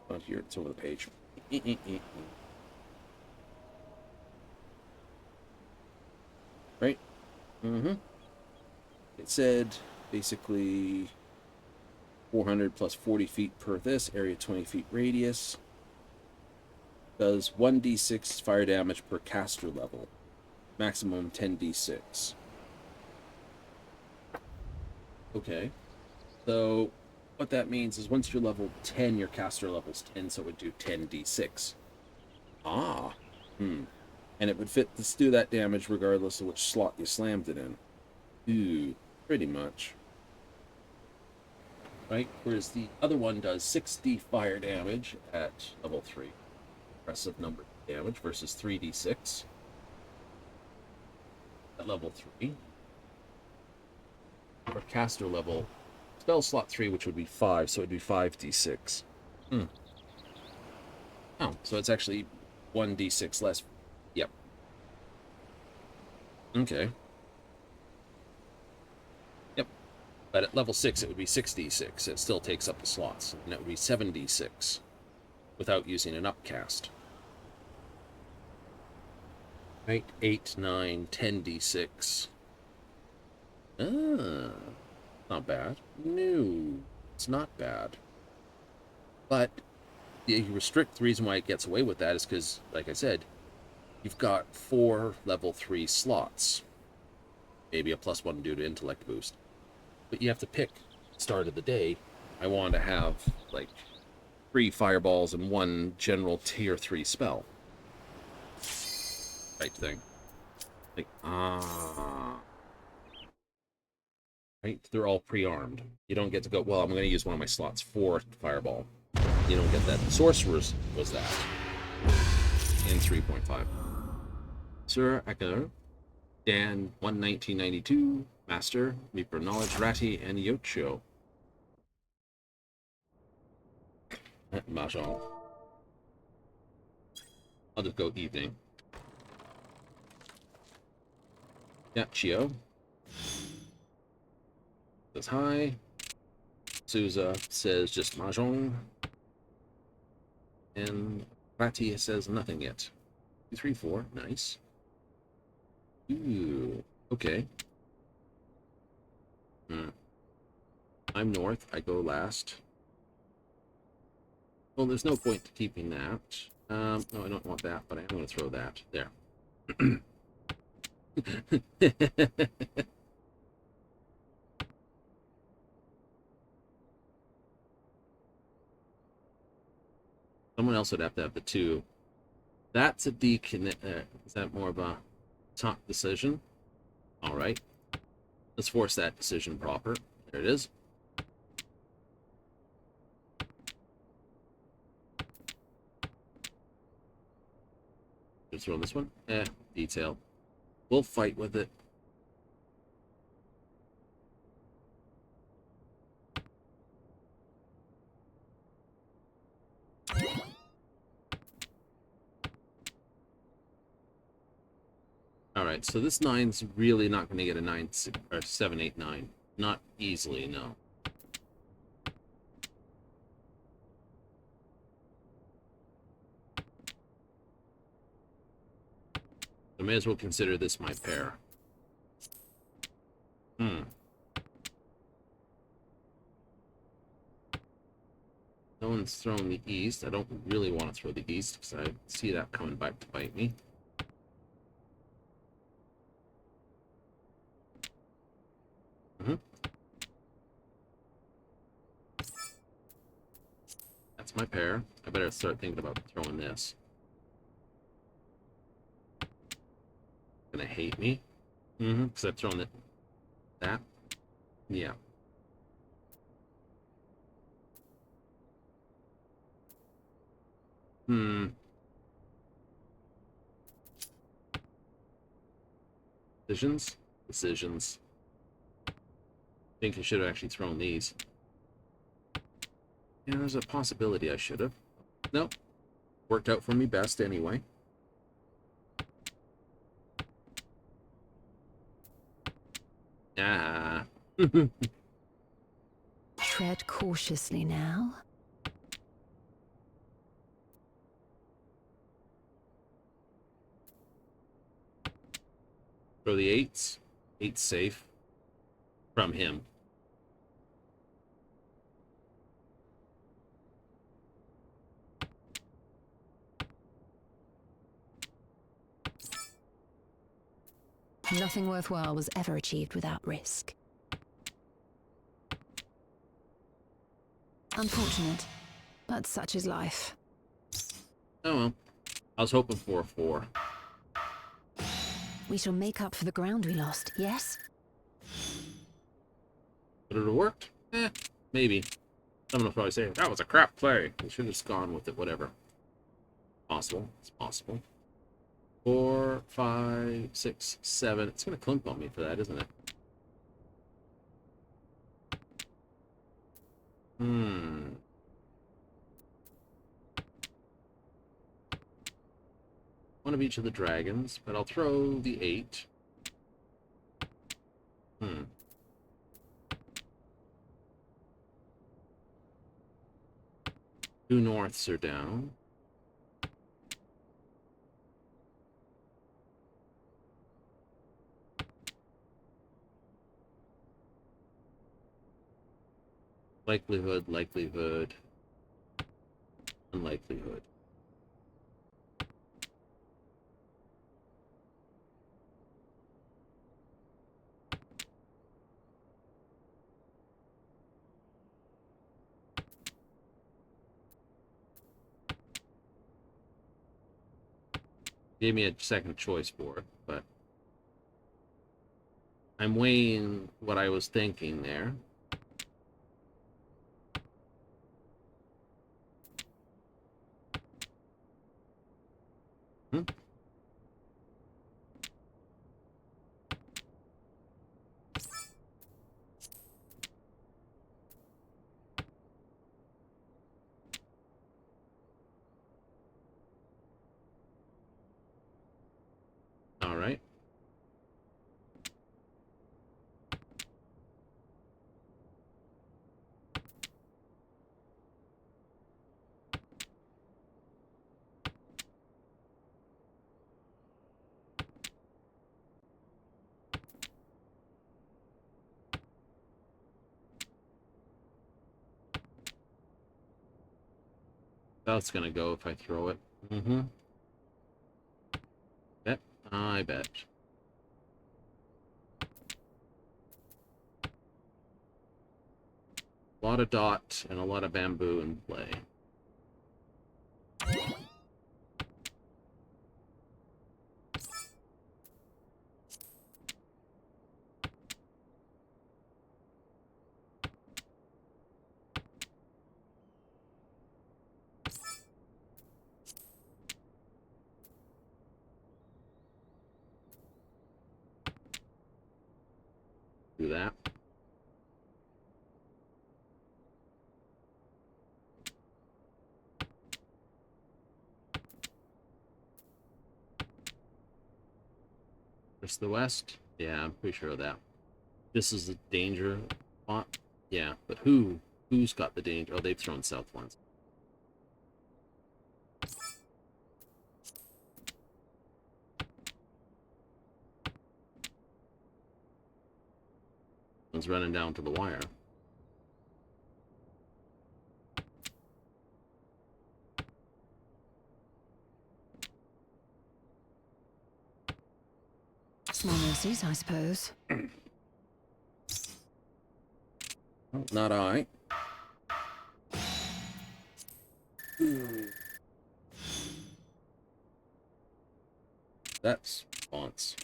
Not here, it's over the page. Right? It said basically 400 plus 40 feet per this, area 20 feet radius. Does 1d6 fire damage per caster level. Maximum 10d6. Okay. So what that means is once you're level 10, your caster level's 10, so it would do 10d6. And it would fit to do that damage regardless of which slot you slammed it in. Ooh, pretty much. Right? Whereas the other one does 6d fire damage at level 3. Impressive number of damage versus 3d6 at level 3. Or caster level, spell slot 3, which would be 5, so it'd be 5d6. Oh, so it's actually 1d6 less. Yep. Okay. Yep. But at level 6, it would be 6d6. It still takes up the slots, and it would be 7d6 without using an upcast. Right, 8, 9, 10 d6. Ah, not bad. No, it's not bad. But the reason why it gets away with that is because, like I said, you've got 4 level 3 slots. Maybe a +1 due to intellect boost. But you have to pick start of the day. I want to have, like, 3 fireballs and 1 general tier 3 spell. Type thing. Like, right? They're all pre-armed. You don't get to go, well, I'm going to use one of my slots for fireball. You don't get that. Sorcerers was that. In 3.5. Sir Echo, Dan 11992, Master, Reaper Knowledge, Ratty, and Yocho. Mahjong. I'll just go evening. Yeah, Chio. Says hi. Souza says just Mahjong. And Ratty says nothing yet. 2, 3, 4. Nice. Ooh. Okay. I'm north. I go last. Well, there's no point to keeping that. No, I don't want that, but I am going to throw that. There. Someone else would have to have the 2. That's a deconnect. Is that more of a top decision? All right. Let's force that decision proper. There it is. Just throw this one. Detail. We'll fight with it. All right, so this 9's really not going to get a 9 or 7, 8, 9. Not easily, no. I may as well consider this my pair. No one's thrown the east. I don't really want to throw the east because I see that coming back to bite me. That's my pair. I better start thinking about throwing this. Gonna hate me. Because I've thrown that. Yeah. Decisions. I think I should have actually thrown these. Yeah, there's a possibility I should have. Nope. Worked out for me best anyway. Ah. Tread cautiously now. Throw the 8s. 8's safe. From him. Nothing worthwhile was ever achieved without risk. Unfortunate, but such is life. Oh well. I was hoping for a 4. We shall make up for the ground we lost, yes? Would it have worked? Maybe. Someone will probably say, that was a crap play. We should have just gone with it, whatever. Possible. It's possible. 4, 5, 6, 7. It's going to clump on me for that, isn't it? One of each of the dragons, but I'll throw the 8. Two norths are down. Likelihood, likelihood, unlikelihood. Gave me a second choice for it, but I'm weighing what I was thinking there. All right. That's gonna go if I throw it. Mm-hmm. Bet. I bet. A lot of dot and a lot of bamboo in play. Do that. Just the west? Yeah, I'm pretty sure of that. This is the danger spot. Yeah, but who's got the danger? Oh, they've thrown south ones. One's running down to the wire. Small mercies, I suppose. Not I. That's fonts.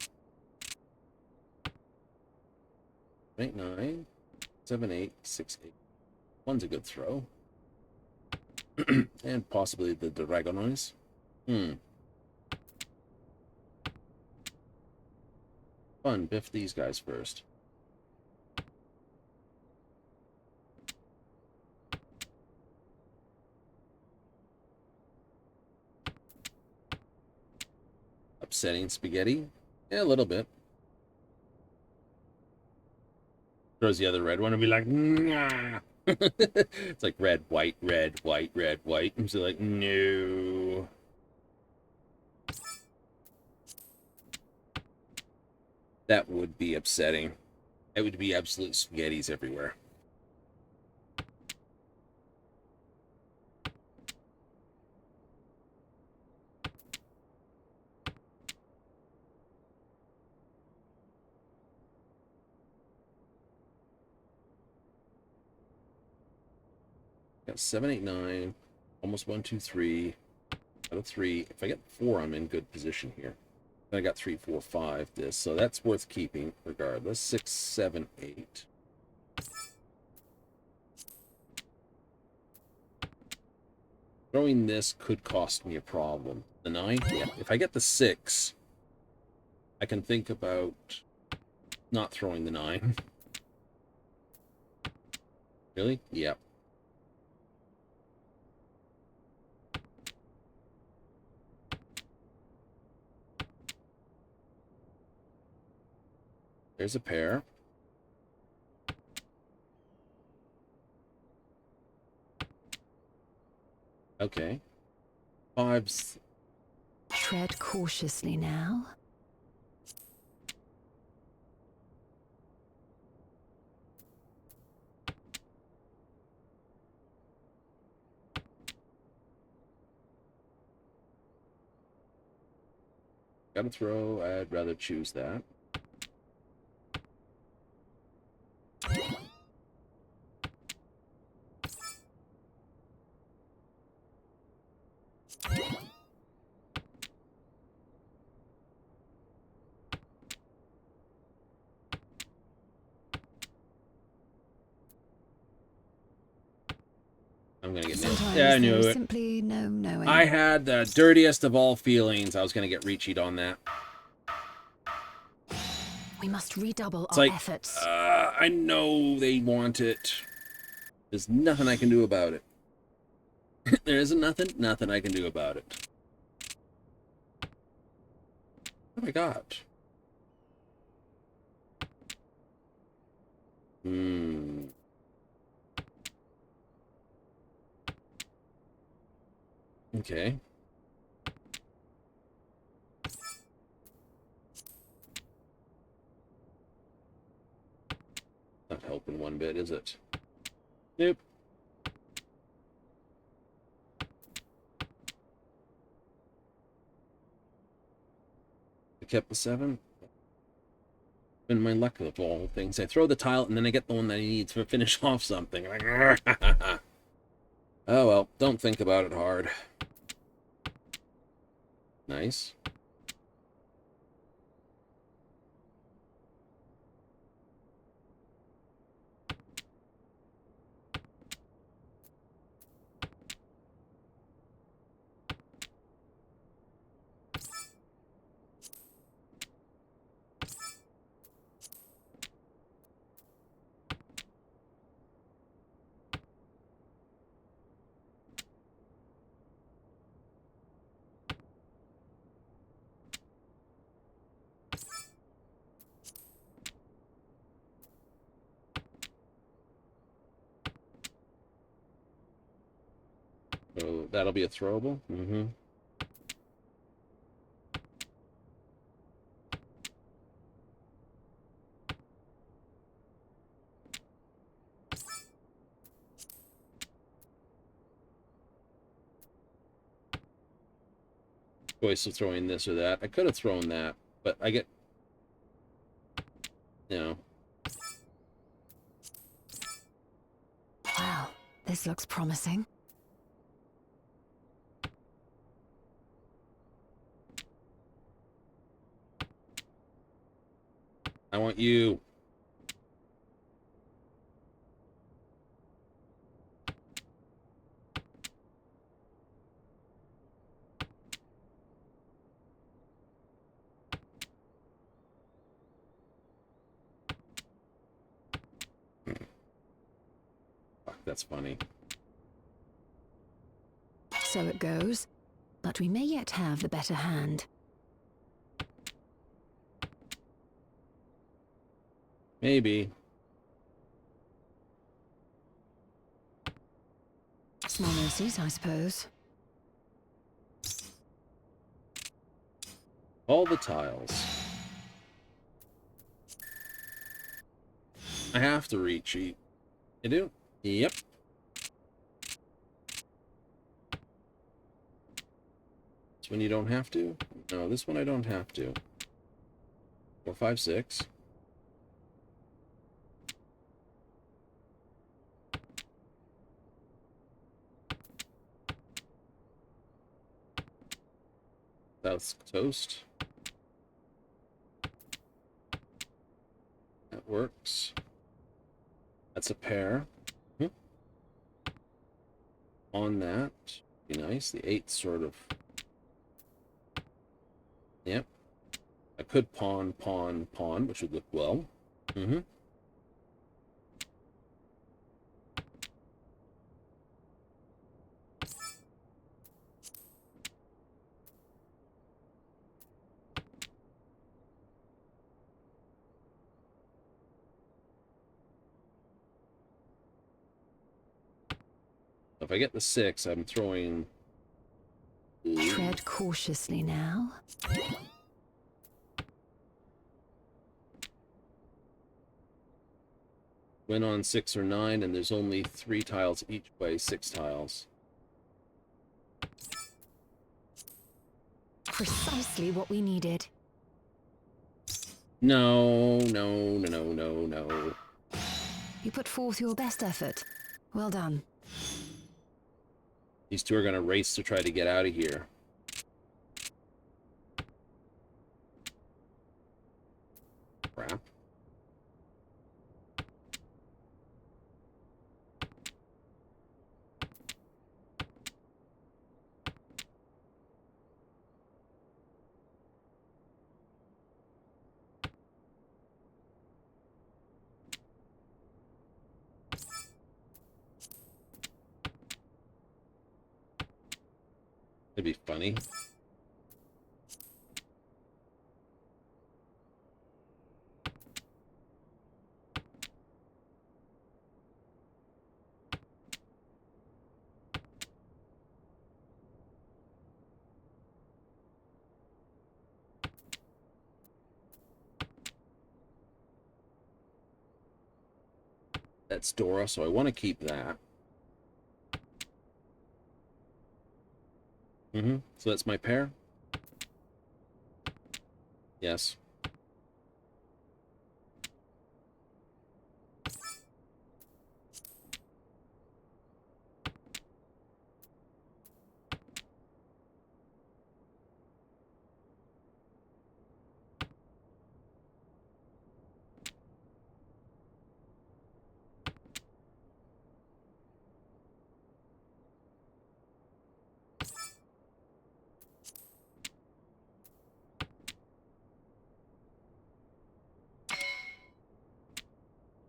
8, 9, 7, 8, 6, 8. One's a good throw. And possibly the Dragonoise. Fun, biff these guys first. Upsetting spaghetti? Yeah, a little bit. Throws the other red one and be like, nah. It's like red, white, red, white, red, white. I'm just like, no. That would be upsetting. It would be absolute spaghettis everywhere. Got 7, 8, 9, almost 1, 2, 3. Out of 3. If I get 4, I'm in good position here. I got 3, 4, 5 this, so that's worth keeping regardless. 6, 7, 8. Throwing this could cost me a problem. The 9, yeah. If I get the 6, I can think about not throwing the 9. Really? Yep. There's a pair. Okay. 5s. Tread cautiously now. Gotta throw. I'd rather choose that. I'm gonna get nailed. Sometimes Yeah, I knew there is it. simply no knowing. I had the dirtiest of all feelings. I was gonna get reached on that. We must redouble It's our like, efforts. I know they want it. There's nothing I can do about it. There isn't nothing I can do about it. What have I got? Okay. Not helping one bit, is it? Nope. I kept the 7. Been my luck of all things. I throw the tile and then I get the one that I need to finish off something. Like, oh well, don't think about it hard. Nice. So that'll be a throwable. Choice of throwing this or that. I could have thrown that, but I get, you know. Wow, this looks promising. I want you. Fuck, that's funny. So it goes, but we may yet have the better hand. Maybe. Small mercies, I suppose. All the tiles. I have to retreat. I do? Yep. This one you don't have to? No, this one I don't have to. 4, 5, 6. That's toast. That works. That's a pair. On that. Be nice. The 8 sort of. Yep. I could pawn, which would look well. If I get the 6, I'm throwing... Tread cautiously now. Win on 6 or 9, and there's only 3 tiles each way, 6 tiles. Precisely what we needed. No, no, no, no, no, no. You put forth your best effort. Well done. These two are going to race to try to get out of here. Crap. It'd be funny. That's Dora, so I want to keep that. So that's my pair? Yes.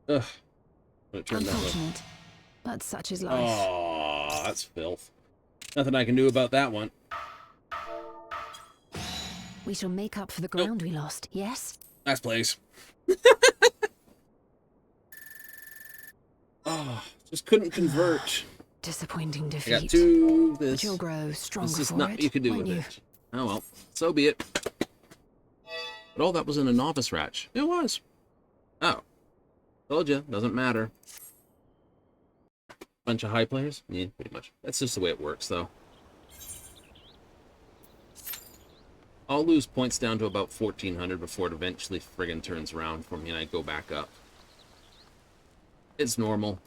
Ugh. It turned that way. Unfortunate, but such is life. Oh, that's filth. Nothing I can do about that one. We shall make up for the ground we lost, yes? Last place. Oh, just couldn't convert. Disappointing I defeat. got two. But This. you'll grow stronger This is for not it, what you can do won't with you? it. Oh well, so be it. But all that was in a novice ratch. It was. Oh. Told you, doesn't matter. Bunch of high players? Yeah, pretty much. That's just the way it works, though. I'll lose points down to about 1,400 before it eventually friggin' turns around for me and I go back up. It's normal.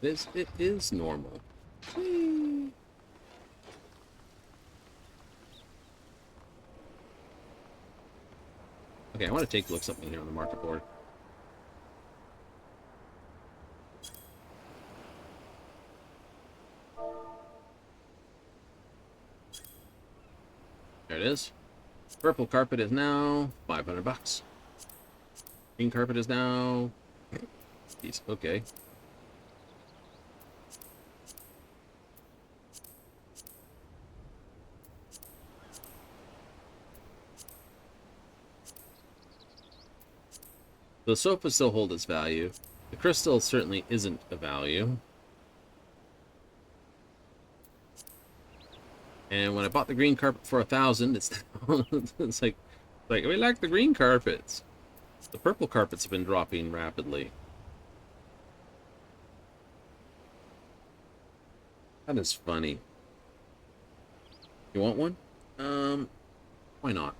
It is normal. Whee. Okay, I want to take a look at something here on the market board. There it is. Purple carpet is now 500 bucks. Green carpet is now... Jeez, okay. The sofa still holds its value. The crystal certainly isn't a value. And when I bought the green carpet for 1,000, it's like we like the green carpets. The purple carpets have been dropping rapidly. That is funny. You want one? Why not?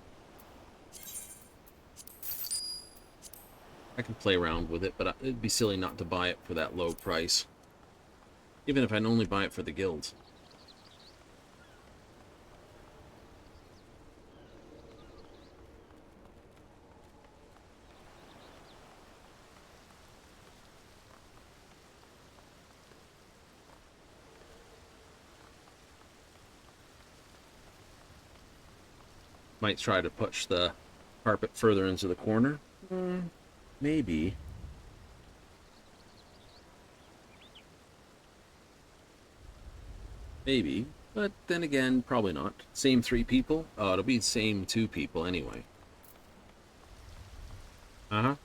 I can play around with it, but it'd be silly not to buy it for that low price. Even if I'd only buy it for the guilds. Might try to push the carpet further into the corner. Maybe. Maybe. But then again, probably not. Same 3 people? Oh, it'll be the same 2 people anyway. Uh-huh.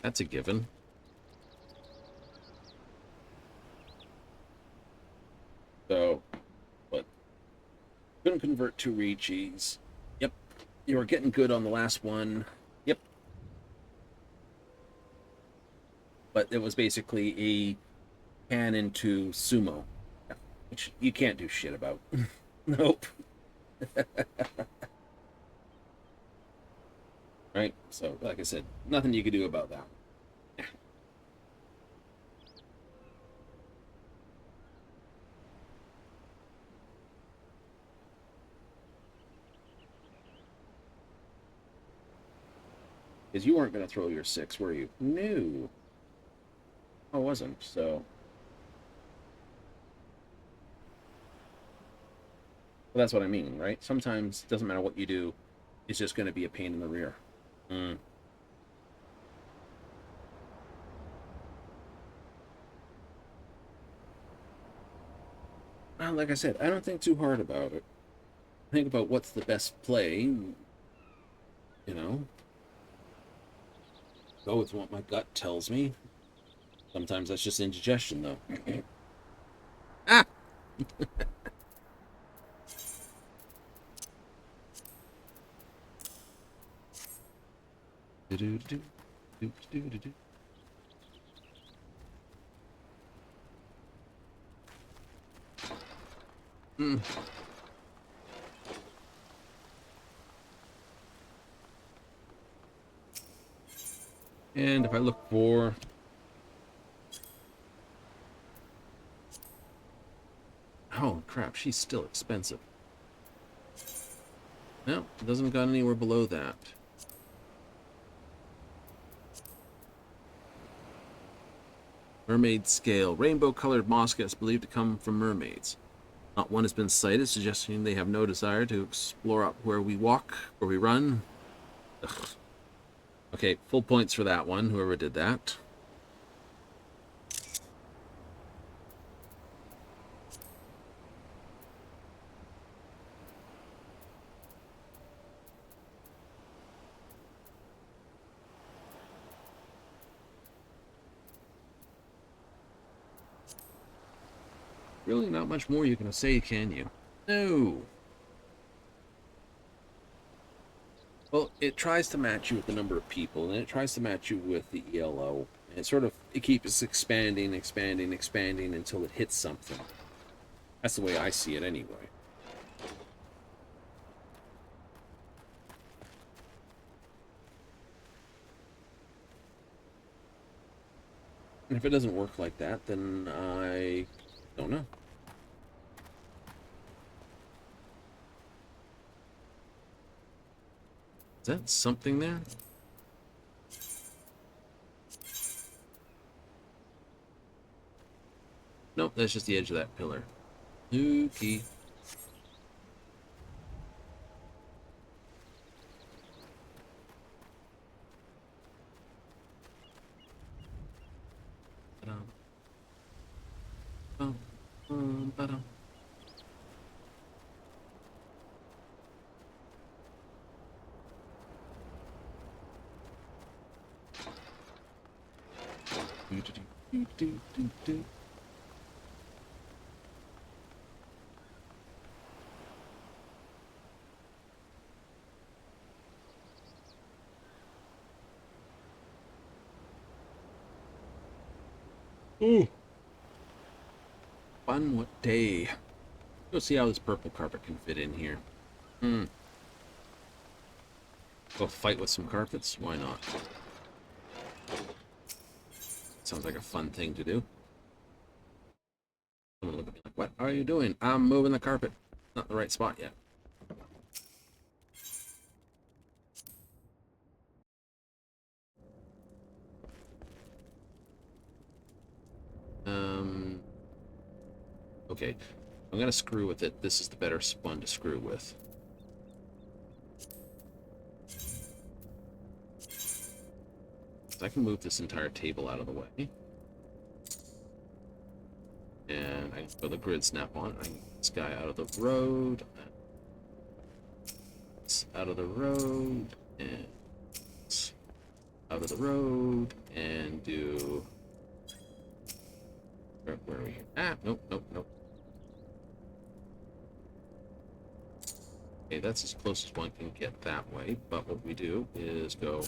That's a given. So, but couldn't convert 2 Ricci's. Yep. You were getting good on the last one. Yep. but it was basically a canon to sumo, which you can't do shit about. Nope. Right? So, like I said, nothing you could do about that. Because you weren't going to throw your 6, were you? No. I wasn't, so. Well, that's what I mean, right? Sometimes it doesn't matter what you do, it's just going to be a pain in the rear. Well, like I said, I don't think too hard about it. Think about what's the best play, you know. Go with what my gut tells me. Sometimes that's just indigestion, though. Ah! Mm. And if I look for oh crap, she's still expensive. No, it doesn't got anywhere below that. Mermaid scale. Rainbow-colored moss believed to come from mermaids. Not one has been sighted, suggesting they have no desire to explore up where we walk, where we run. Ugh. Okay, full points for that one, whoever did that. Really not much more you can say, can you? No. Well, it tries to match you with the number of people, and it tries to match you with the ELO. And it keeps expanding until it hits something. That's the way I see it anyway. And if it doesn't work like that, then I don't know. Is that something there? Nope, that's just the edge of that pillar. Okay. Ooh. Fun what day. Go see how this purple carpet can fit in here. Go fight with some carpets? Why not? Sounds like a fun thing to do. Someone look at me like, what are you doing? I'm moving the carpet. Not the right spot yet. Okay. I'm gonna screw with it. This is the better one to screw with. So I can move this entire table out of the way. And I can put the grid snap on. I can get this guy out of the road. It's out of the road. And it's out of the road. And do... Where are we? Ah, nope. Okay, that's as close as one can get that way. But what we do is go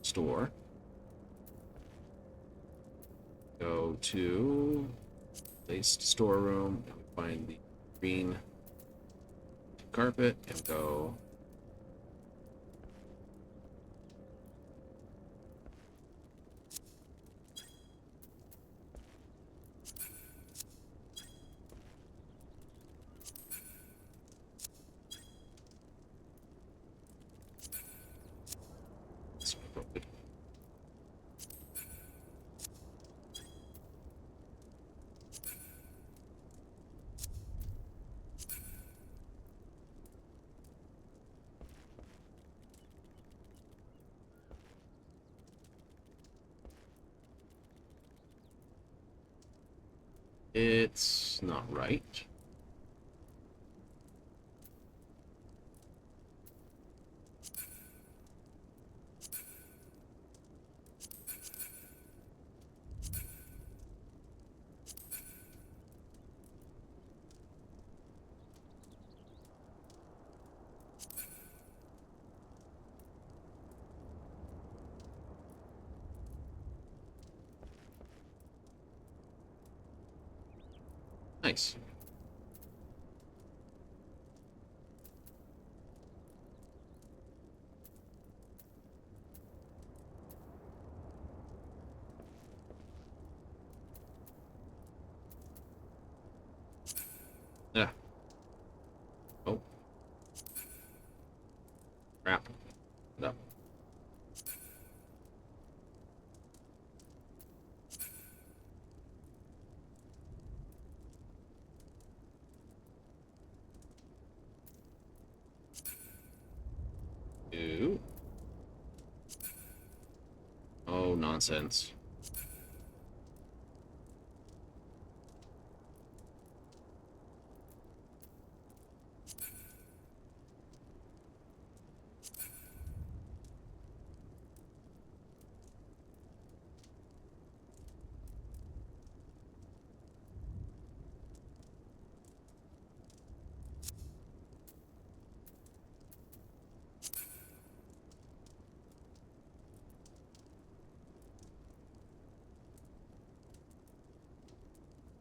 store. Go to placed storeroom and we find the green carpet and go it's not right. Nice. Yeah. Oh. Crap. No. Ew. Oh, nonsense.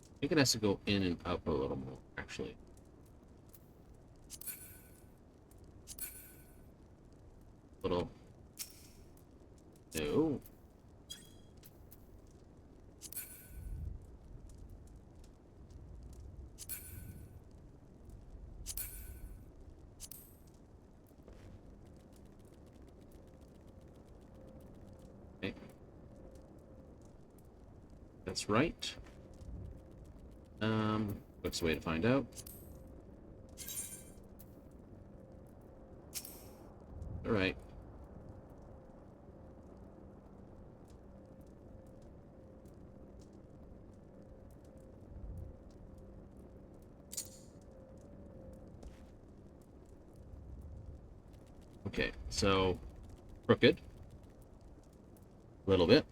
I think it has to go in and up a little more, actually. Little. No. Okay. That's right. Quickest way to find out. All right. Okay, so crooked. A little bit.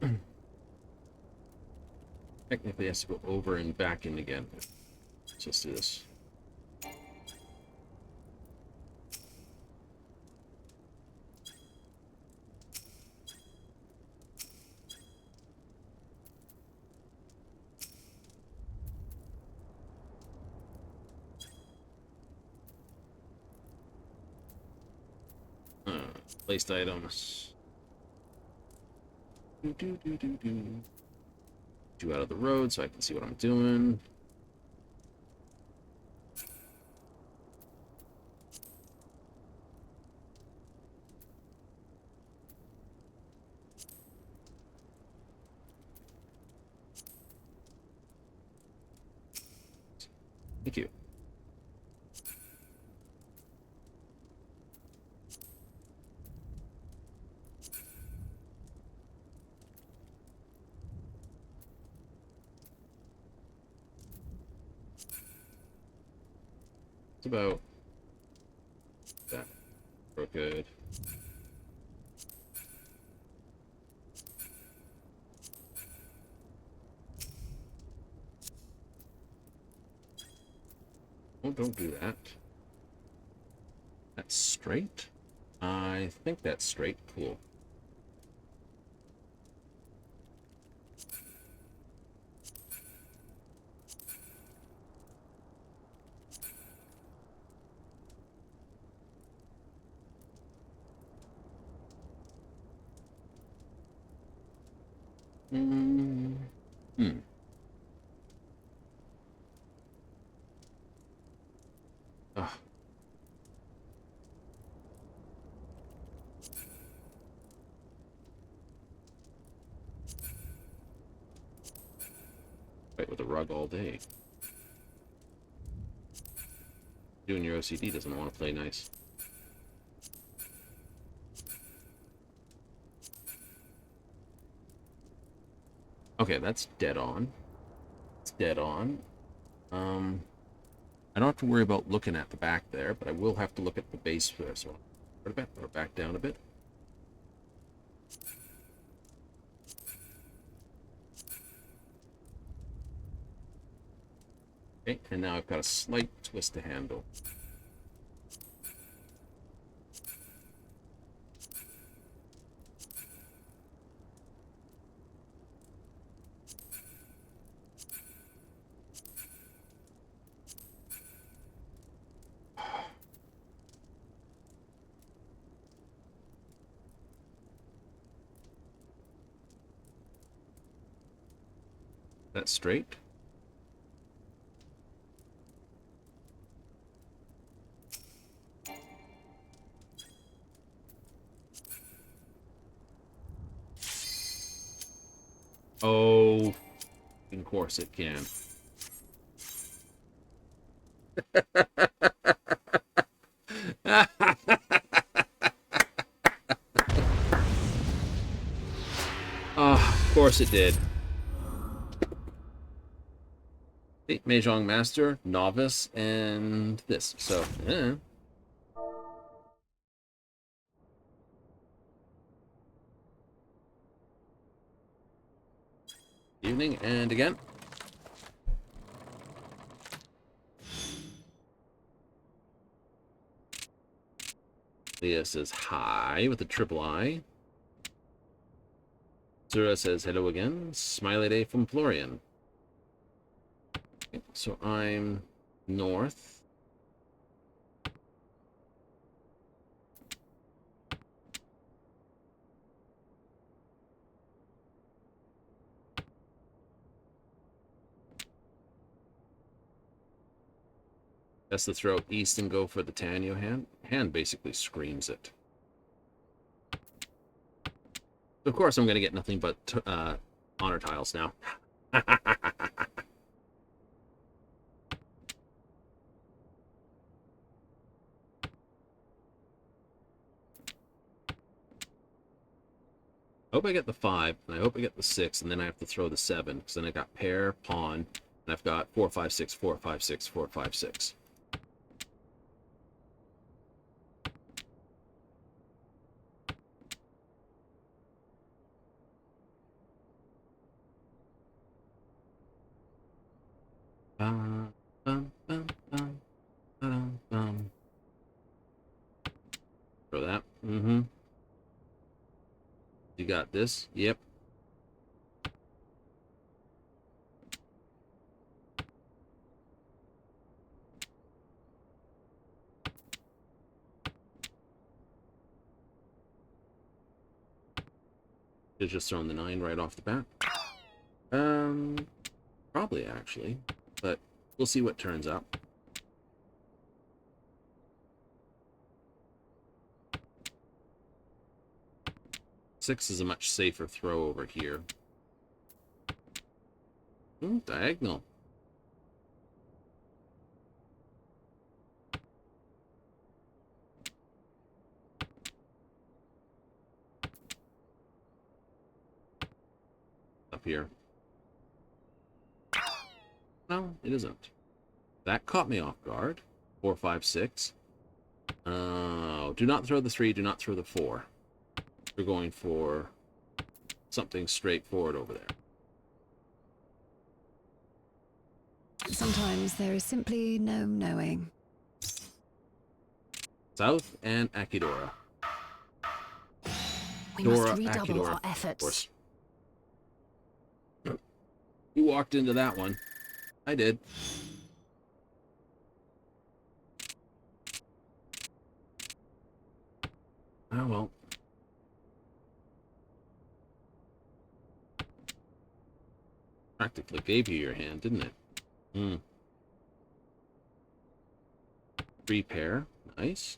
Technically, it has to go over and back in again. So let's do this. Placed items. You out of the road so I can see what I'm doing. Thank you. It's about that. Real good. Oh, don't do that. That's straight? I think that's straight. Cool. Mm. Hmm. Ugh. Fight with a rug all day. You and your OCD doesn't want to play nice. Okay, that's dead on. It's dead on. I don't have to worry about looking at the back there, but I will have to look at the base first. So put it back, or back down a bit. Okay, and now I've got a slight twist to handle. That's straight. Oh, of course it can. Of course it did. The Mahjong Master, Novice, and this. So, Evening, and again. Leah says hi with a triple I. Zura says hello again. Smiley day from Florian. Okay, so I'm north. That's the throw east and go for the Tanyo hand. Hand basically screams it. Of course, I'm going to get nothing but honor tiles now. I hope I get the 5, and I hope I get the 6, and then I have to throw the 7, because then I got pair, pawn, and I've got 4, 5, 6, 4, 5, 6, 4, 5, 6. Bum, bum, bum, bum, bum, bum. Throw that. Mm-hmm. You got this? Yep. Should've just thrown the 9 right off the bat. Probably actually, but we'll see what turns up. Six is a much safer throw over here. Diagonal. Up here. No, it isn't. That caught me off guard. 4, 5, 6. Do not throw the 3, do not throw the 4. We're going for something straightforward over there. Sometimes there is simply no knowing. South and Akidora. We Dora, must redouble Akidora, our of efforts. course. You walked into that one. I did. Oh well. Practically gave you your hand, didn't it? Hmm. 3 pair. Nice.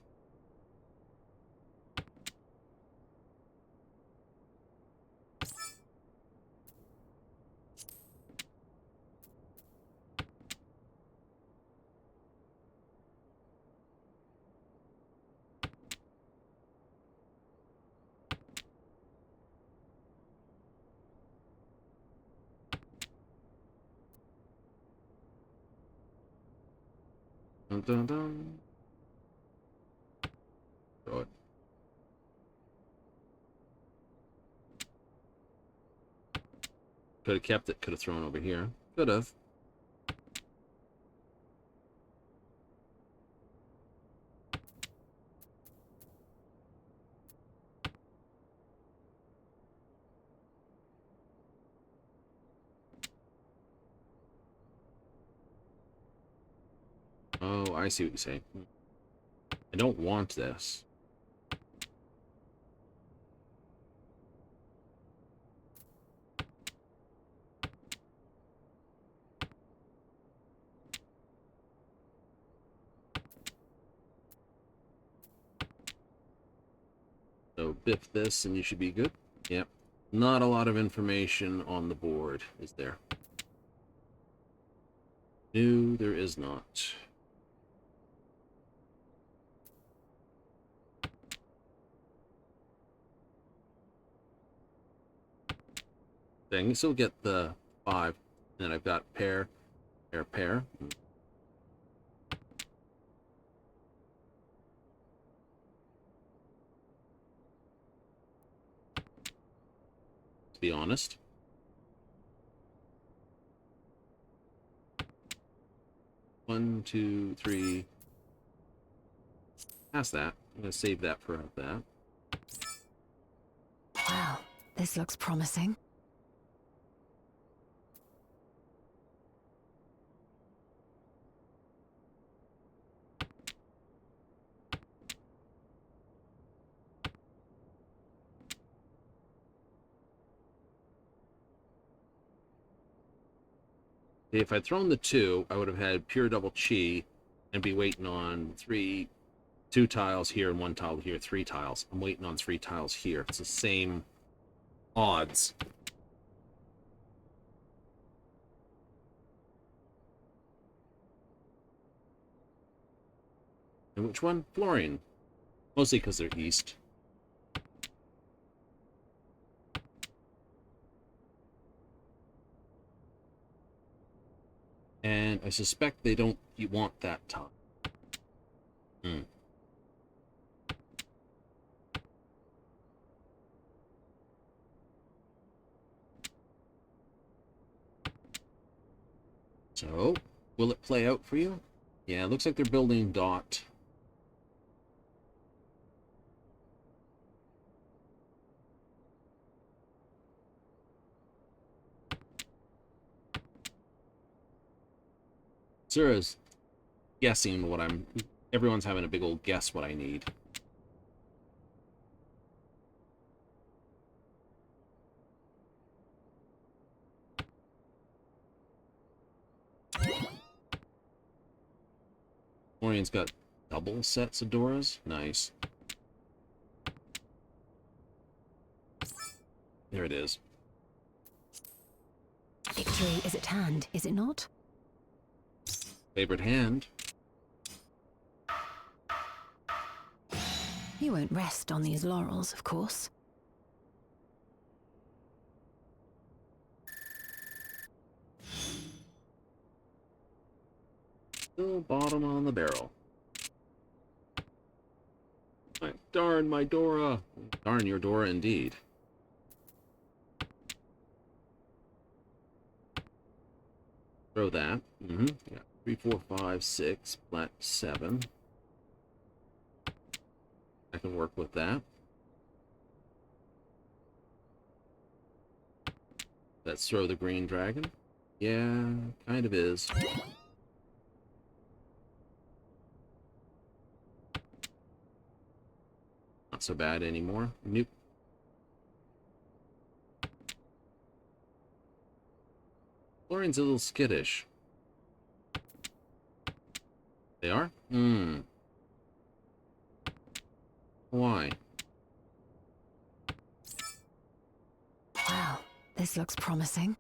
Dun, dun, dun. Throw it. Could have kept it. Could have thrown over here. Could have. Oh, I see what you're saying. I don't want this. So biff this and you should be good. Yep. Not a lot of information on the board, is there? No, there is not. I can still get the 5. And then I've got pair, pair, pair. To be honest. One, two, three. Past that. I'm going to save that for that. Wow, this looks promising. If I'd thrown the 2, I would have had pure double chi and be waiting on 2 tiles here and 1 tile here, 3 tiles. I'm waiting on 3 tiles here. It's the same odds. And which one? Florian. Mostly because they're east. And I suspect they don't want that tile. Hmm. So, will it play out for you? Yeah, it looks like they're building dot. Sarah's guessing what I'm... Everyone's having a big old guess what I need. Florian's got double sets of Doras. Nice. There it is. Victory is at hand, is it not? Favorite hand. You won't rest on these laurels, of course. Still bottom on the barrel. Darn my Dora. Darn your Dora indeed. Throw that. Yeah. 3, 4, 5, 6, flat 7. I can work with that. Let's throw the green dragon. Yeah, kind of is. Not so bad anymore. Nope. Chlorine's a little skittish. They are? Hmm. Why? Wow, this looks promising.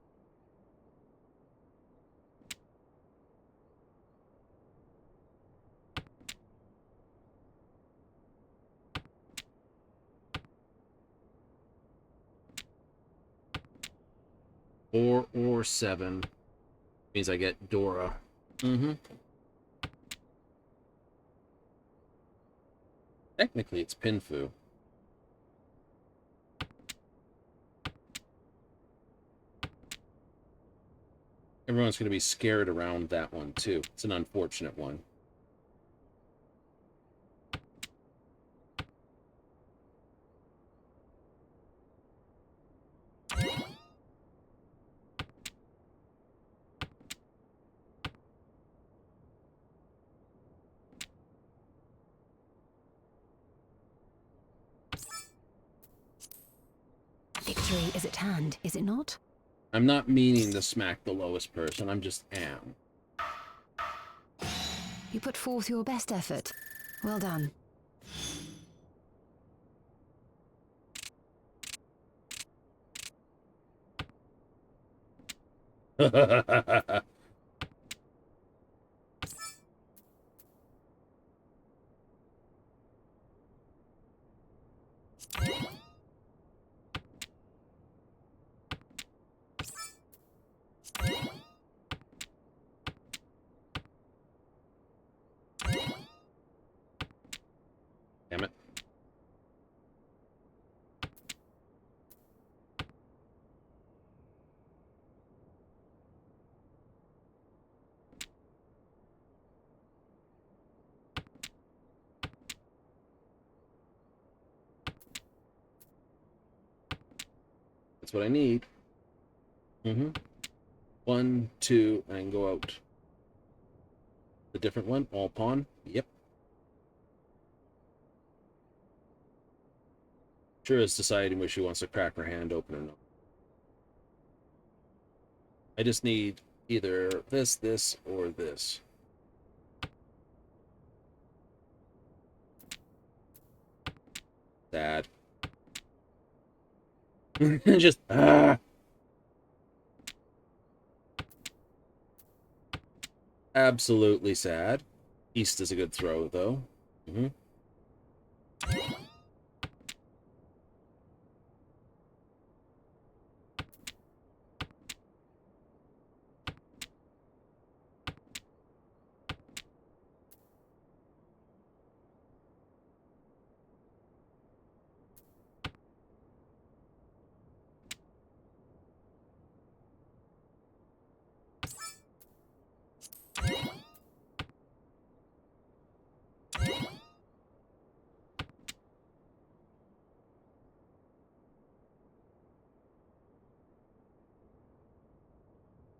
Four or seven means I get Dora. Mm-hmm. Technically, it's Pinfu. Everyone's going to be scared around that one, too. It's an unfortunate one. Victory is at hand, is it not? I'm not meaning to smack the lowest person. I'm just am. You put forth your best effort. Well done. Damn it. That's what I need. Mm-hmm. 1, 2, and go out. The different one, all pawn. Yep. Sure is deciding whether she wants to crack her hand open or not. I just need either this, or this. Sad. Just absolutely sad. East is a good throw, though. Mm-hmm.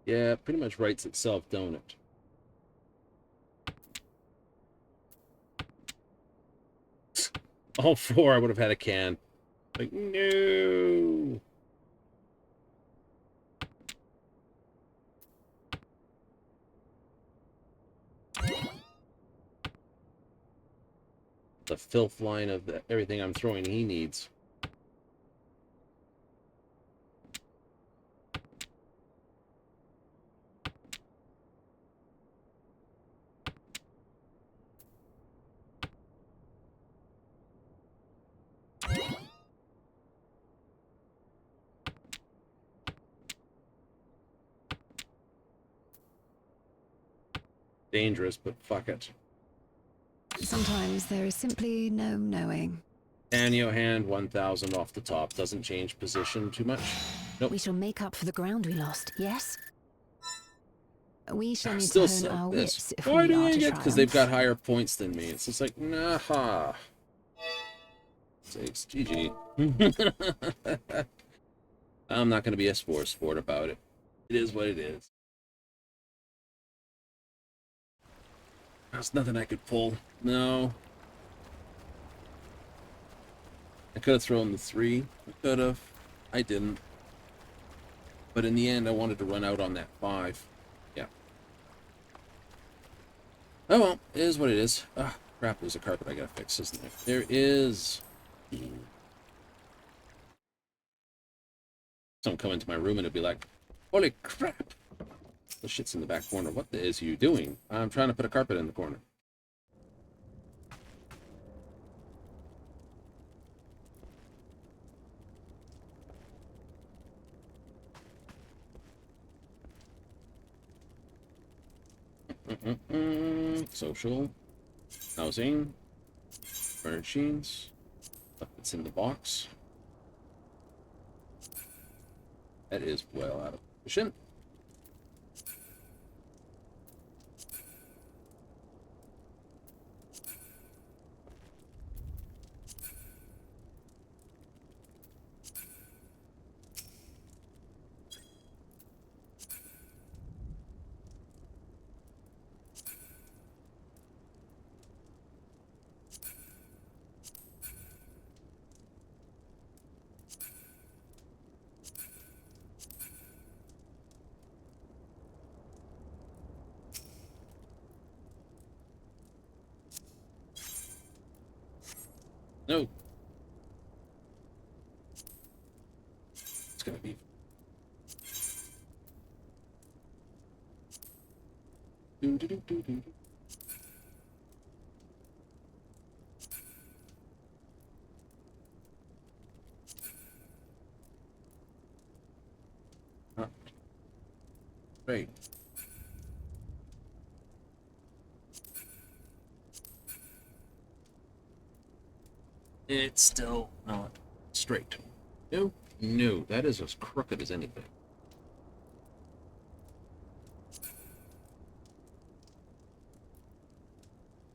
Yeah, it pretty much writes itself, don't it? All four, I would have had a can. Like, no. The filth line of everything I'm throwing he needs. Dangerous, but fuck it. Sometimes there is simply no knowing. And your hand 1,000 off the top. Doesn't change position too much. Nope. We shall make up for the ground we lost, yes? We shall need Still to hone our this. wits if Why we do are I to get? Because they've triumph. got higher points than me. It's just like, nah. Sakes, GG. I'm not going to be a sport about it. It is what it is. There's nothing I could pull. No. I could have thrown the 3. I could have. I didn't. But in the end, I wanted to run out on that 5. Yeah. Oh well, it is what it is. Ah, crap, there's a carpet I gotta fix, isn't there? There is. Someone come into my room and it'd be like, holy crap! The shit's in the back corner. What the is you doing? I'm trying to put a carpet in the corner. Social. Housing. Furnishings. Stuff that's in the box. That is well out of position. No. It's gonna be. Do, do, do, do, do. Great. It's still not straight. No, no, that is as crooked as anything.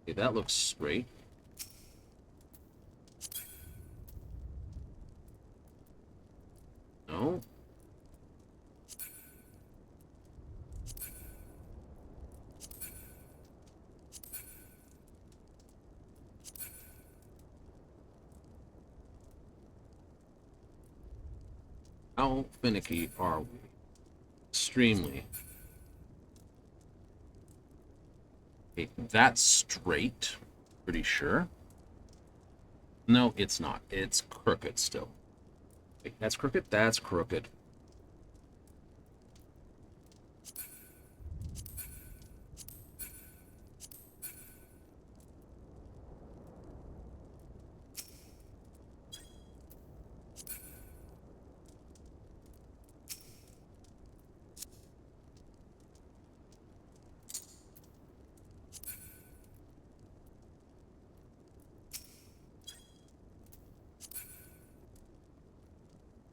Okay, that looks straight. No. How finicky are we? Extremely. Okay, that's straight. Pretty sure. No, it's not. It's crooked still. Wait, that's crooked? That's crooked.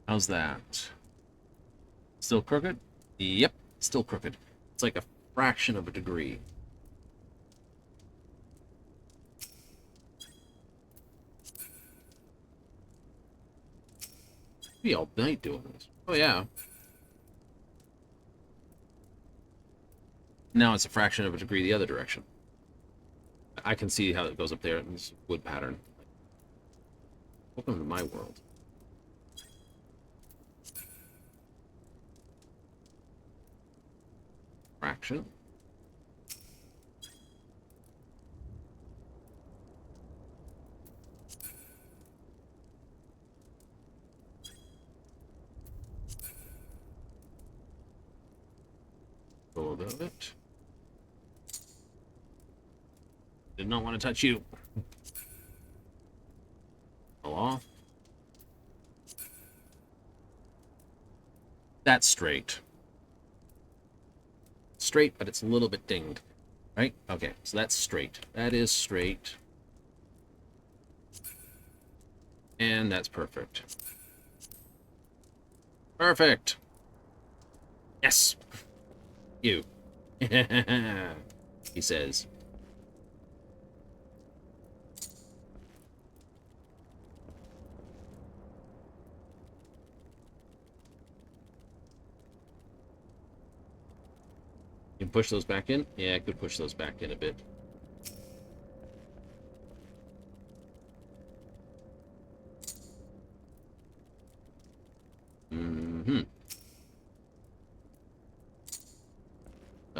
How's that? Still crooked? Yep, still crooked. It's like a fraction of a degree. Be all night doing this. Oh yeah. Now it's a fraction of a degree the other direction. I can see how it goes up there in this wood pattern. Welcome to my world. Fraction. Go above it. Did not want to touch you. Fall off. That's straight. Straight, but it's a little bit dinged. Right? Okay, so that's straight. That is straight. And that's perfect. Perfect! Yes! You. He says. You can push those back in? Yeah, I could push those back in a bit. Mm-hmm.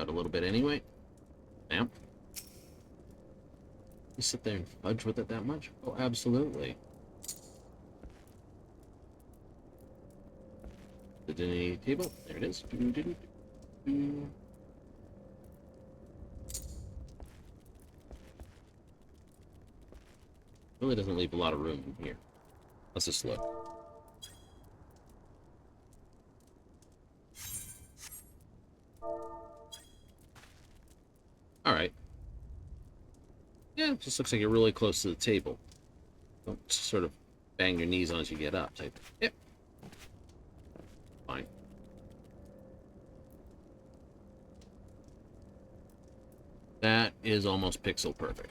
out a little bit anyway. Bam. You sit there and fudge with it that much? Oh, absolutely. The dinner table. There it is. Really doesn't leave a lot of room in here. Let's just look. Alright. Yeah, it just looks like you're really close to the table. Don't sort of bang your knees on as you get up. Type. Yep. Fine. That is almost pixel perfect.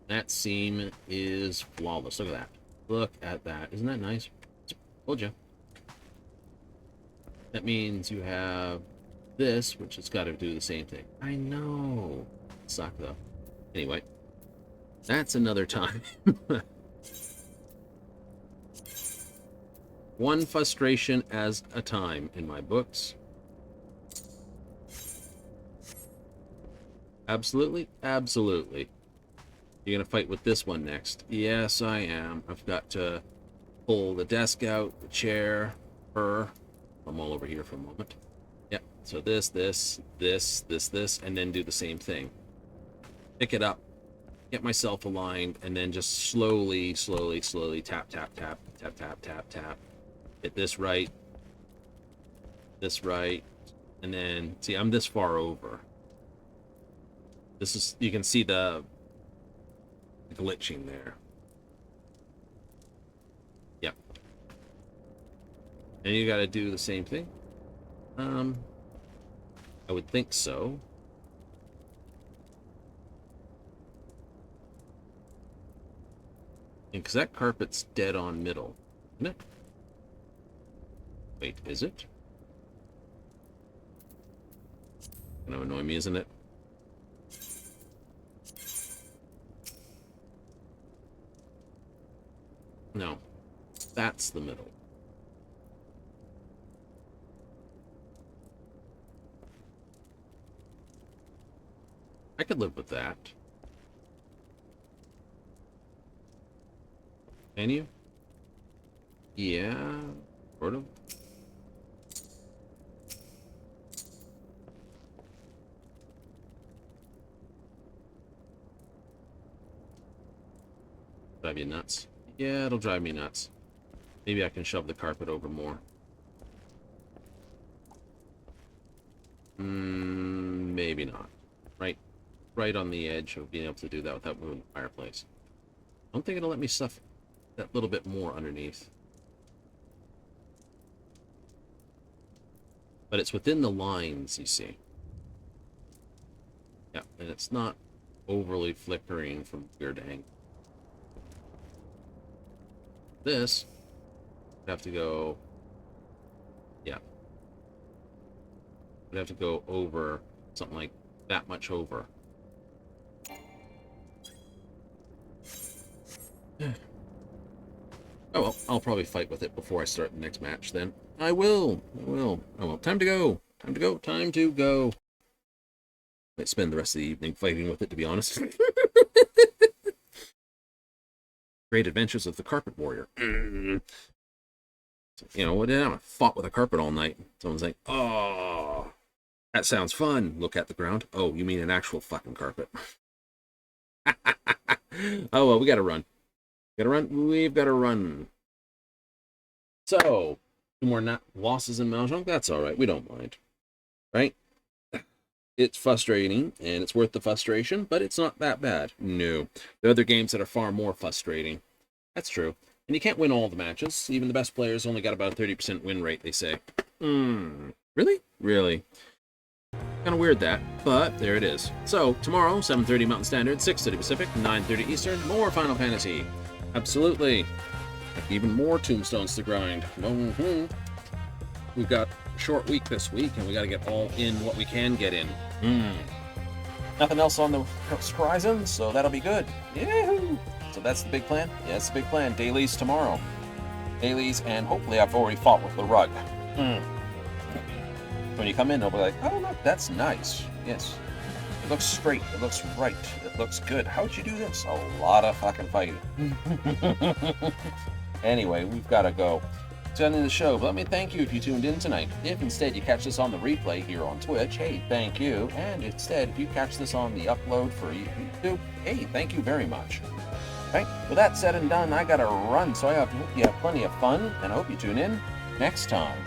That seam is flawless. Look at that. Look at that. Isn't that nice? Told you. That means you have this, which has got to do the same thing. I know. Suck, though. Anyway. That's another time. One frustration at a time in my books. Absolutely? Absolutely. You're going to fight with this one next. Yes, I am. I've got to pull the desk out, the chair, her. I'm all over here for a moment. Yep. So this, and then do the same thing. Pick it up, get myself aligned, and then just slowly tap, tap, tap, tap, tap, tap, tap. Get this right, and then, see, I'm this far over. This is, you can see the glitching there. Yep. And you got to do the same thing. I would think so. And because that carpet's dead on middle, isn't it? Wait, is it? Gonna annoy me, isn't it? No, that's the middle. I could live with that. Can you? Yeah, sort of. Drive you nuts. Yeah, it'll drive me nuts. Maybe I can shove the carpet over more. Maybe not. Right on the edge of being able to do that without moving the fireplace. I don't think it'll let me stuff that little bit more underneath. But it's within the lines, you see. Yeah, and it's not overly flickering from weird angles. This would have to go, yeah, would have to go over something like that much over. Oh well, I'll probably fight with it before I start the next match then. I will. Oh well, time to go. Time to go. Might spend the rest of the evening fighting with it, to be honest. Great Adventures of the Carpet Warrior. You know, what? I fought with a carpet all night. Someone's like, oh, that sounds fun. Look at the ground. Oh, you mean an actual fucking carpet. Oh, well, we gotta run. We've gotta run. So, 2 more losses in Mahjong. That's alright. We don't mind. Right? It's frustrating, and it's worth the frustration, but it's not that bad. No. There are other games that are far more frustrating. That's true. And you can't win all the matches. Even the best players only got about a 30% win rate, they say. Really? Really? Kind of weird that, but there it is. So, tomorrow, 7:30 Mountain Standard, 6:30 Pacific, 9:30 Eastern, more Final Fantasy. Absolutely. Even more tombstones to grind. We've got a short week this week, and we got to get all in what we can get in. Nothing else on the horizon, so that'll be good. Yahoo! So that's the big plan? Yeah, that's the big plan. Dailies tomorrow. Dailies, and hopefully I've already fought with the rug. When you come in, they'll be like, oh, look, that's nice. Yes. It looks straight. It looks right. It looks good. How'd you do this? A lot of fucking fighting. Anyway, we've got to go. It's the end of the show, but let me thank you if you tuned in tonight. If instead you catch this on the replay here on Twitch, hey, thank you. And instead, if you catch this on the upload for YouTube, hey, thank you very much. Right? With that said and done, I gotta run, so I hope you have plenty of fun, and I hope you tune in next time.